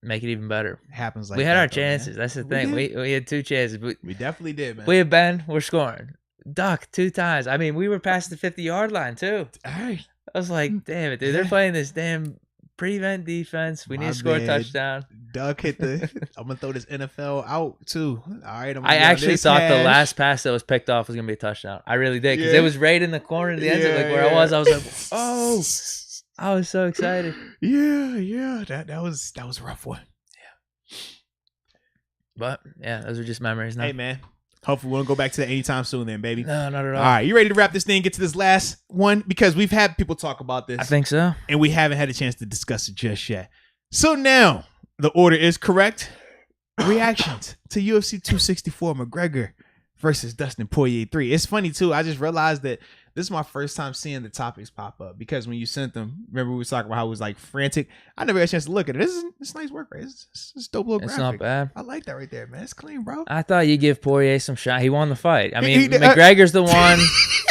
make it even better. It happens like we had our chances. Man. That's the thing. We had 2 chances. We definitely did, man. We had Ben. We're scoring. Duck 2 times. I mean, we were past the 50-yard line too. Hey. I was like, damn it, dude. They're playing this damn prevent defense. We need to score a touchdown. Duck hit the. I'm gonna throw this NFL out too. All right. I actually thought the last pass that was picked off was gonna be a touchdown. I really did because it was right in the corner of the end zone, like where I was. I was like, oh, I was so excited. Yeah. That was a rough one. Yeah. But those are just memories now. Hey man. Hopefully we won't go back to that anytime soon then, baby. No, not at all. All right, you ready to wrap this thing, get to this last one? Because we've had people talk about this. I think so. And we haven't had a chance to discuss it just yet. So now, the order is correct. Reactions to UFC 264 McGregor versus Dustin Poirier 3. It's funny, too. I just realized that this is my first time seeing the topics pop up. Because when you sent them, remember we were talking about how it was like frantic. I never had a chance to look at it. It's nice work, right? It's dope little graphic. It's not bad. I like that right there, man. It's clean, bro. I thought you'd give Poirier some shot. He won the fight. I mean, McGregor's the one. I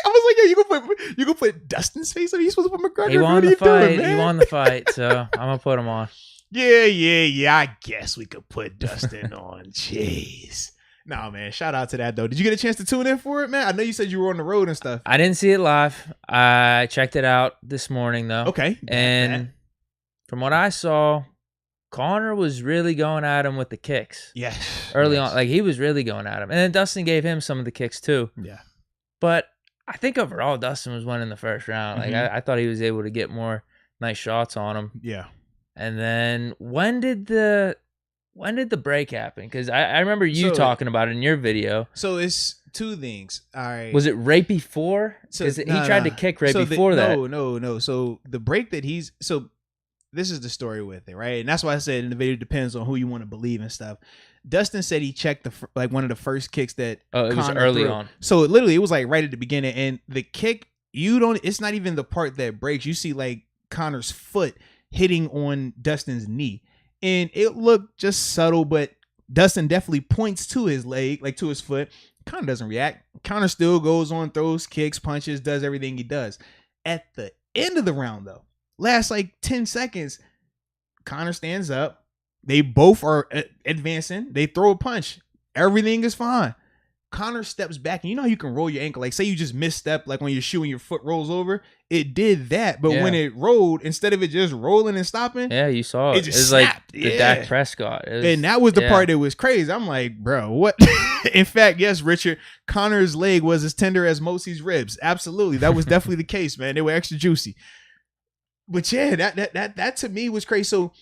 was like, yeah, you gonna put Dustin's face on? You supposed to put McGregor? He won the fight. He won the fight, so I'm gonna put him on. Yeah. I guess we could put Dustin on. Jeez. No, man. Shout out to that, though. Did you get a chance to tune in for it, man? I know you said you were on the road and stuff. I didn't see it live. I checked it out this morning, though. Okay. And from what I saw, Conor was really going at him with the kicks. Yeah. Early on. Like, he was really going at him. And then Dustin gave him some of the kicks, too. Yeah. But I think overall, Dustin was winning the first round. Like, I thought he was able to get more nice shots on him. Yeah. And then when did the break happen? Because I remember you talking about it in your video. So it's 2 things. All right. Was it right before? Because he tried to kick before that. No. So the break that this is the story with it, right? And that's why I said in the video, it depends on who you want to believe and stuff. Dustin said he checked one of the first kicks that it was early on. So it was like right at the beginning, and the kick it's not even the part that breaks. You see like Conor's foot hitting on Dustin's knee. And it looked just subtle, but Dustin definitely points to his leg, like to his foot. Conor doesn't react. Conor still goes on, throws kicks, punches, does everything he does. At the end of the round, though, last like 10 seconds, Conor stands up. They both are advancing. They throw a punch. Everything is fine. Conor steps back, and you know how you can roll your ankle. Like, say you just misstep, like when you're shooting, your foot rolls over. It did that, but when it rolled, instead of it just rolling and stopping, you saw it. It just snapped. Like the Dak Prescott. And that was the part that was crazy. I'm like, bro, what? In fact, yes, Richard, Conor's leg was as tender as Moats' ribs. Absolutely, that was definitely the case, man. They were extra juicy. But yeah, that to me was crazy. So,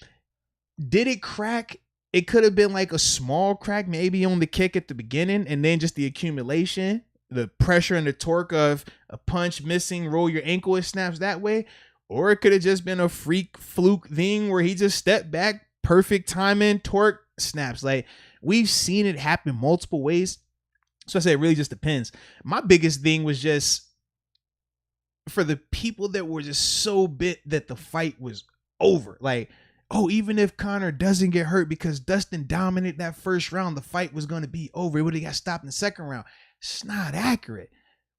did it crack it could have been like a small crack maybe on the kick at the beginning, and then just the accumulation, the pressure and the torque of a punch missing, roll your ankle, it snaps that way. Or it could have just been a freak fluke thing where he just stepped back, perfect timing, torque, snaps. Like, we've seen it happen multiple ways. So I say it really just depends. My biggest thing was just for the people that were just so bit that the fight was over. Like, oh, even if Conor doesn't get hurt because Dustin dominated that first round, the fight was going to be over. It would have got stopped in the second round. It's not accurate.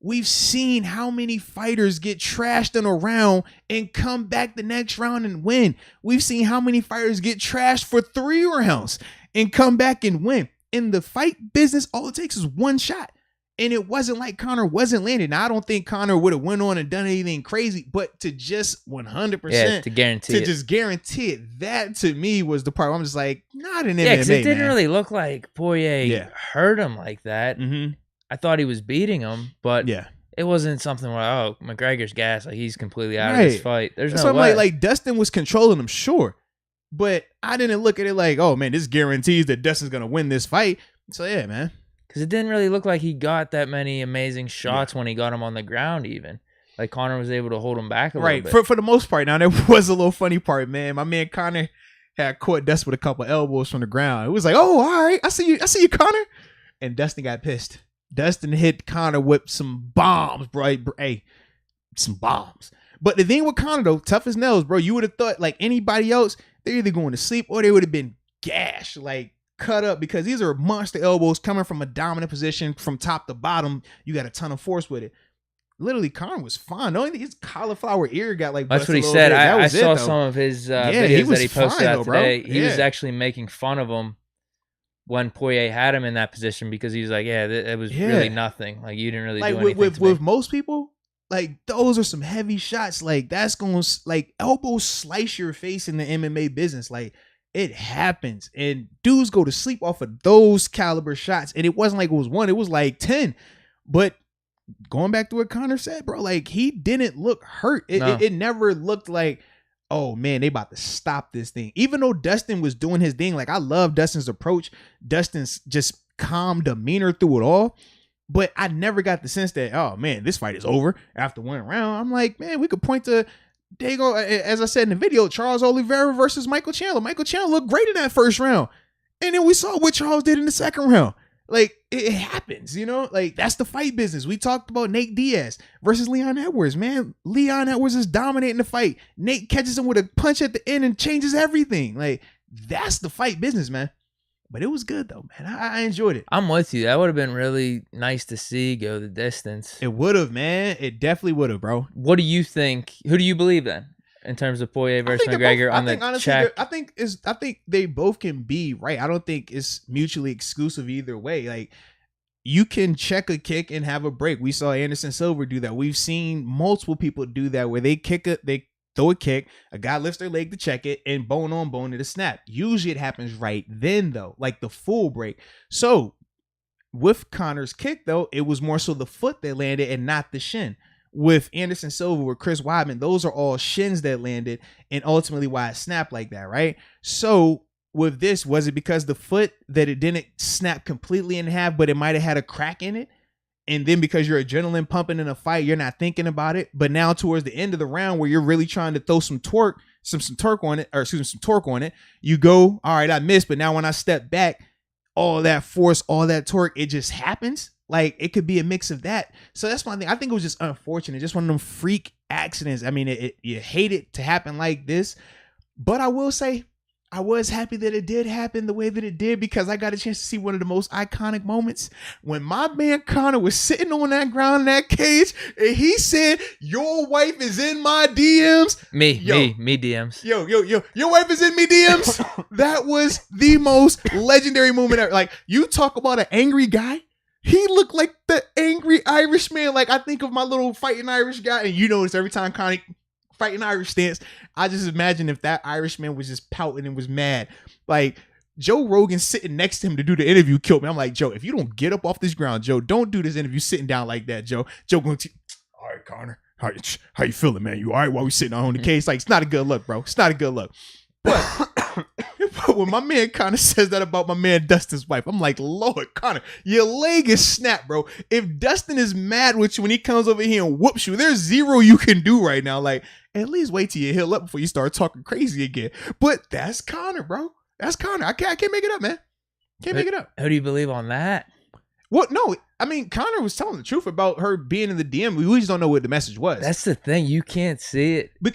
We've seen how many fighters get trashed in a round and come back the next round and win. We've seen how many fighters get trashed for 3 rounds and come back and win. In the fight business, all it takes is one shot. And it wasn't like Conor wasn't landing. Now, I don't think Conor would have went on and done anything crazy, but to just 100%, to guarantee it. Just guarantee it, that to me was the part where I'm just like, not an MMA, because it didn't man. really look like Poirier hurt him like that. Mm-hmm. I thought he was beating him, but it wasn't something where, oh, McGregor's gas, like he's completely out of this fight. There's no way. Like Dustin was controlling him, sure, but I didn't look at it like, oh man, this guarantees that Dustin's gonna win this fight. So yeah, man. Because it didn't really look like he got that many amazing shots when he got him on the ground even. Like Conor was able to hold him back a little bit. For the most part. Now, there was a little funny part, man. My man Conor had caught Dustin with a couple elbows from the ground. It was like, oh, all right, I see you, Conor. And Dustin got pissed. Dustin hit Conor with some bombs, bro. Hey, some bombs. But the thing with Conor, though, tough as nails, bro, you would have thought like anybody else, they're either going to sleep or they would have been gashed, like cut up, because these are monster elbows coming from a dominant position from top to bottom. You got a ton of force with it. Literally, Conor was fine. The only thing, his cauliflower ear got like that's what he said. I saw some of his videos that he posted out today. Bro. He was actually making fun of him when Poirier had him in that position because he was like, it was really nothing. Like, you didn't really do anything with most people. Like, those are some heavy shots. Like, that's going to, like, elbows slice your face in the MMA business. Like, it happens. And dudes go to sleep off of those caliber shots. And it wasn't like it was 1. It was like 10. But going back to what Conor said, bro, like, he didn't look hurt. It never looked like, oh, man, they about to stop this thing. Even though Dustin was doing his thing. Like, I love Dustin's approach. Dustin's just calm demeanor through it all. But I never got the sense that, oh, man, this fight is over after 1 round. I'm like, man, we could point to, there you go, as I said in the video, Charles Oliveira versus Michael Chandler. Michael Chandler looked great in that first round. And then we saw what Charles did in the second round. Like, it happens, you know? Like, that's the fight business. We talked about Nate Diaz versus Leon Edwards, man. Leon Edwards is dominating the fight. Nate catches him with a punch at the end and changes everything. Like, that's the fight business, man. But it was good, though, man. I enjoyed it. I'm with you. That would have been really nice to see go the distance. It would have, man. It definitely would have, bro. What do you think? Who do you believe then in terms of Poirier versus McGregor on the check? I think they both can be right. I don't think it's mutually exclusive either way. Like, you can check a kick and have a break. We saw Anderson Silva do that. We've seen multiple people do that where they throw a kick, a guy lifts their leg to check it, and bone on bone it a snap. Usually it happens right then, though, like the full break. So with Conor's kick, though, it was more so the foot that landed and not the shin. With Anderson Silva, with Chris Weidman, those are all shins that landed, and ultimately why it snapped like that, right? So with this, was it because the foot that it didn't snap completely in half, but it might have had a crack in it? And then because your adrenaline pumping in a fight, you're not thinking about it. But now towards the end of the round where you're really trying to throw some torque on it, you go, all right, I missed. But now when I step back, all that force, all that torque, it just happens. Like, it could be a mix of that. So that's my thing. I think it was just unfortunate. Just one of them freak accidents. I mean, you hate it to happen like this. But I will say, I was happy that it did happen the way that it did, because I got a chance to see one of the most iconic moments when my man Conor was sitting on that ground in that cage and he said, "Your wife is in my DMs." Me DMs. Yo, your wife is in me DMs. That was the most legendary moment ever. Like, you talk about an angry guy. He looked like the angry Irishman. Like, I think of my little fighting Irish guy, and you notice every time Conor fighting Irish stance, I just imagine if that Irishman was just pouting and was mad. Like, Joe Rogan sitting next to him to do the interview killed me. I'm like, Joe, if you don't get up off this ground, Joe, don't do this interview sitting down like that, Joe. Joe going to, all right, Conor, how you feeling, man? You all right while we sitting on the case? Like, it's not a good look, bro. It's not a good look. But when my man Conor says that about my man Dustin's wife, I'm like, Lord, Conor, your leg is snapped, bro. If Dustin is mad with you when he comes over here and whoops you, there's zero you can do right now. Like, at least wait till you heal up before you start talking crazy again. But that's Conor, bro. That's Conor. I can't make it up, man. Can't make it up. Who do you believe on that? Well, no, I mean, Conor was telling the truth about her being in the DM. We just don't know what the message was. That's the thing. You can't see it. But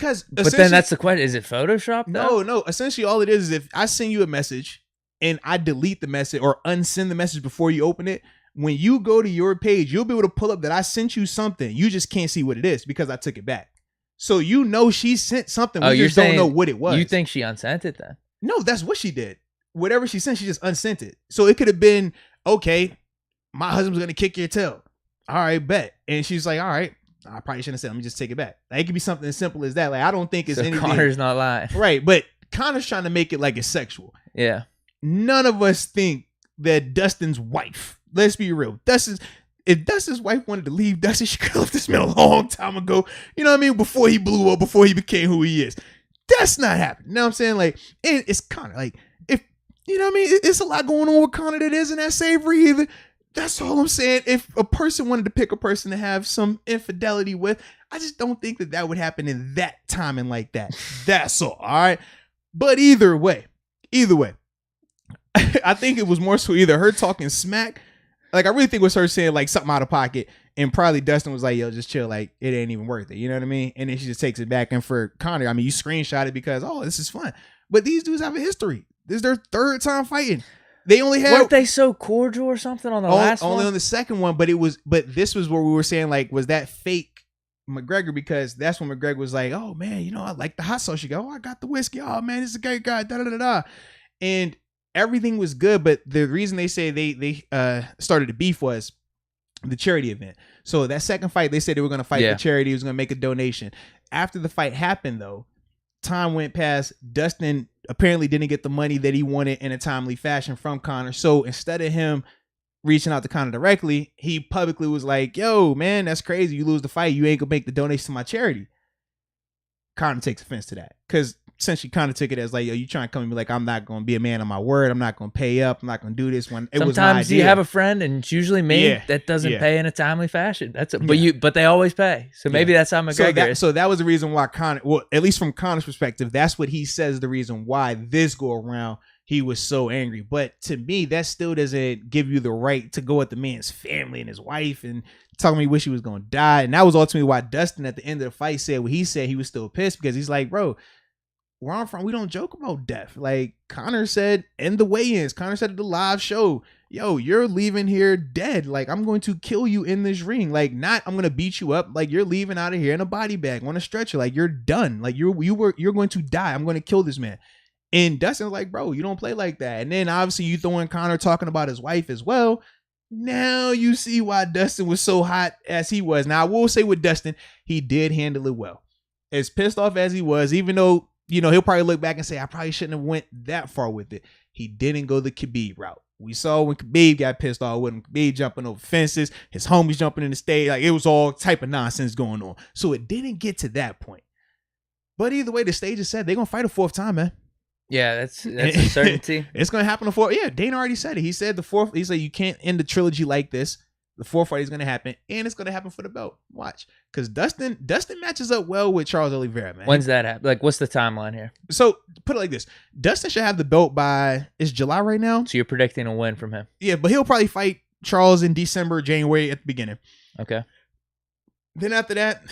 then that's the question. Is it Photoshopped? No. Essentially, all it is if I send you a message and I delete the message or unsend the message before you open it, when you go to your page, you'll be able to pull up that I sent you something. You just can't see what it is because I took it back. So you know she sent something. We just don't know what it was. You think she unsent it then? No, that's what she did. Whatever she sent, she just unsent it. So it could have been, okay, my husband's going to kick your tail. All right, bet. And she's like, all right, I probably shouldn't have said it. Let me just take it back. Like, it could be something as simple as that. Like, I don't think it's anything. Connor's not lying. Right, but Connor's trying to make it like it's sexual. Yeah. None of us think that Dustin's wife, let's be real, if Dustin's wife wanted to leave Dustin, she could have left this man a long time ago. You know what I mean? Before he blew up, before he became who he is. That's not happening. You know what I'm saying? Like, and it's Conor. Like, if, you know what I mean? It's a lot going on with Conor that isn't that savory either. That's all I'm saying. If a person wanted to pick a person to have some infidelity with, I just don't think that would happen in that timing like that. That's all right? But either way, I think it was more so either her talking smack. Like, I really think it was her saying like something out of pocket, and probably Dustin was like, yo, just chill. Like, it ain't even worth it. You know what I mean? And then she just takes it back. And for Conor, I mean, you screenshot it because, oh, this is fun. But these dudes have a history. This is their third time fighting. They only had. Weren't they so cordial or something on the last one? Only on the second one, but this was where we were saying, like, was that fake McGregor? Because that's when McGregor was like, oh man, you know, I like the hot sauce. You go, oh, I got the whiskey. Oh man, this is a great guy. Da da da da. And everything was good, but the reason they say they started the beef was the charity event. So that second fight, they said they were going to fight for charity. He was going to make a donation. After the fight happened, though, time went past. Dustin apparently didn't get the money that he wanted in a timely fashion from Conor. So instead of him reaching out to Conor directly, he publicly was like, yo, man, that's crazy. You lose the fight. You ain't going to make the donation to my charity. Conor takes offense to that because essentially Conor took it as like, yo, you trying to come at me like I'm not going to be a man of my word. I'm not going to pay up. I'm not going to do this one. Sometimes you have a friend, and it's usually me that doesn't pay in a timely fashion. But they always pay. So maybe that's how McGregor is. So that was the reason why Conor, well, at least from Conor's perspective, that's what he says the reason why this go around he was so angry. But to me, that still doesn't give you the right to go at the man's family and his wife and talking he wish he was going to die. And that was ultimately why Dustin at the end of the fight said what he said. He was still pissed because he's like, bro, where I'm from, we don't joke about death. Like Conor said in the weigh-ins, Conor said at the live show, yo, you're leaving here dead. Like, I'm going to kill you in this ring. Like, not I'm going to beat you up. Like, you're leaving out of here in a body bag on a stretcher. Like, you're done. Like, you're going to die. I'm going to kill this man. And Dustin's like, bro, you don't play like that. And then obviously you throw in Conor talking about his wife as well. Now you see why Dustin was so hot as he was. Now, I will say with Dustin, he did handle it well. As pissed off as he was, even though, you know, he'll probably look back and say, I probably shouldn't have went that far with it. He didn't go the Khabib route. We saw when Khabib got pissed off with him, Khabib jumping over fences, his homies jumping in the stage. Like, it was all type of nonsense going on. So it didn't get to that point. But either way, the stage is set. They're going to fight a fourth time, man. Yeah, that's a certainty. It's going to happen a fourth. Yeah, Dana already said it. He said he said you can't end the trilogy like this. The fourth fight is going to happen, and it's going to happen for the belt. Watch. Because Dustin matches up well with Charles Oliveira, man. When's that happen? Like, what's the timeline here? So, put it like this. Dustin should have the belt by, it's July right now? So, you're predicting a win from him? Yeah, but he'll probably fight Charles in December, January at the beginning. Okay. Then after that,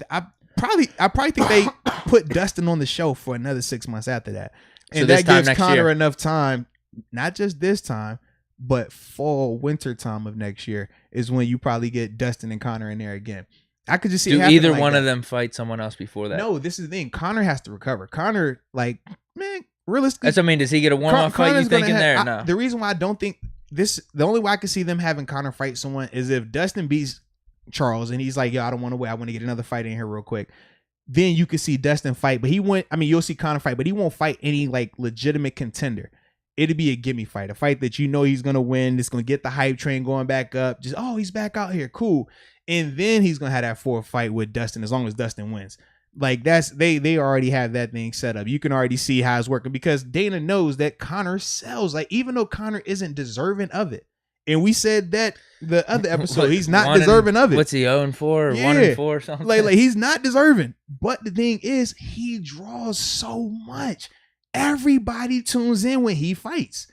I probably think they put Dustin on the show for another 6 months after that. And so that gives Conor enough time, not just this time, but fall, winter time of next year is when you probably get Dustin and Conor in there again. I could just see either like one of them fight someone else before that. No, this is the thing. Conor has to recover. Conor, like, man, realistically. That's what I mean. Does he get a one-off fight, you think, in there? No. The reason why I don't think this, the only way I can see them having Conor fight someone is if Dustin beats Charles and he's like, yo, I don't want to wait. I want to get another fight in here real quick. Then you can see Dustin fight, but you'll see Conor fight, but he won't fight any like legitimate contender. It'd be a gimme fight, a fight that you know he's going to win. It's going to get the hype train going back up. Just, oh, he's back out here. Cool. And then he's going to have that fourth fight with Dustin as long as Dustin wins. Like they already have that thing set up. You can already see how it's working because Dana knows that Conor sells. Like even though Conor isn't deserving of it, and we said that the other episode, he's not deserving of it. What's he 0-4 or 1-4 or something? Like he's not deserving. But the thing is, he draws so much. Everybody tunes in when he fights.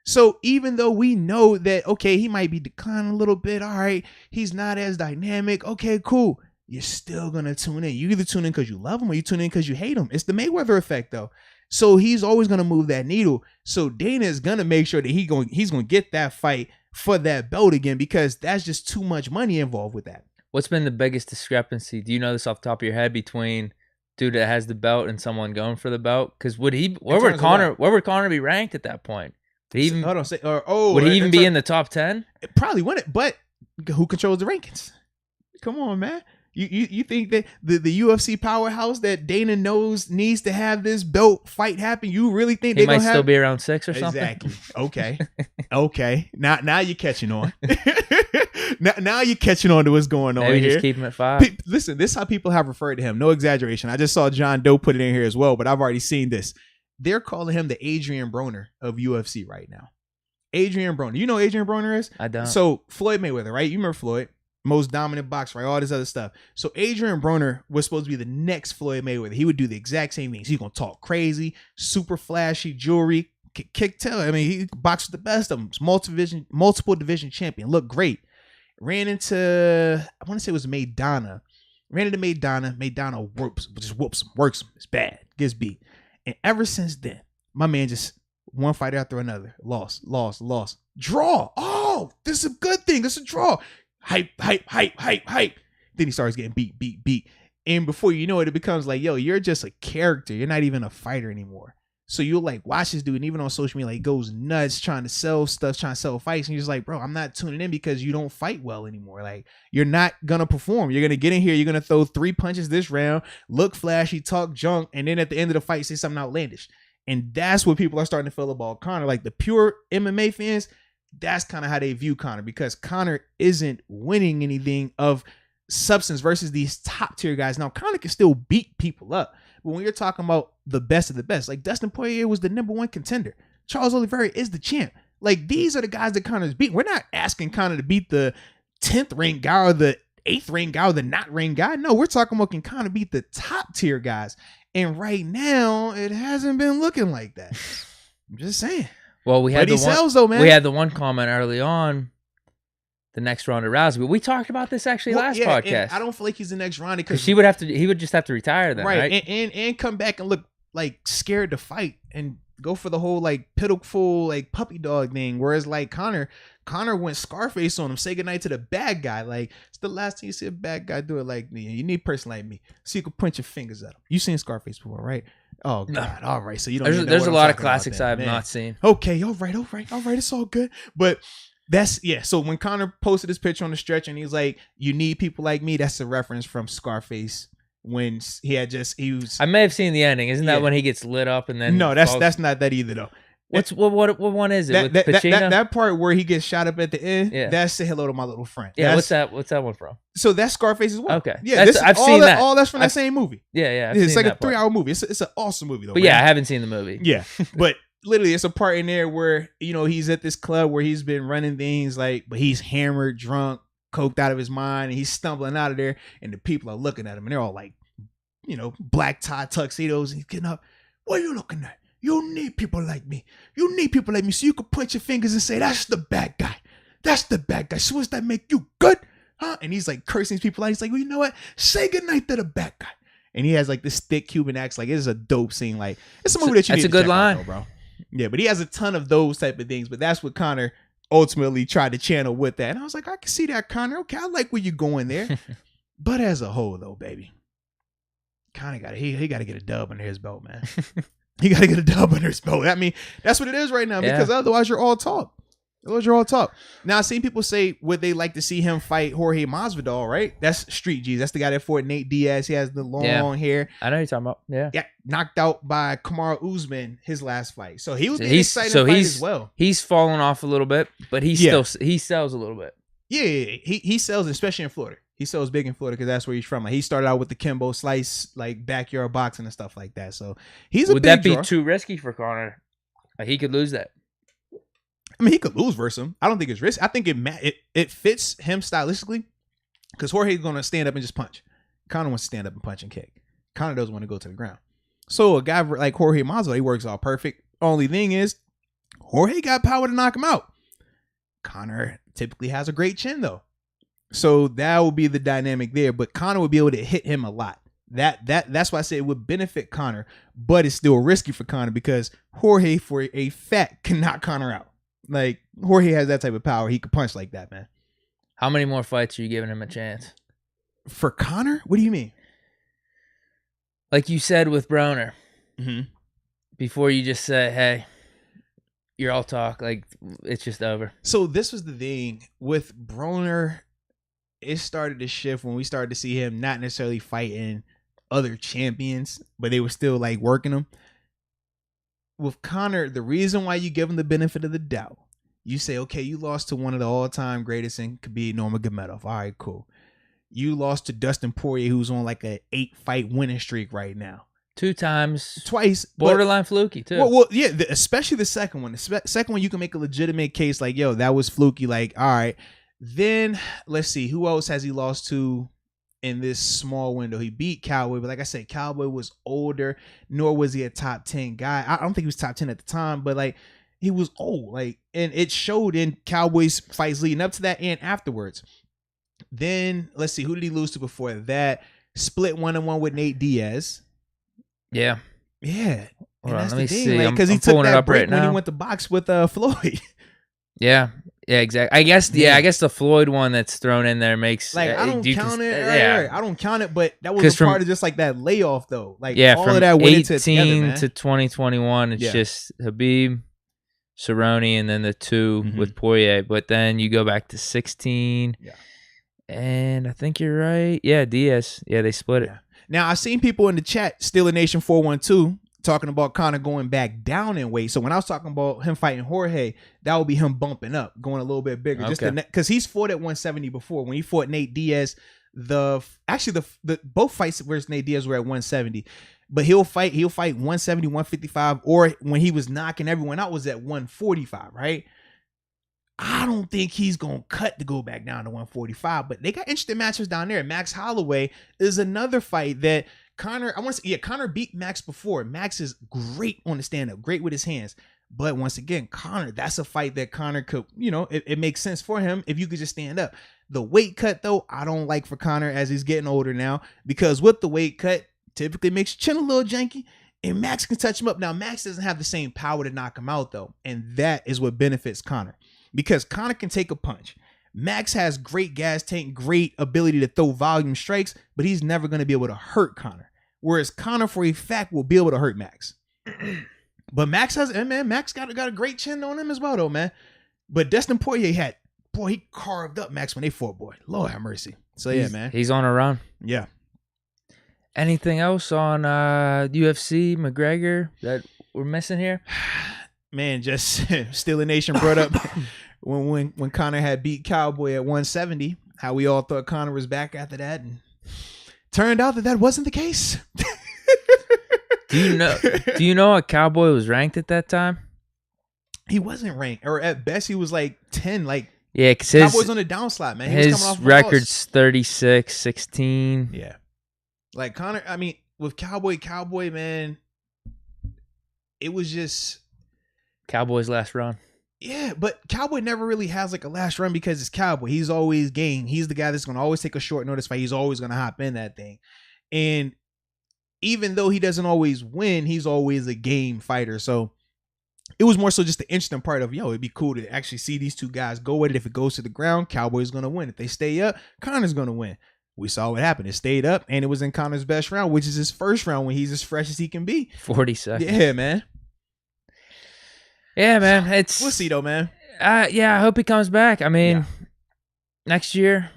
So even though we know that, okay, he might be declining a little bit. All right, he's not as dynamic. Okay, cool. You're still going to tune in. You either tune in because you love him or you tune in because you hate him. It's the Mayweather effect, though. So he's always going to move that needle. So Dana is going to make sure that he's going to get that fight for that belt again because that's just too much money involved with that. What's been the biggest discrepancy? Do you know this off the top of your head between dude that has the belt and someone going for the belt? Because where would Conor be ranked at that point? Would he even be in the top 10? Probably wouldn't, but who controls the rankings? Come on, man. You think that the UFC powerhouse that Dana knows needs to have this belt fight happen? You really think they might still be around 6 or something? Exactly. Okay. Now you're catching on. now you're catching on to what's going on Maybe here. Just keep him at 5. Listen, this is how people have referred to him. No exaggeration. I just saw John Doe put it in here as well, but I've already seen this. They're calling him the Adrian Broner of UFC right now. Adrian Broner. You know who Adrian Broner is? I don't. So Floyd Mayweather, right? You remember Floyd? Most dominant boxer, right? All this other stuff. So Adrian Broner was supposed to be the next Floyd Mayweather. He would do the exact same things. He's going to talk crazy, super flashy jewelry, kick tail. I mean, he boxed with the best of them. Multiple division champion. Looked great. Ran into, I want to say it was Maidana. Ran into Maidana. Maidana whoops him, works him. It's bad. Gets beat. And ever since then, my man just one fight after another. Lost. Draw. Oh, this is a good thing. It's a draw. Hype. Then he starts getting beat. And before you know it, it becomes like, yo, you're just a character. You're not even a fighter anymore. So you'll like watch this dude, and even on social media, like he goes nuts trying to sell stuff, trying to sell fights. And you're just like, bro, I'm not tuning in because you don't fight well anymore. Like you're not going to perform. You're going to get in here. You're going to throw 3 punches this round, look flashy, talk junk. And then at the end of the fight, say something outlandish. And that's what people are starting to feel about Conor. Like the pure MMA fans, that's kind of how they view Conor because Conor isn't winning anything of substance versus these top tier guys. Now, Conor can still beat people up. But when you're talking about the best of the best, like Dustin Poirier was the #1 contender. Charles Oliveira is the champ. Like these are the guys that Conor's beating. We're not asking Conor to beat the 10th ranked guy or the 8th ranked guy or the not ranked guy. No, we're talking about can Conor beat the top tier guys. And right now, it hasn't been looking like that. I'm just saying. Well, we had man. We had the one comment early on. The next Ronda Rousey, but we talked about this actually last podcast. I don't feel like he's the next Ronda because he would just have to retire then, right? And come back and look like scared to fight and go for the whole like pitiful like puppy dog thing. Whereas like Conor went Scarface on him, say goodnight to the bad guy. Like it's the last time you see a bad guy do it like me. You need a person like me so you can point your fingers at him. You seen Scarface before, right? Oh God! No. All right, so you don't. There's a lot of classics I have not seen. Okay, all right. It's all good, but. So when Conor posted his picture on the stretch and he's like, you need people like me, that's a reference from Scarface when I may have seen the ending. Isn't that when he gets lit up and then no, that's not that either though. What one is it? With Pacino? That part where he gets shot up at the end, that's Say Hello to My Little Friend. Yeah, what's that one from? So that's Scarface as well. Okay. Yeah, I've seen that. All that's from that same movie. Yeah. It's like a 3-hour movie. It's an awesome movie though. But I haven't seen the movie. Yeah, but literally, it's a part in there where, he's at this club where he's been running things but he's hammered, drunk, coked out of his mind, and he's stumbling out of there, and the people are looking at him, and they're all like, black tie tuxedos, and he's getting up. What are you looking at? You need people like me. You need people like me so you can point your fingers and say, that's the bad guy. That's the bad guy. So does that make you good? Huh? And he's like cursing these people out. He's like, well, you know what? Say goodnight to the bad guy. And he has like this thick Cuban accent. Like, it is a dope scene. Like, it's a movie that you need to check out. That's a good line, though, bro. Yeah, but he has a ton of those type of things. But that's what Conor ultimately tried to channel with that. And I was like, I can see that, Conor. Okay, I like where you're going there. But as a whole, though, baby, Conor got to get a dub under his belt, man. He got to get a dub under his belt. I mean, that's what it is right now because otherwise you're all talk. Now, I've seen people say would they like to see him fight Jorge Masvidal, right? That's Street G's. That's the guy that fought Nate Diaz. He has the long hair. I know you're talking about. Yeah, knocked out by Kamaru Usman his last fight. So he was excited to fight as well. He's fallen off a little bit, but he sells a little bit. Yeah, he sells, especially in Florida. He's so big in Florida because that's where he's from. Like, he started out with the Kimbo Slice, like backyard boxing and stuff like that. So he's a big draw. Would that be too risky for Conor? Like, he could lose that. I mean, he could lose versus him. I don't think it's risky. I think it fits him stylistically because Jorge's going to stand up and just punch. Conor wants to stand up and punch and kick. Conor doesn't want to go to the ground. So a guy like Jorge Masvidal, he works all perfect. Only thing is, Jorge got power to knock him out. Conor typically has a great chin, though. So that will be the dynamic there. But Conor would be able to hit him a lot. That's why I say it would benefit Conor, but it's still risky for Conor because Jorge, for a fact, can knock Conor out. Like, Jorge has that type of power. He could punch like that, man. How many more fights are you giving him a chance? For Conor? What do you mean? Like you said with Broner. Mm-hmm. Before you just say, hey, you're all talk. Like, it's just over. So this was the thing. With Broner, it started to shift when we started to see him not necessarily fighting other champions, but they were still, like, working him. With Conor, the reason why you give him the benefit of the doubt, you say, okay, you lost to one of the all-time greatest and could be Nurmagomedov. All right, cool. You lost to Dustin Poirier, who's on like a 8-fight winning streak right now. 2 times. Twice. Borderline fluky, too. Well, yeah, especially the second one. The second one, you can make a legitimate case like, yo, that was fluky. Like, all right. Then, let's see. Who else has he lost to in this small window? He beat Cowboy, but like I said, Cowboy was older, nor was he a top 10 guy. I don't think he was top 10 at the time, but like, he was old. Like, and it showed in Cowboy's fights leading up to that and afterwards. Then, let's see, who did he lose to before that? Split 1-1 with Nate Diaz. Yeah. Yeah. Hold on, let me see. Because he took that break when he went to box with Floyd. Yeah. Yeah, exactly. I guess the Floyd one that's thrown in there makes like I don't count it. Right. I don't count it, but that was a part of just like that layoff though. Like all from of that went into 18 to 2021, it's just Khabib, Cerrone, and then the 2 with Poirier. But then you go back to 16. Yeah. And I think you're right. Yeah, Diaz. Yeah, they split it. Now, I've seen people in the chat, Steeler Nation 412, talking about Conor going back down in weight. So when I was talking about him fighting Jorge, that would be him bumping up, going a little bit bigger. Okay. Just because he's fought at 170 before. When he fought Nate Diaz, the both fights versus Nate Diaz were at 170. But he'll fight 170, 155, or when he was knocking everyone out was at 145, right? I don't think he's going to cut to go back down to 145, but they got interesting matches down there. Max Holloway is another fight that Conor, Conor beat Max before. Max is great on the stand-up, great with his hands. But once again, Conor, that's a fight that Conor could, it makes sense for him if you could just stand up. The weight cut, though, I don't like for Conor as he's getting older now, because with the weight cut, typically makes your chin a little janky, and Max can touch him up. Now, Max doesn't have the same power to knock him out, though, and that is what benefits Conor. Because Conor can take a punch. Max has great gas tank, great ability to throw volume strikes, but he's never going to be able to hurt Conor. Whereas Conor, for a fact, will be able to hurt Max. But Max got a great chin on him as well, though, man. But Dustin Poirier he carved up Max when they fought, boy. Lord have mercy. So, yeah, man. He's on a run. Yeah. Anything else on UFC, McGregor that we're missing here? Man, just Steeler Nation brought up when Conor had beat Cowboy at 170, how we all thought Conor was back after that, and turned out that wasn't the case. Do you know what Cowboy was ranked at that time? He wasn't ranked, or at best he was like 10. Like, yeah, because Cowboy's on the downslide, man. His record's 36-16. Yeah, like Conor. I mean, with Cowboy, man, it was just Cowboy's last run. Yeah, but Cowboy never really has like a last run because it's Cowboy. He's always game. He's the guy that's going to always take a short notice fight. He's always going to hop in that thing. And even though he doesn't always win, he's always a game fighter. So it was more so just the interesting part of, it'd be cool to actually see these two guys go at it. If it goes to the ground, Cowboy's going to win. If they stay up, Conor's going to win. We saw what happened. It stayed up, and it was in Conor's best round, which is his first round when he's as fresh as he can be. 40 seconds. Yeah, man. Yeah, man. We'll see, though, man. Yeah, I hope he comes back. I mean, next year,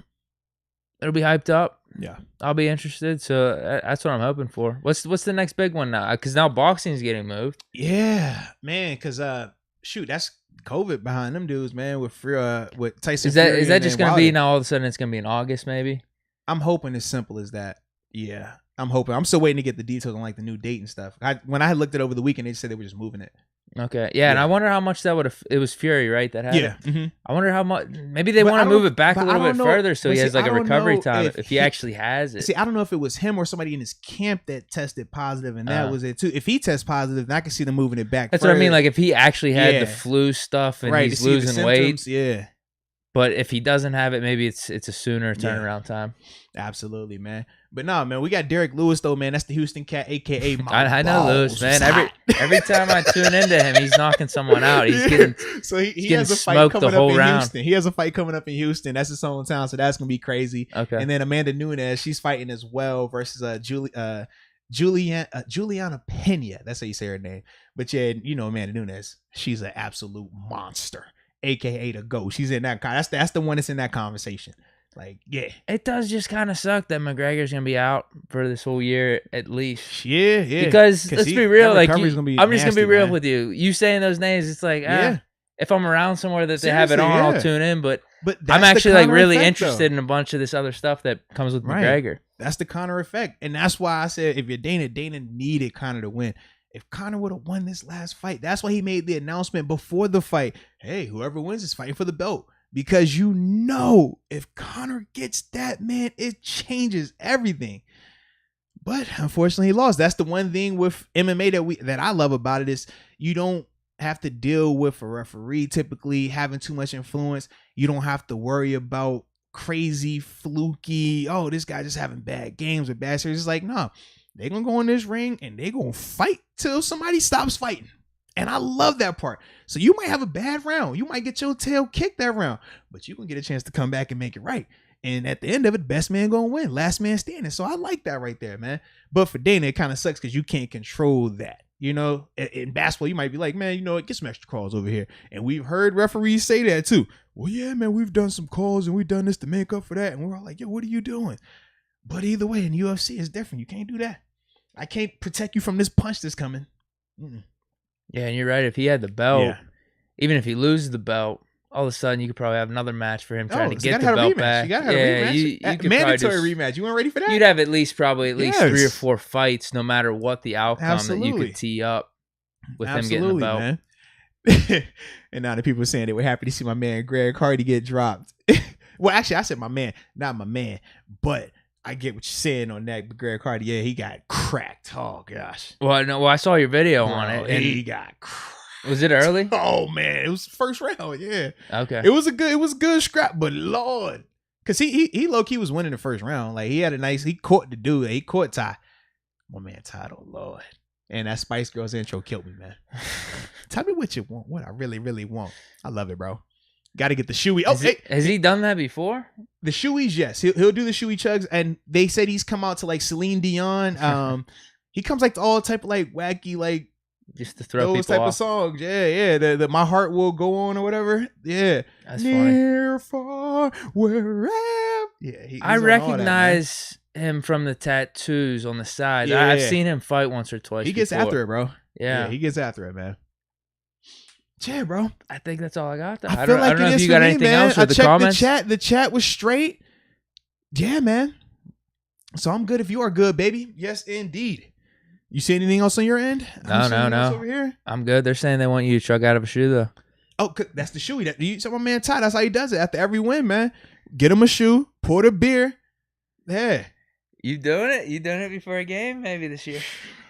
it'll be hyped up. Yeah. I'll be interested. So that's what I'm hoping for. What's the next big one now? Because now boxing's getting moved. Yeah, man. Because, that's COVID behind them dudes, man, with Tyson Fury. Is that and just going to be now all of a sudden it's going to be in August maybe? I'm hoping as simple as that. Yeah, I'm hoping. I'm still waiting to get the details on like the new date and stuff. When I looked it over the weekend, they said they were just moving it. Okay, yeah, and I wonder how much that would have. It was Fury, right? That had it. Mm-hmm. I wonder how much. Maybe they want to move it back a little bit further, so he has like a recovery time if he actually has it. See, I don't know if it was him or somebody in his camp that tested positive, and that was it too. If he tests positive, then I can see them moving it back. That's what I mean. Like if he actually had the flu stuff and he's losing weight, yeah. But if he doesn't have it, maybe it's a sooner turnaround time. Absolutely, man. But no, man, we got Derek Lewis though, man. That's the Houston Cat, aka I know Lewis, man. Every time I tune into him, he's knocking someone out. He's getting he has a fight coming up in Houston. He has a fight coming up in Houston. That's his hometown, so that's gonna be crazy. Okay. And then Amanda Nunes, she's fighting as well versus Juliana Pena. That's how you say her name. But yeah, you know Amanda Nunes, she's an absolute monster, aka the GOAT. She's in that. That's the one that's in that conversation. Like, yeah. It does just kind of suck that McGregor's going to be out for this whole year at least. Yeah. Because let's be real. Like, I'm just going to be real man. with you. You saying those names, it's like, if I'm around somewhere that they have it on, I'll tune in. But I'm actually like really interested in a bunch of this other stuff that comes with McGregor. That's the Conor effect. And that's why I said if you're Dana needed Conor to win. If Conor would have won this last fight, that's why he made the announcement before the fight. Hey, whoever wins is fighting for the belt. Because you know, if Conor gets that, man, it changes everything. But unfortunately, he lost. That's the one thing with MMA that I love about it is you don't have to deal with a referee typically having too much influence. You don't have to worry about crazy, fluky, oh, this guy just having bad games or bad series. It's like, no, they're going to go in this ring and they're going to fight till somebody stops fighting. And I love that part. So you might have a bad round. You might get your tail kicked that round, but you can get a chance to come back and make it right. And at the end of it, best man gonna win. Last man standing. So I like that right there, man. But for Dana, it kind of sucks because you can't control that. You know, in basketball, you might be like, man, you know what? Get some extra calls over here. And we've heard referees say that too. Well, yeah, man, we've done some calls and we've done this to make up for that. And we're all like, yo, what are you doing? But either way, in UFC, it's different. You can't do that. I can't protect you from this punch that's coming. Mm-mm. Yeah, and you're right. If he had the belt, even if he loses the belt, all of a sudden you could probably have another match for him trying to get the belt back. You gotta have a rematch. You could mandatory rematch. You weren't ready for that? You'd have at least 3 or 4 fights, no matter what the outcome, that you could tee up with him getting the belt. Man. And now the people are saying they were happy to see my man Greg Hardy get dropped. Well, actually, I said my man, not my man, but I get what you're saying on that, but Greg Hardy, yeah, he got cracked. Oh gosh. Well, I saw your video on it. And he got cracked. Was it early? Oh man, it was first round. Yeah. Okay. It was a good scrap, but Lord, because he low key was winning the first round. Like he caught the dude. He caught Ty. My man Ty, oh Lord. And that Spice Girls intro killed me, man. Tell me what you want. What I really, really want. I love it, bro. Got to get the shoey. Oh, has he done that before? The shoeys, yes. He'll do the shoey chugs, and they said he's come out to like Celine Dion. He comes like to all type of like wacky like just to throw those people type off. of songs. Yeah. The My Heart Will Go On or whatever. Yeah, that's near, funny. Far, wherever. Yeah, I recognize him from the tattoos on the side. Yeah. I've seen him fight once or twice. He gets after it, bro. Yeah, he gets after it, man. Yeah, bro. I think that's all I got. Though. I don't know if you got anything else with the comments. The chat was straight. Yeah, man. So I'm good if you are good, baby. Yes, indeed. You see anything else on your end? No. Over here? I'm good. They're saying they want you to chug out of a shoe, though. Oh, that's the shoe. You saw my man Ty. That's how he does it. After every win, man. Get him a shoe. Pour the beer. Yeah. You doing it? You doing it before a game? Maybe this year.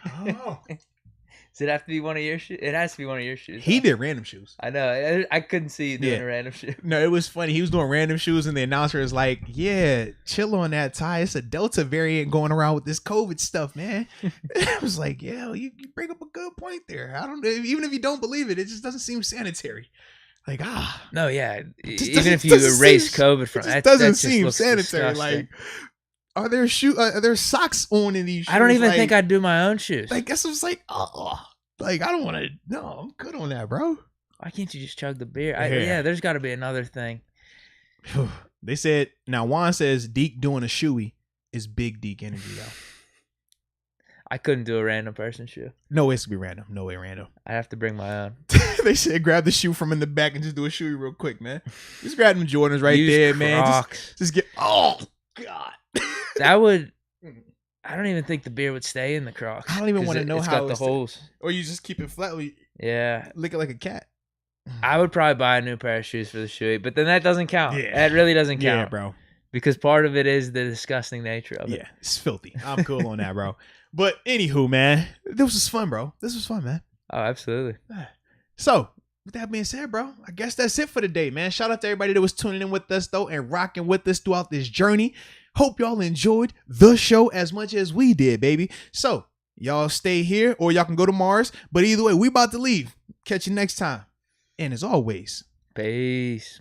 Oh. Does it have to be one of your shoes? It has to be one of your shoes. He did random shoes. I know. I couldn't see you doing a random shoe. No, it was funny. He was doing random shoes, and the announcer is like, yeah, chill on that, Ty. It's a Delta variant going around with this COVID stuff, man. I was like, yeah, you bring up a good point there. I don't know. Even if you don't believe it, it just doesn't seem sanitary. Like, No, yeah. Even if you erase COVID from it, doesn't seem sanitary. Disgusting. Like, are there socks on in these shoes? I don't even think I'd do my own shoes. I guess it was like, like I don't want to. No, I'm good on that, bro. Why can't you just chug the beer? Yeah, there's got to be another thing. They said, now Juan says Deke doing a shoey is big Deke energy, though. I couldn't do a random person shoe. No way to be random. No way random. I have to bring my own. They said grab the shoe from in the back and just do a shoey real quick, man. Just grab them Jordans right there, man. Just get. Oh God. That would. I don't even think the beer would stay in the Crocs. I don't even want to know how it's got the holes. Or you just keep it flat. Yeah. Lick it like a cat. I would probably buy a new pair of shoes for the shoe, but then that doesn't count. Yeah. That really doesn't count. Yeah, bro. Because part of it is the disgusting nature of it. Yeah, it's filthy. I'm cool on that, bro. But anywho, man, this was fun, bro. This was fun, man. Oh, absolutely. So, with that being said, bro, I guess that's it for the day, man. Shout out to everybody that was tuning in with us, though, and rocking with us throughout this journey. Hope y'all enjoyed the show as much as we did, baby. So, y'all stay here or y'all can go to Mars. But either way, we about to leave. Catch you next time. And as always, peace.